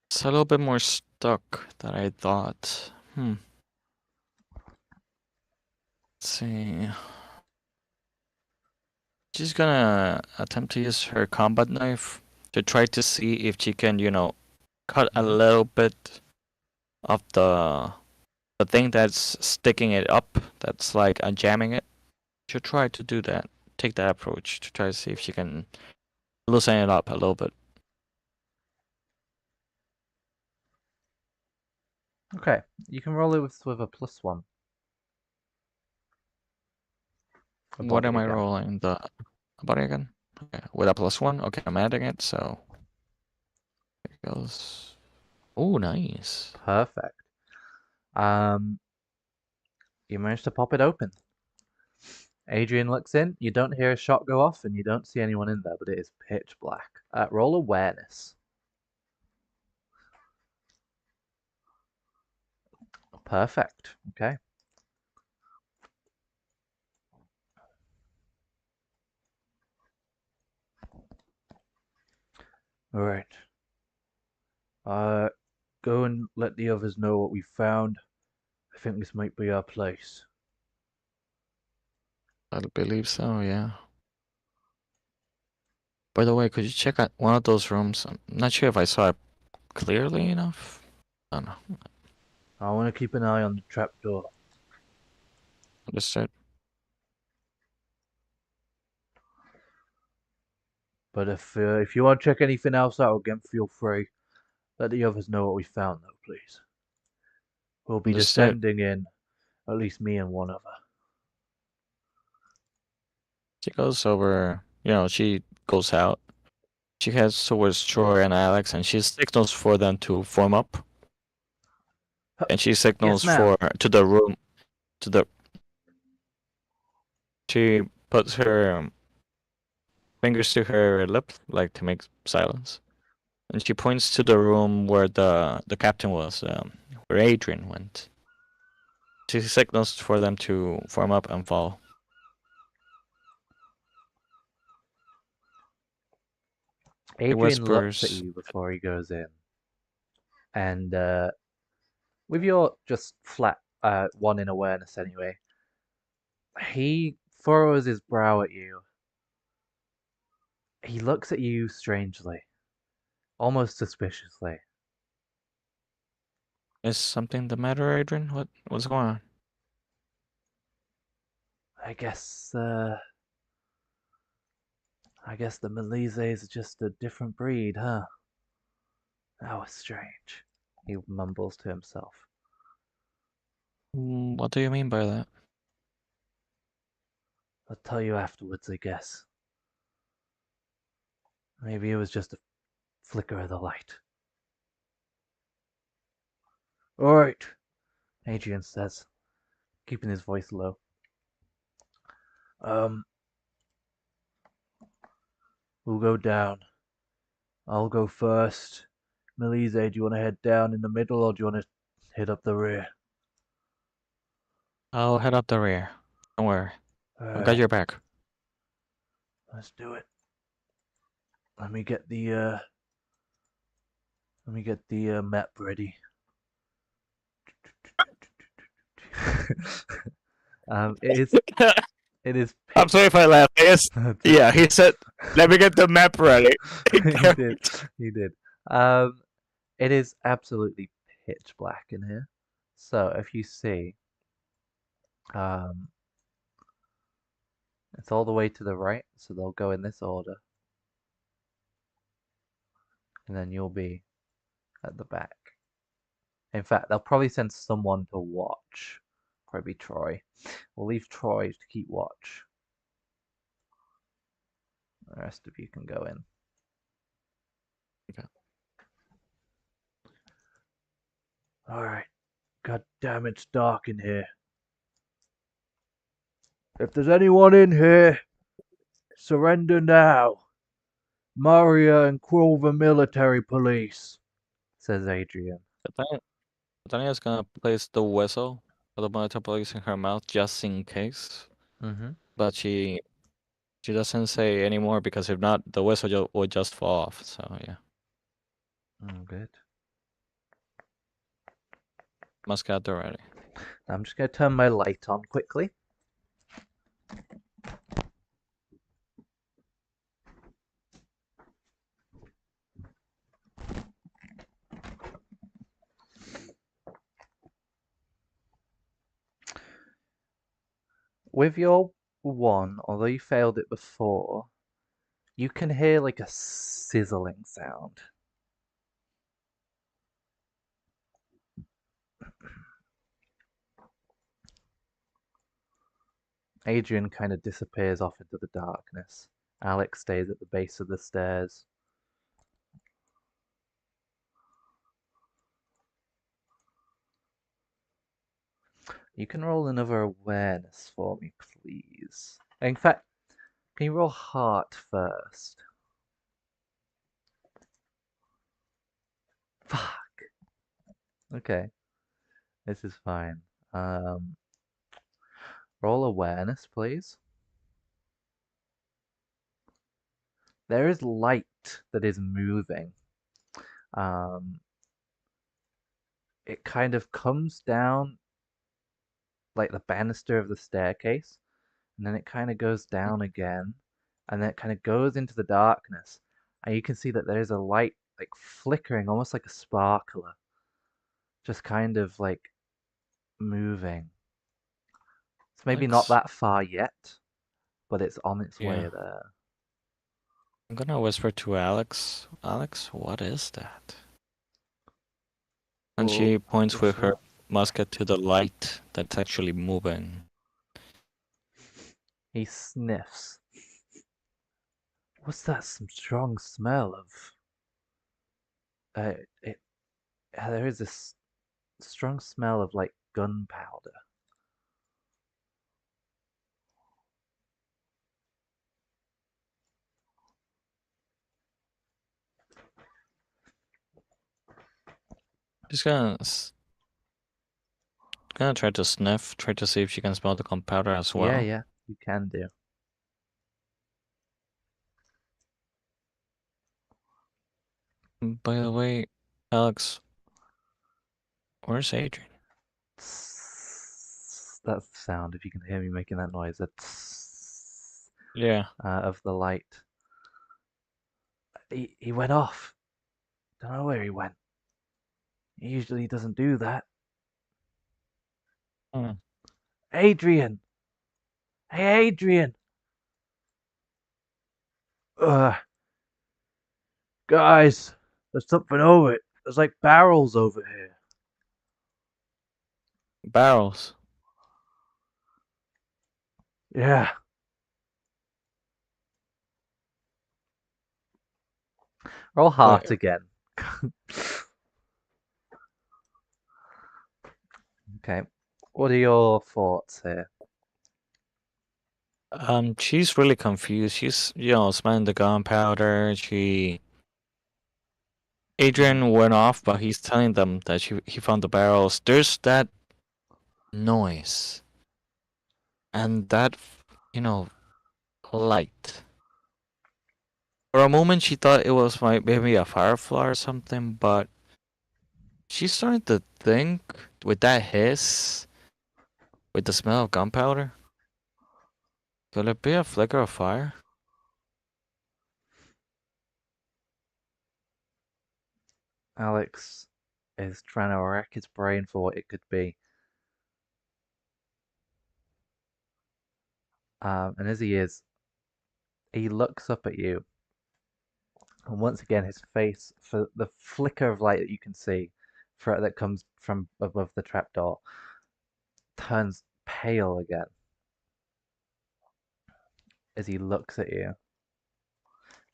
It's a little bit more stuck than I thought. Let's see. She's gonna attempt to use her combat knife to try to see if she can, cut a little bit of the thing that's sticking it up, that's like jamming it. She'll try to do that. Take that approach to try to see if she can loosen it up a little bit. Okay, you can roll it with a +1. What am I Again. rolling? The body again? Okay, with a +1. Okay, I'm adding it, so there it goes. Oh, nice. Perfect. You managed to pop it open. Adrian looks in. You don't hear a shot go off, and you don't see anyone in there, but it is pitch black. Roll awareness. Perfect. Okay. All right. Go and let the others know what we found. I think this might be our place. I believe so, yeah. By the way, could you check out one of those rooms? I'm not sure if I saw it clearly enough. I don't know. I want to keep an eye on the trapdoor. Understood. But if you want to check anything else out again, feel free. Let the others know what we found, though, please. We'll be Understood. descending in, at least me and one other. She goes over, she goes out. She heads towards Troy and Alex, and she signals for them to form up. And she signals Yes, ma'am. to the room, to the. She puts her fingers to her lip, like to make silence, and she points to the room where the captain was, where Adrian went. She signals for them to form up and follow. Adrian looks at you before he goes in. And with your just flat 1 in awareness anyway, he furrows his brow at you. He looks at you strangely, almost suspiciously. Is something the matter, Adrian? What's going on? I guess uh, I guess the Malise is just a different breed, huh? That was strange. He mumbles to himself. What do you mean by that? I'll tell you afterwards, I guess. Maybe it was just a flicker of the light. All right, Adrian says, keeping his voice low. Um, we'll go down. I'll go first. Melise, do you want to head down in the middle or do you want to head up the rear? I'll head up the rear. Don't worry. I've got Alright, your back. let's do it. Let me get the map ready. It is I'm sorry if I laughed. Yes. Yeah, he said, "Let me get the map ready." he did. He did. It is absolutely pitch black in here. So if you see, um, it's all the way to the right, so they'll go in this order, and then you'll be at the back. In fact, they'll probably send someone to watch. Probably Troy. We'll leave Troy to keep watch. The rest of you can go in. Okay. Alright. God damn, it's dark in here. If there's anyone in here, surrender now. Maria and Krolva military police, says Adrian. Tania's gonna place the whistle for the monitor police in her mouth just in case. Mm-hmm. But she doesn't say anymore because if not, the whistle would just fall off. So yeah, Good. must get there ready. I'm just going to turn my light on quickly. With your one, although you failed it before, you can hear like a sizzling sound. Adrian kind of disappears off into the darkness. Alex stays at the base of the stairs. You can roll another awareness for me, please. In fact, can you roll heart first? Fuck. Okay, this is fine. Roll awareness, please. There is light that is moving. Um, it kind of comes down like the banister of the staircase, and then it kind of goes down again, and then it kind of goes into the darkness, and you can see that there's a light like flickering, almost like a sparkler, just kind of like moving. It's maybe not Alex, that far yet, but it's on its yeah, way there. I'm gonna whisper to Alex. Alex, what is that? And Oh, she points what's with her that? musket to the light that's actually moving. He sniffs. What's that? Some strong smell of. It. There is this strong smell of like gunpowder. She's gonna try to sniff, try to see if she can smell the gunpowder as Yeah, well. yeah, you can do. By the way, Alex, where's Adrian? That's the sound. If you can hear me making that noise, that's Yeah. of the light. He went off. Don't know where he went. He usually doesn't do that. Hmm. Adrian! Hey, Adrian! Ugh. Guys, there's something over it. There's like barrels over here. Barrels. Yeah. Roll Wait, heart again. Okay. What are your thoughts here? she's really confused. She's, smelling the gunpowder. Adrian went off, but he's telling them that he found the barrels. There's that noise and that, you know, light. For a moment, she thought it was maybe a firefly or something, but she's starting to think with that hiss, with the smell of gunpowder, could it be a flicker of fire? Alex, is trying to rack his brain for what it could be. And as he is, he looks up at you, and once again, his face, for the flicker of light that you can see, that comes from above the trapdoor, turns pale again as he looks at you,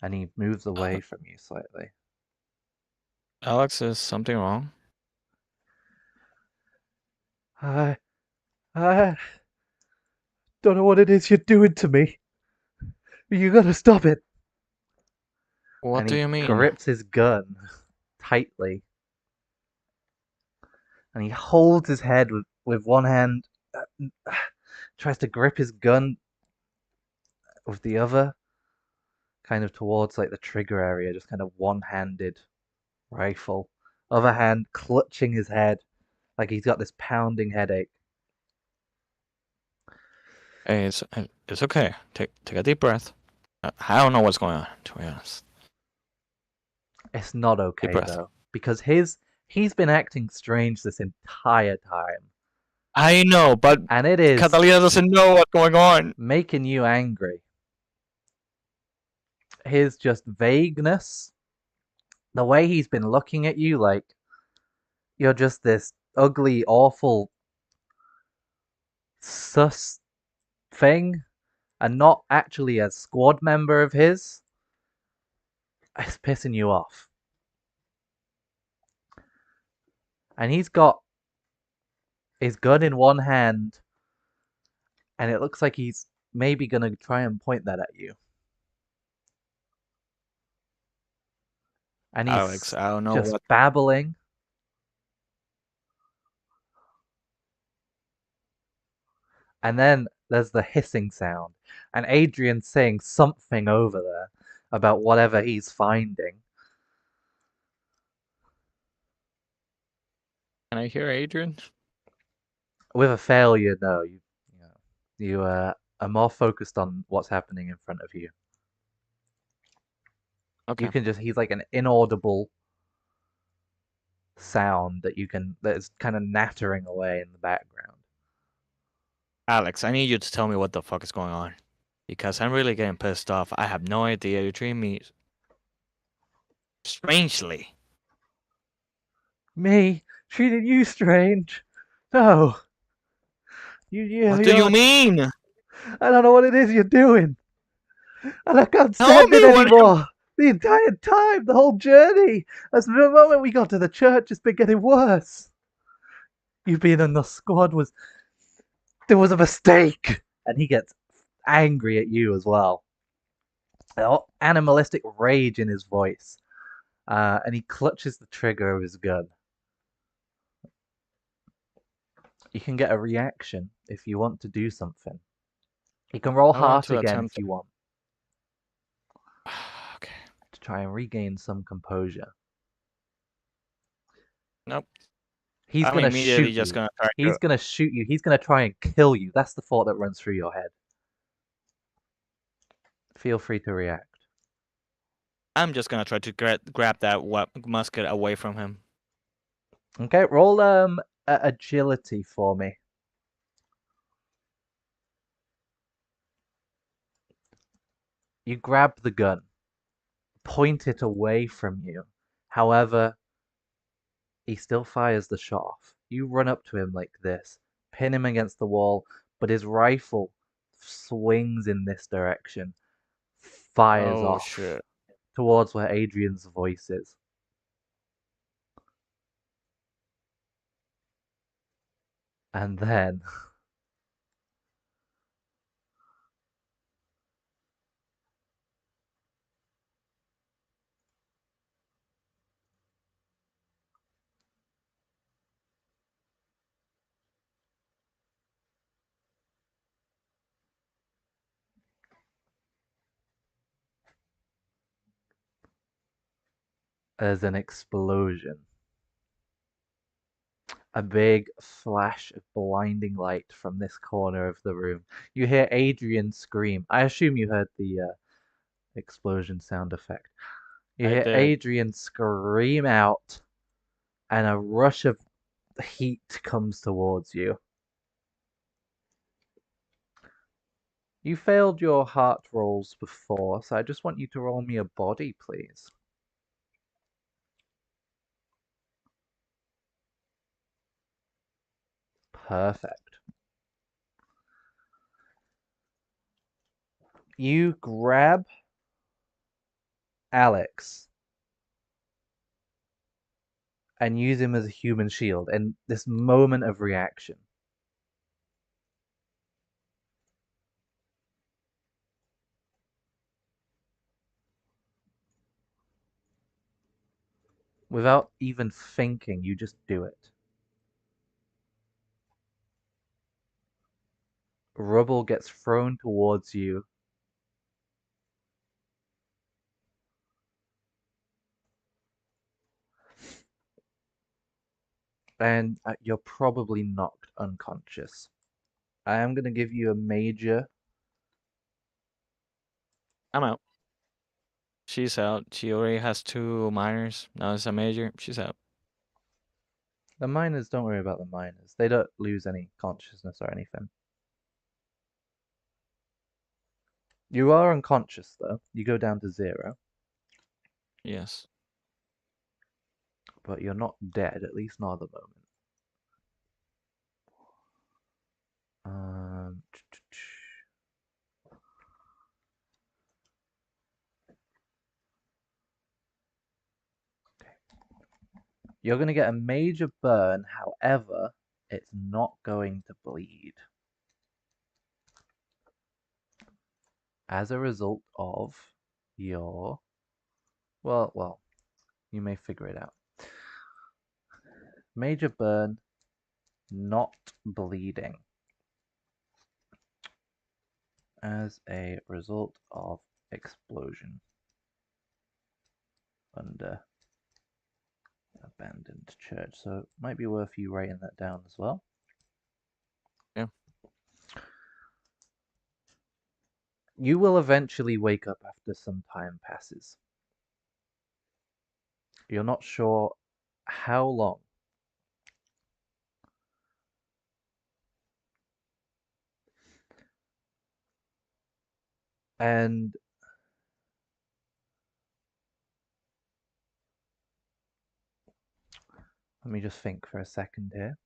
and he moves away from you slightly. Alex, is something wrong? I, I don't know what it is you're doing to me. You gotta stop it. What And do he you mean? grips his gun tightly, and he holds his head with one hand, tries to grip his gun with the other, kind of towards like the trigger area, just kind of one-handed rifle. Other hand clutching his head like he's got this pounding headache. Hey, it's okay. Take a deep breath. I don't know what's going on, to be honest. It's not Deep okay breath. though, because he's been acting strange this entire time, I know, but and it is Catalina doesn't know what's going on. making you angry. His just vagueness, the way he's been looking at you like you're just this ugly, awful, sus thing, and not actually a squad member of his, it's pissing you off. And he's got his gun in one hand, and it looks like he's maybe gonna try and point that at you. And Alex, he's I don't know just what. babbling. And then there's the hissing sound, and Adrian's saying something over there about whatever he's finding. Can I hear Adrian? With a failure, no, you are more focused on what's happening in front of you. You Okay. can just he's like an inaudible sound that is kind of nattering away in the background. Alex, I need you to tell me what the fuck is going on. Because I'm really getting pissed off. I have no idea. You treat me strangely. Me treating you strange? No, What do you you're. mean? I don't know what it is you're doing, and I can't Tell stand it me what am anymore. The entire time, the whole journey, as the moment we got to the church, it's been getting worse. You being in the squad was there was a mistake, and he gets angry at you as well. Animalistic rage in his voice, and he clutches the trigger of his gun. You can get a reaction if you want to do something. You can roll I want heart to again attempt. if you want Okay. to try and regain some composure. Nope. He's I'm gonna immediately shoot just you. gonna try to. He's gonna shoot you. He's gonna try and kill you. That's the thought that runs through your head. Feel free to react. I'm just gonna try to grab that musket away from him. Okay, roll agility for me. You grab the gun, point it away from you. However, he still fires the shot off. You run up to him like this, pin him against the wall, but his rifle swings in this direction, fires Oh off shit. towards where Adrian's voice is. And then there's an explosion. A big flash of blinding light from this corner of the room. You hear Adrian scream. I assume you heard the explosion sound effect. You I hear did. Adrian scream out and a rush of heat comes towards you. You failed your heart rolls before, so I just want you to roll me a body, please. Perfect. You grab Alex and use him as a human shield in this moment of reaction. Without even thinking, you just do it. Rubble gets thrown towards you, and you're probably knocked unconscious. I am going to give you a major. I'm out. She's out. She already has two minors. Now it's a major. She's out. The miners, don't worry about the miners. They don't lose any consciousness or anything. You are unconscious, though. You go down to 0, Yes. but you're not dead, at least not at the moment. Um, You're going to get a major burn, however, it's not going to bleed. As a result of your. Well, you may figure it out. Major burn, not bleeding. As a result of explosion under abandoned church. So it might be worth you writing that down as well. Yeah. You will eventually wake up after some time passes. You're not sure how long. And let me just think for a second here.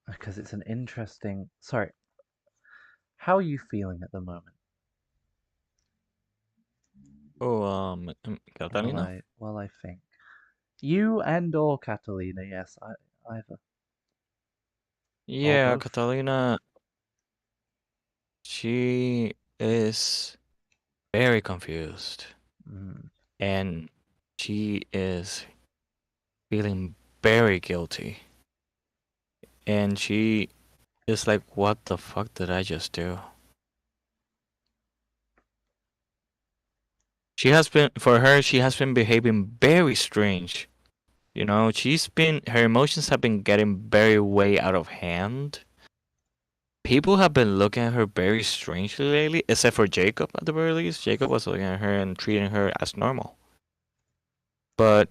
Because it's an interesting. Sorry. How are you feeling at the moment? Oh, Catalina? I think. You and or Catalina, yes, either. Or Yeah, both. Catalina, she is very confused. Mm. And she is feeling very guilty. And she is like, what the fuck did I just do? For her, she has been behaving very strange. You know, her emotions have been getting very way out of hand. People have been looking at her very strangely lately, except for Jacob at the very least. Jacob was looking at her and treating her as normal. But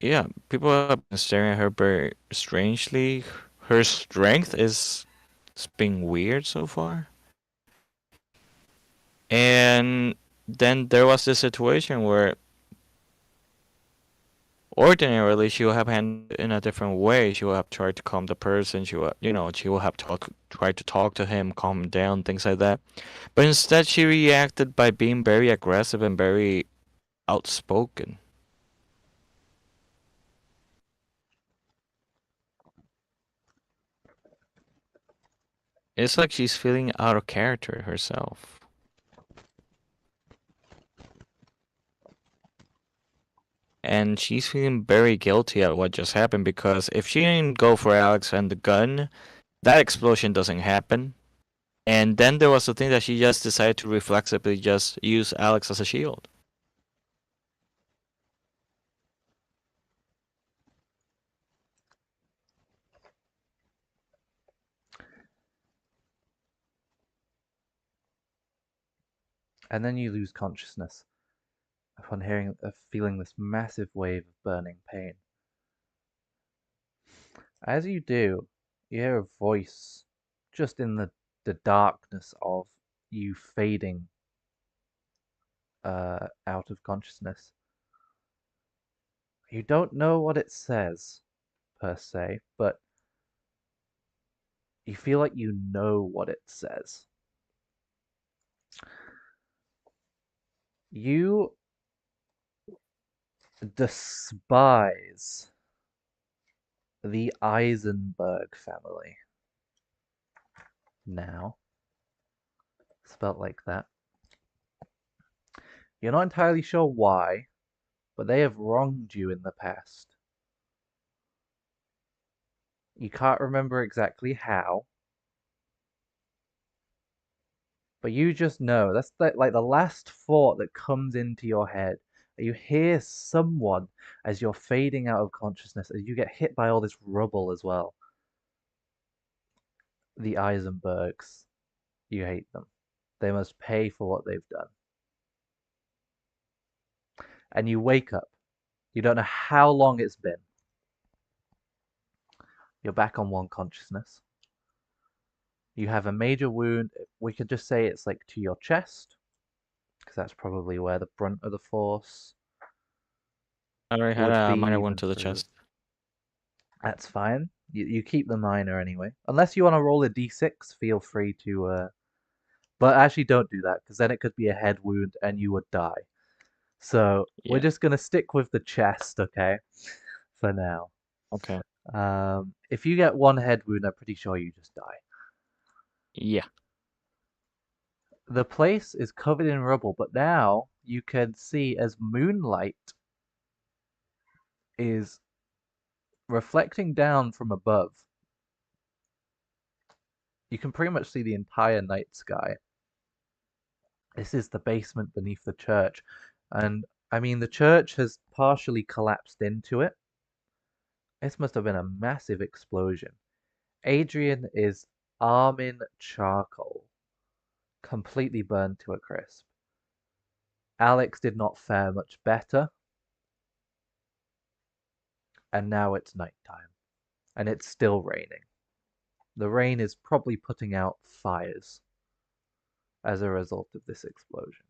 yeah, people have been staring at her very strangely. Her strength is it's been weird so far. And then there was this situation where ordinarily she would have handled it in a different way. She would have tried to calm the person. She would have tried to talk to him, calm him down, things like that. But instead, she reacted by being very aggressive and very outspoken. It's like she's feeling out of character herself. And she's feeling very guilty at what just happened because if she didn't go for Alex and the gun, that explosion doesn't happen. And then there was the thing that she just decided to reflexively just use Alex as a shield. And then you lose consciousness upon feeling this massive wave of burning pain. As you do, you hear a voice just in the darkness of you fading out of consciousness. You don't know what it says, per se, but you feel like you know what it says. You despise the Eisenberg family. Now, spelt like that. You're not entirely sure why, but they have wronged you in the past. You can't remember exactly how, but you just know that's like the last thought that comes into your head. You hear someone as you're fading out of consciousness, as you get hit by all this rubble as well. The Eisenbergs, you hate them. They must pay for what they've done. And you wake up. You don't know how long it's been. You're back on one consciousness. You have a major wound. We could just say it's like to your chest, because that's probably where the brunt of the force I already had would a be, minor wound even to the through. chest. That's fine. You keep the minor anyway. Unless you want to roll a d6, feel free to. But actually, don't do that, because then it could be a head wound and you would die. So we're Yeah. just gonna stick with the chest, okay? For now. Okay. If you get one head wound, I'm pretty sure you just die. Yeah. The place is covered in rubble, but now you can see as moonlight is reflecting down from above. You can pretty much see the entire night sky. This is the basement beneath the church. And I mean, the church has partially collapsed into it. This must have been a massive explosion. Adrian is arm in charcoal, completely burned to a crisp. Alex did not fare much better, and now it's nighttime, and it's still raining. The rain is probably putting out fires as a result of this explosion.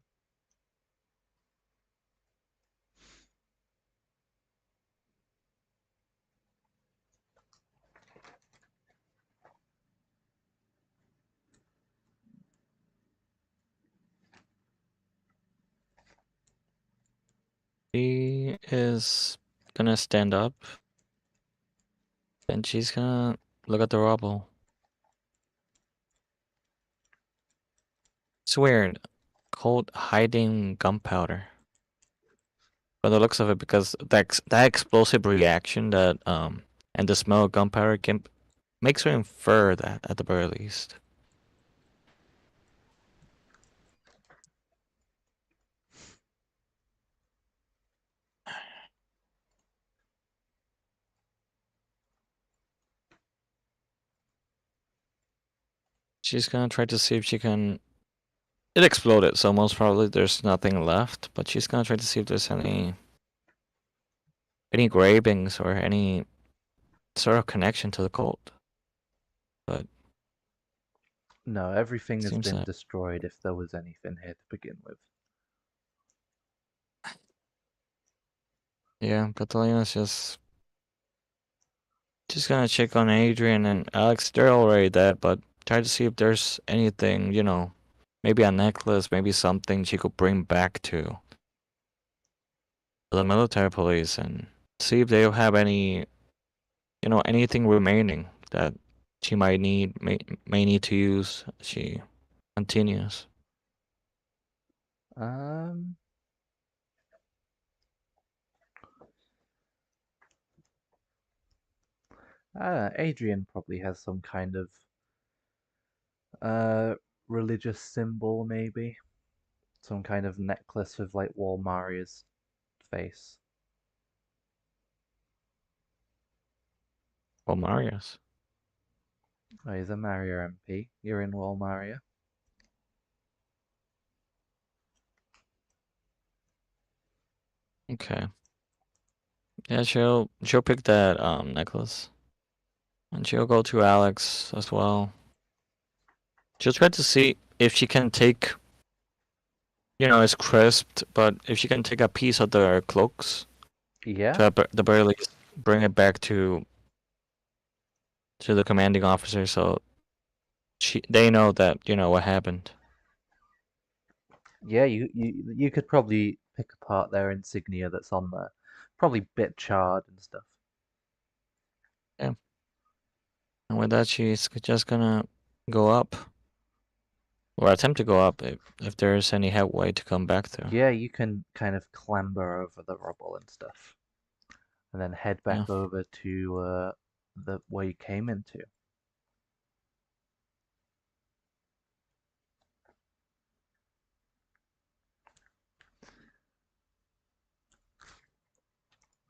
She is gonna stand up and she's gonna look at the rubble. It's weird. Cold hiding gunpowder. By the looks of it, because that explosive reaction that and the smell of gunpowder can makes her infer that at the very least. She's gonna try to see if she can. It exploded, so most probably there's nothing left. But she's gonna try to see if there's any engravings or any sort of connection to the cult. But No, everything has seems been that destroyed if there was anything here to begin with. yeah, Catalina's just gonna check on Adrian and Alex. They're already dead, but try to see if there's anything, maybe a necklace, maybe something she could bring back to the military police and see if they have anything remaining that she may need to use. She continues. Um, Adrian probably has some kind of uh religious symbol, maybe some kind of necklace with like Walmaria's face. Well, Marius. Oh, he's a Mario MP. You're in Walmaria. Okay. Yeah, she'll pick that necklace. And she'll go to Alex as well. She'll try to see if she can take, it's crisped, but if she can take a piece of their cloaks Yeah, to at the very least bring it back to the commanding officer, so they know that what happened. yeah. You could probably pick apart their insignia that's on there. Probably bit charred and stuff. Yeah. And with that, she's just gonna go up or attempt to go up if there's any headway to come back to. Yeah, you can kind of clamber over the rubble and stuff, and then head Yeah. back over to the where you came into.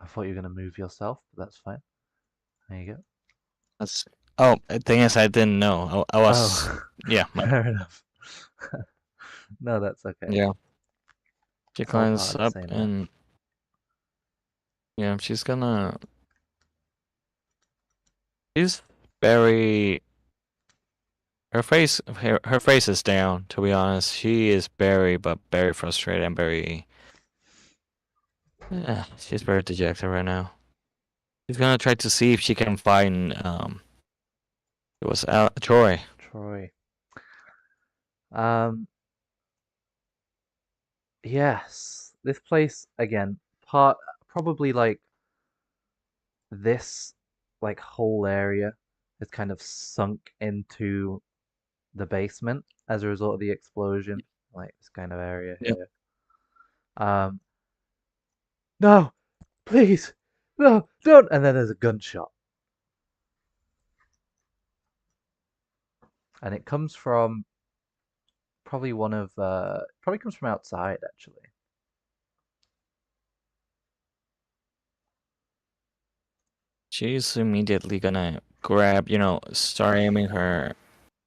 I thought you were gonna move yourself, but that's fine. There you go. That's. Oh, the thing is, I didn't know. I was. Oh, Yeah. fair enough. No, that's okay. Yeah. She It's all part climbs of the up same map. and yeah, she's gonna. She's very. Her face is down. To be honest, she is very frustrated and very. She's very dejected right now. She's gonna try to see if she can find. It was Troy. Troy. Um, yes. This place again, part probably like this like whole area is kind of sunk into the basement as a result of the explosion. Like this kind of area Yep. here. Um, no, please, no, don't. And then there's a gunshot, and it comes from probably probably comes from outside actually. She's immediately gonna grab, start aiming her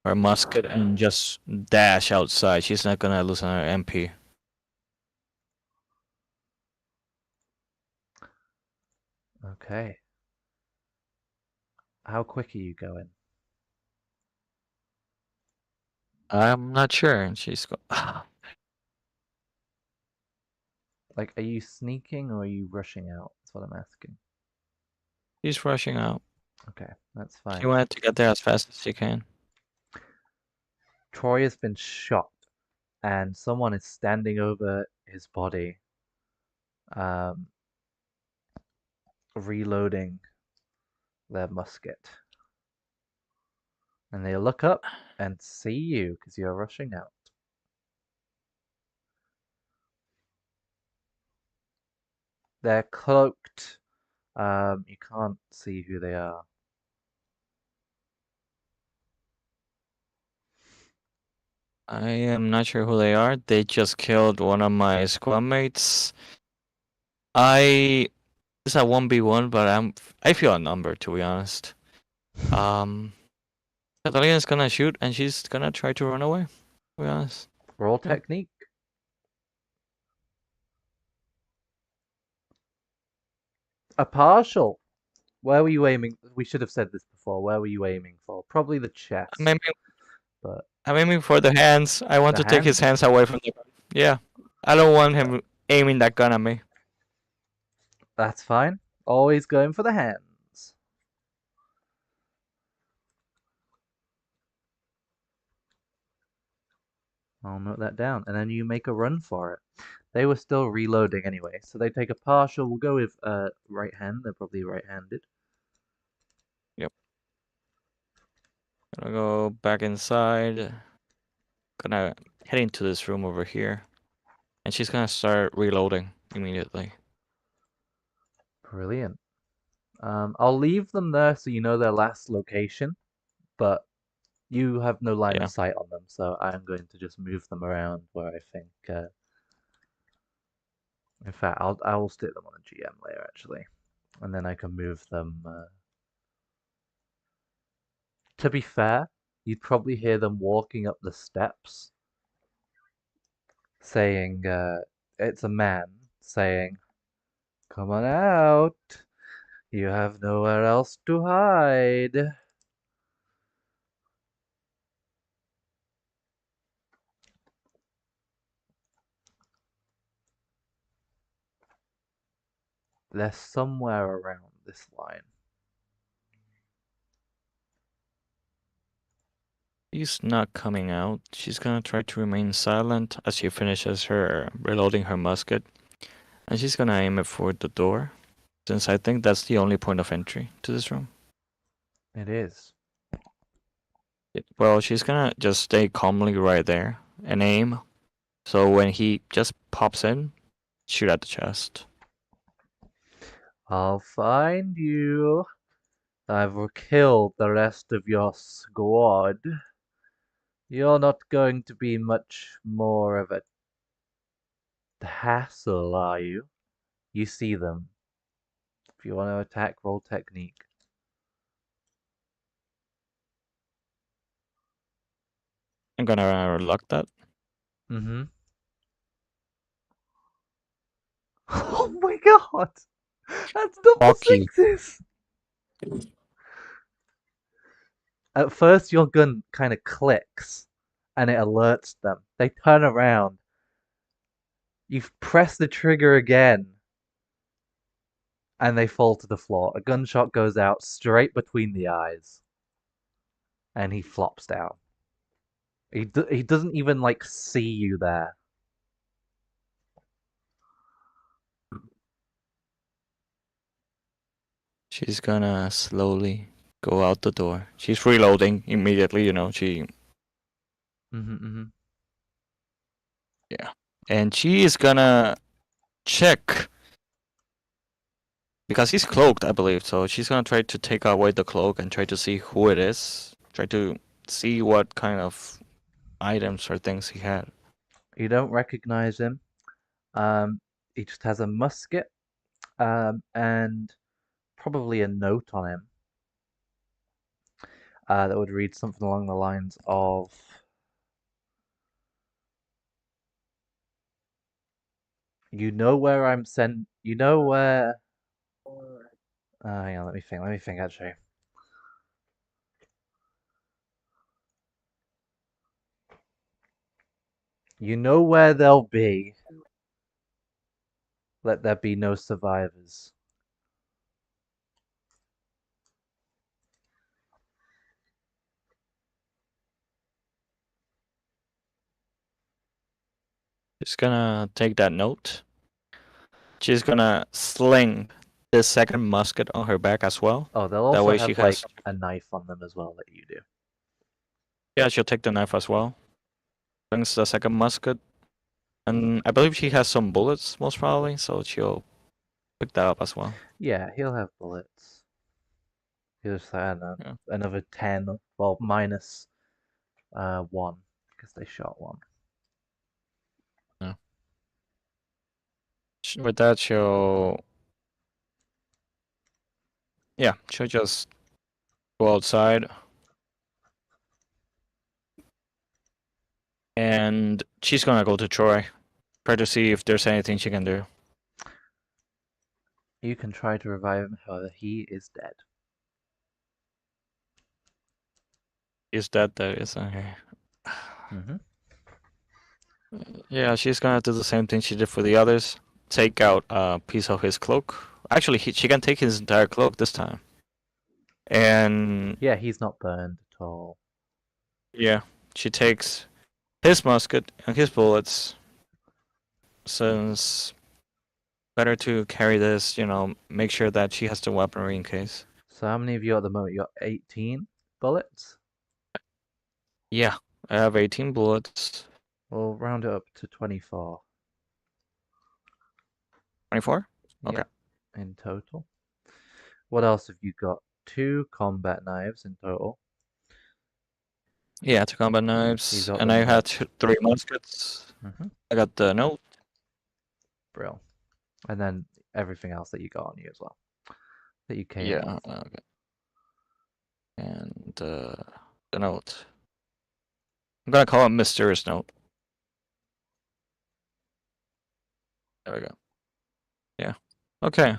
musket and just dash outside. She's not gonna lose her MP. Okay, how quick are you going? I'm not sure. And Like, are you sneaking or are you rushing out? That's what I'm asking. she's rushing out. Okay, that's She fine. wanted to get there as fast as she can. Troy has been shot, and someone is standing over his body, um, reloading their musket. And they look up and see you because you're rushing out. They're cloaked. You can't see who they are. I am not sure who they are. They just killed one of my squad mates. I It's a 1v1, but I feel outnumbered, to be honest. Um, Catalina's gonna shoot and she's gonna try to run away. To be honest. Roll Yeah. technique. A partial. Where were you aiming? We should have said this before. Where were you aiming for? Probably the I'm chest, aiming, but I'm aiming for the hands. I want the to take his hands? hands away from the gun. Yeah. I don't want him aiming that gun at me. That's fine. Always going for the hands. I'll note that down. And then you make a run for it. They were still reloading anyway, so they take a partial. We'll go with right hand. They're probably right-handed. Yep. Gonna go back inside. Gonna head into this room over here. And she's gonna start reloading immediately. Brilliant. I'll leave them there so you know their last location, but you have no line of Yeah. sight on them, so I'm going to just move them around where I think. In fact, I will stick them on the GM layer actually, and then I can move them. To be fair, you'd probably hear them walking up the steps, saying, "It's a man saying, 'Come on out. You have nowhere else to hide.'" They're somewhere around this line. She's not coming out. She's gonna try to remain silent as she finishes her reloading her musket. And she's gonna aim it for the door. Since I think that's the only point of entry to this room. It is. Well, she's gonna just stay calmly right there and aim. So when he just pops in, shoot at the chest. I'll find you. I've killed the rest of your squad. You're not going to be much more of a hassle, are you? You see them. If you want to attack, roll technique. I'm gonna lock that. Mm-hmm. Oh my god! That's double Fuck you. sixes! At first, your gun kind of clicks and it alerts them. They turn around. You press the trigger again and they fall to the floor. A gunshot goes out straight between the eyes and he flops down. He doesn't even like see you there. She's gonna slowly go out the door. She's reloading immediately, she Mm-hmm, mm-hmm. yeah. And she is gonna check because he's cloaked, I believe. So she's gonna try to take away the cloak and try to see who it is. Try to see what kind of items or things he had. You don't recognize him. He just has a musket, and probably a note on him, that would read something along the lines of, "You know where I'm sent. You know where." Hang on, let me think. Let me think. Actually, you know where they'll be. Let there be no survivors. She's gonna take that note. She's gonna sling the second musket on her back as well. Oh, they'll That also way she have like has. a knife on them as well that you do. Yeah, she'll take the knife as well. Brings the second musket. And I believe she has some bullets, most probably, so she'll pick that up as well. Yeah, he'll have bullets. He'll just, I don't know, Yeah. another 10. Well, minus one because they shot one. Yeah. With that, she'll just go outside. And she's gonna go to Troy. Try to see if there's anything she can do. You can try to revive him, however, he is dead. Is that there? Is okay. Mm-hmm. Yeah, she's gonna do the same thing she did for the others. Take out a piece of his cloak. Actually, she can take his entire cloak this time. And Yeah, he's not burned at all. yeah, she takes his musket and his bullets. Since better to carry this, make sure that she has the weaponry in case. So how many of you at the moment? You got 18 bullets? Yeah, I have 18 bullets. We'll round it up to 24. 24? Okay. Yep, in total. What else have you got? Two combat knives in total. Yeah, two combat You knives, got the and I had note. three muskets. Mm-hmm. I got the note. Brill. And then everything else that you got on you as well. That you came Yeah, with. okay. And the note. I'm gonna call it mysterious note. There we go. Yeah. Okay.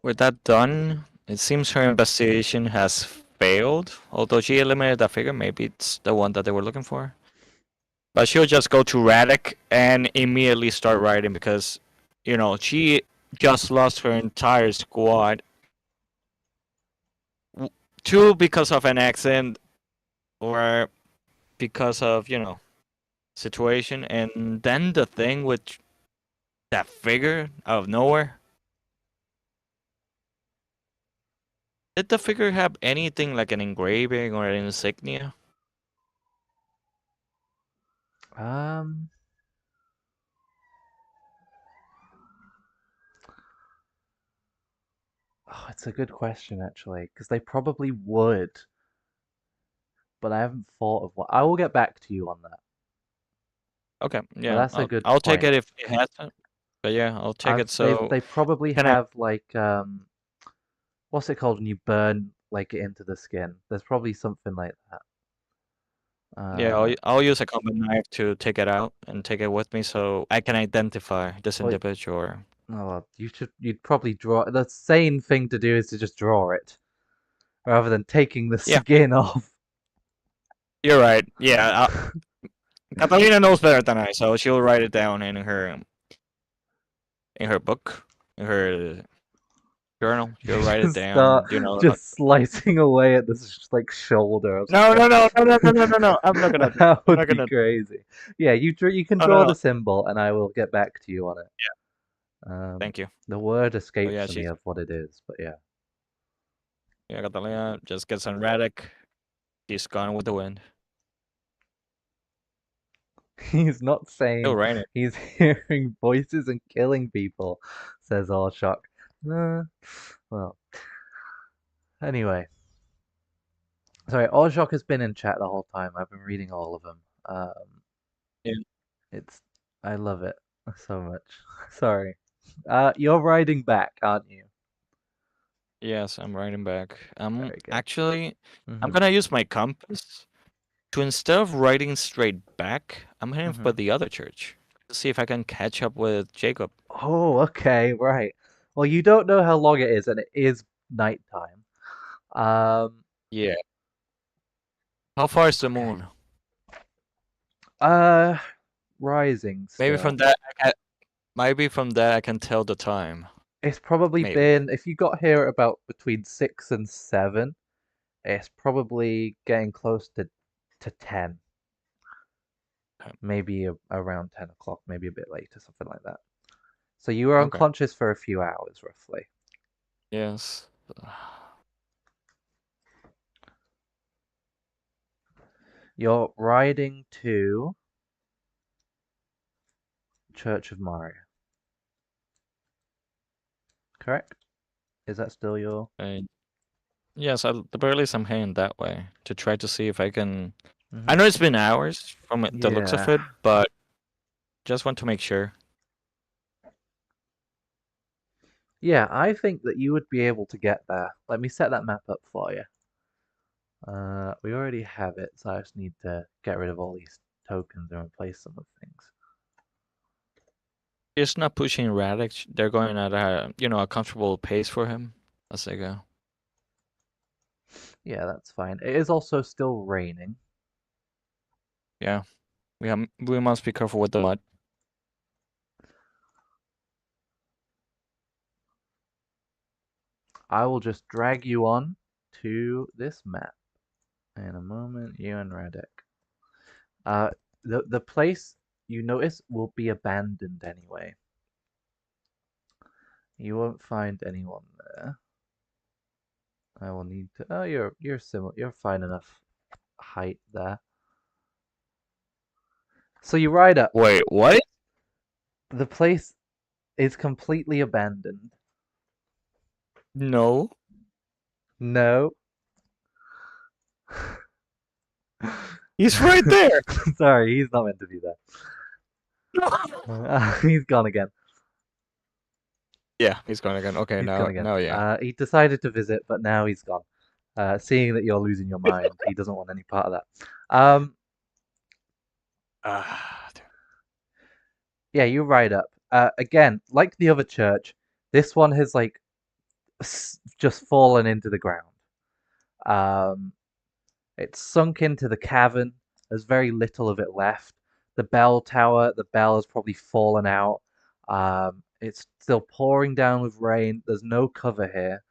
With that done, it seems her investigation has failed. Although she eliminated that figure, maybe it's the one that they were looking for. But she'll just go to Radek and immediately start writing because, she just lost her entire squad. Two because of an accident, or because of, situation. And then the thing with that figure out of nowhere. Did the figure have anything like an engraving or an insignia? Um, oh, it's a good question actually, because they probably would, but I haven't thought of what. I will get back to you on that. Okay, But yeah, that's a good I'll take point. it if it has it. But yeah, I'll take it. So They probably can I? have like what's it called when you burn like it into the skin? There's probably something like that. Yeah, Uh, I'll use a combat knife to take it out and take it with me so I can identify this well, individual. oh, you'd probably draw. The sane thing to do is to just draw it rather than taking the Yeah, skin off. you're right. Yeah, Catalina knows better than I, so she'll write it down in her book, in her journal. You She'll write it just start down. just slicing away at this like shoulder or No, something. no, no, no, no, no, no, no, no. I'm not gonna do that. That I'm would not be gonna. crazy. Yeah, you can No, no, draw no. the symbol, and I will get back to you on it. Yeah, thank you. The word Oh yeah, escapes me she's of what it is, but yeah. yeah, Catalina just gets on Radek. She's gone with the wind. He's not Still sane. raining. He's hearing voices and killing people, says Arshock. Well, anyway. Sorry, Arshock has been in chat the whole time. I've been reading all of them. Yeah. It's I love it so much. Sorry. You're riding back, aren't you? Yes, I'm riding back. Very good. Actually, I'm Mm-hmm. gonna use my compass to, instead of riding straight back, I'm heading Mm-hmm. for the other church to see if I can catch up with Jacob. Oh, okay, right. Well, you don't know how long it is, and it is nighttime. Um, Yeah. How far is the okay. moon? Uh, Rising Maybe from still. that, I can tell the time. It's probably Maybe. been, if you got here at about between 6 and 7, it's probably getting close to 10. Maybe around 10 o'clock, maybe a bit later, something like that. So you were Okay. unconscious for a few hours, roughly. Yes. You're riding to Church of Maria, correct? Is that still your? Uh, yes, at the very least, I'm heading that way to try to see if I can. I Hmm. know it's been hours from the looks of Yeah. it, but just want to make sure. Yeah, I think that you would be able to get there. Let me set that map up for you. We already have it, so I just need to get rid of all these tokens and replace some of things. It's not pushing Radix. They're going at a comfortable pace for him as they go. Yeah, that's fine. It is also still raining. Yeah, we must be careful with the mud. I will just drag you on to this map in a moment, you and Radek. Uh, the place you notice will be abandoned anyway. You won't find anyone there. I will need to. Oh, you're similar. You're fine enough height there. So you ride up. Wait, what? The place is completely abandoned. No. No. He's right there. Sorry, he's not meant to be there. He's gone again. Yeah, he's gone again. Okay, He's gone now, again. now, yeah. He decided to visit, but now he's gone. Seeing that you're losing your mind, he doesn't want any part of that. Um, Ah, yeah, you ride up. Again, like the other church, this one has like just fallen into the ground. Um, it's sunk into the cavern. There's very little of it left. The bell tower, the bell has probably fallen out. It's still pouring down with rain. There's no cover here.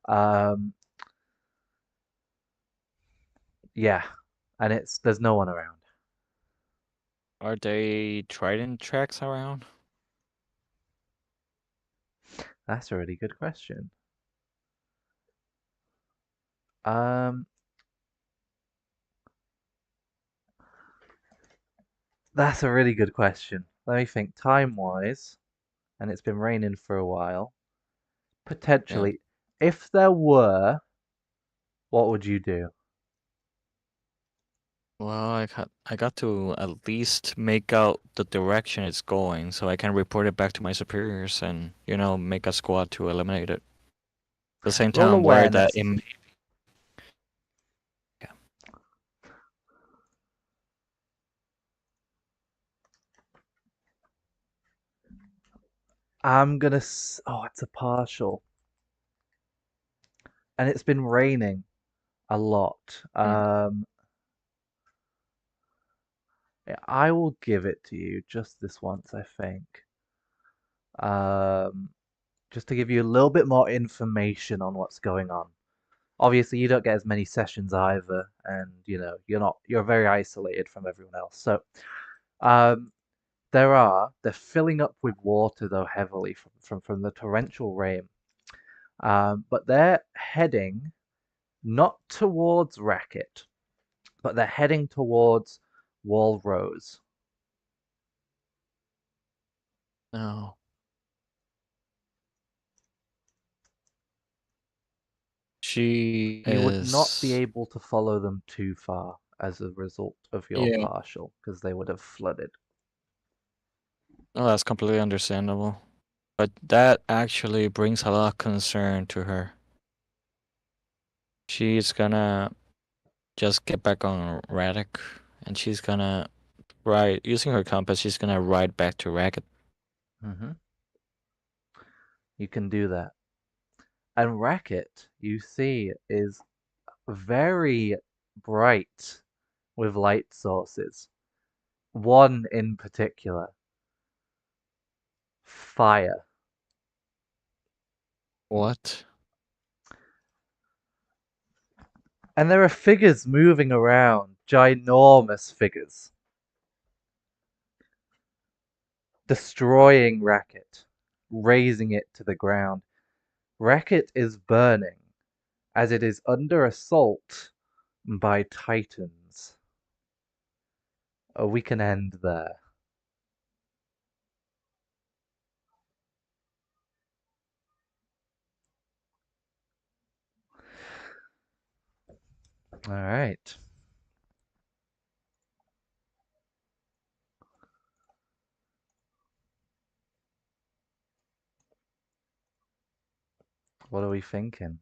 Um, yeah, and it's there's no one around. are they trident tracks around? That's a really good question. Um, that's a really good question. Let me think. Time-wise, and it's been raining for a while. Yeah. Potentially, if there were, what would you do? Well, I got to at least make out the direction it's going, so I can report it back to my superiors and make a squad to eliminate it. At the same time, Roll I'm worried that it. awareness. Yeah. Oh, it's a partial, and it's been raining a lot. Mm. Yeah, I will give it to you just this once, I think. Um, just to give you a little bit more information on what's going on. Obviously, you don't get as many sessions either, and you're very isolated from everyone else. So, um, they're filling up with water though heavily from the torrential rain. But they're heading not towards Racket, but they're heading towards Walrose. No. She You would not be is. able to follow them too far as a result of your Yeah. partial, because they would have flooded. No, that's completely understandable. But that actually brings a lot of concern to her. She's gonna just get back on Radek, and she's gonna ride using her compass. She's gonna ride back to Racket. Hmm. You can do that. And Racket, you see, is very bright with light sources. One in particular, fire. What? And there are figures moving around, ginormous figures, destroying Racket, razing it to the ground. Racket is burning as it is under assault by titans. We can end there. All right. What are we thinking?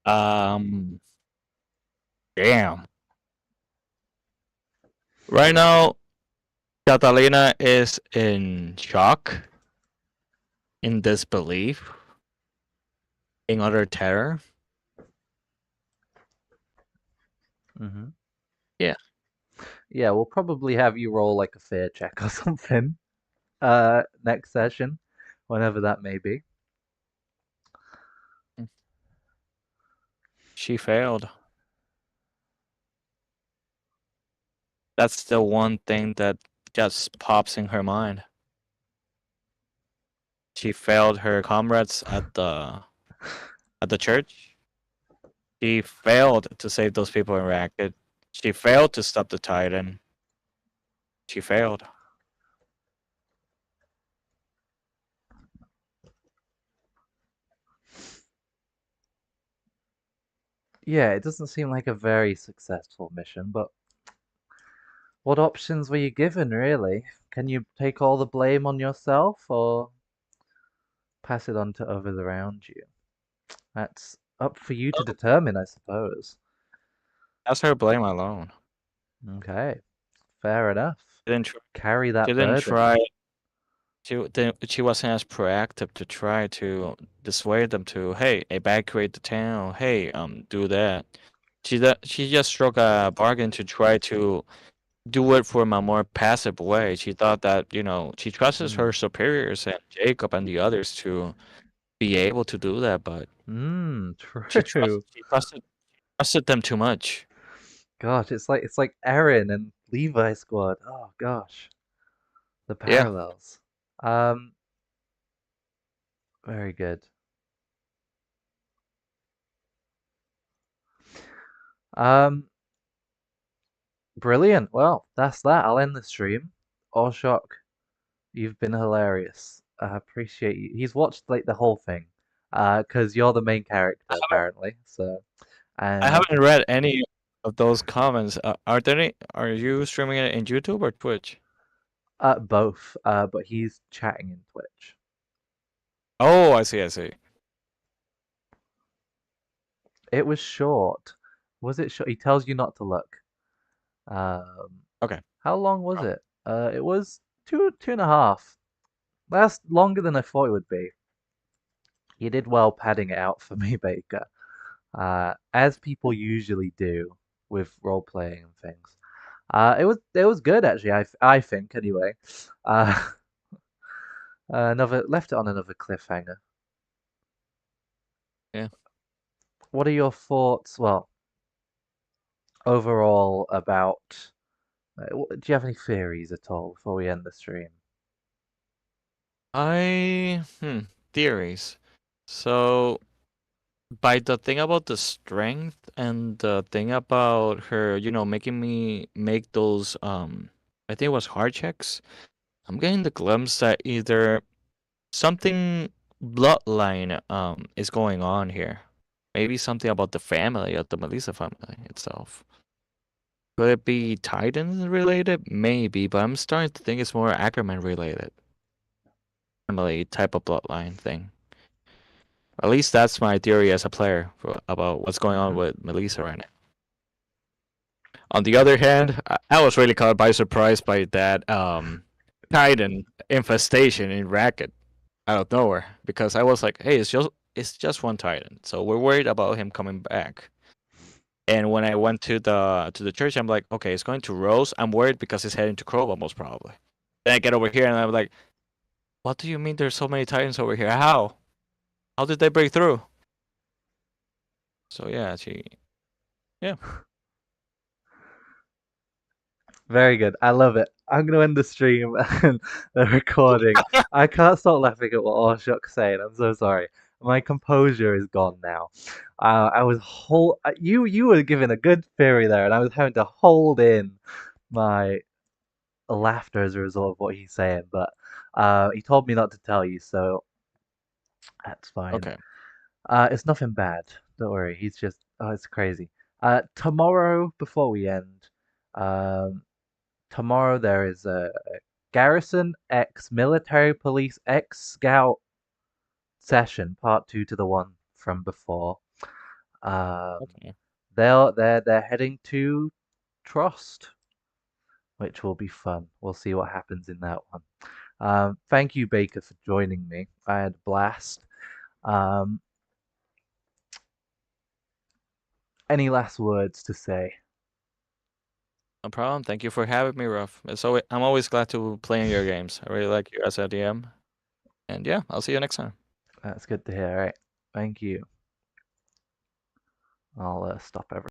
Um. Damn. Right now, Catalina is in shock, in disbelief, in utter terror. Hmm. Yeah. Yeah, we'll probably have you roll like a fear check or something. Next session, whenever that may be. She failed. That's the one thing that just pops in her mind. She failed her comrades at the church. She failed to save those people in Racket. She failed to stop the Titan. she failed. Yeah, it doesn't seem like a very successful mission, but what options were you given, really? Can you take all the blame on yourself or pass it on to others around you? That's up for you to Oh, determine, I suppose. that's her blame alone. Okay, fair enough. She didn't try. Carry She that didn't burden. try. She wasn't as proactive to try to dissuade them to, hey, evacuate the town. Hey, do that. She just struck a bargain to try to do it from a more passive way. She thought that, she trusts Hmm. her superiors and Jacob and the others to be able to do that, but True. she trusted them too much. Gosh, it's like Erin and Levi Squad. Oh gosh, the Yeah. parallels. Um, very good. Um, brilliant. Well, that's that. I'll end the stream. Orshock, you've been hilarious. I appreciate you. He's watched like the whole thing, 'cause you're the main character apparently. So, I and haven't read any of those comments. Are you streaming it in YouTube or Twitch? both. But he's chatting in Twitch. Oh, I see. It was short. Was it short? He tells you not to look. Um, Okay. how long was Well, it? It was two and a half. That's longer than I thought it would be. You did well padding it out for me, Baker. As people usually do with role playing and things. It was good actually. I think anyway. Uh, another left it on another cliffhanger. yeah. What are your thoughts? Well, overall about. Do you have any theories at all before we end the stream? I theories. So by the thing about the strength and the thing about her, making me make those I think it was hard checks. I'm getting the glimpse that either something bloodline is going on here. Maybe something about the family of the Melissa family itself. Could it be Titan related? Maybe, but I'm starting to think it's more Ackerman related. Family type of bloodline thing. At least that's my theory as a player about what's going on Hmm. with Melissa right now. On the other hand, I was really caught by surprise by that Titan infestation in Racket out of nowhere because I was like, hey, it's just one Titan, so we're worried about him coming back. And when I went to the church, I'm like, okay, it's going to Rose. I'm worried because it's heading to Krolva most probably. Then I get over here and I'm like, what do you mean there's so many Titans over here? How? How did they break through? So yeah. Very good. I love it. I'm gonna end the stream and the recording. I can't stop laughing at what Orshok's saying. I'm so sorry. My composure is gone now. I was you were giving a good theory there, and I was having to hold in my laughter as a result of what he's saying. But he told me not to tell you, so that's fine. Okay. It's nothing bad. Don't worry. He's just it's crazy. Tomorrow before we end, um, tomorrow there is a Garrison X Military Police X Scout session, part two to the one from before. Um, Okay. they're heading to Trust, which will be fun. We'll see what happens in that one. Thank you, Baker, for joining me. I had a blast. Um, any last words to say? No problem. Thank you for having me, Ruff. I'm always glad to play in your games. I really like you as a DM. And yeah, I'll see you next time. That's good to hear. All right. Thank you. I'll stop everything.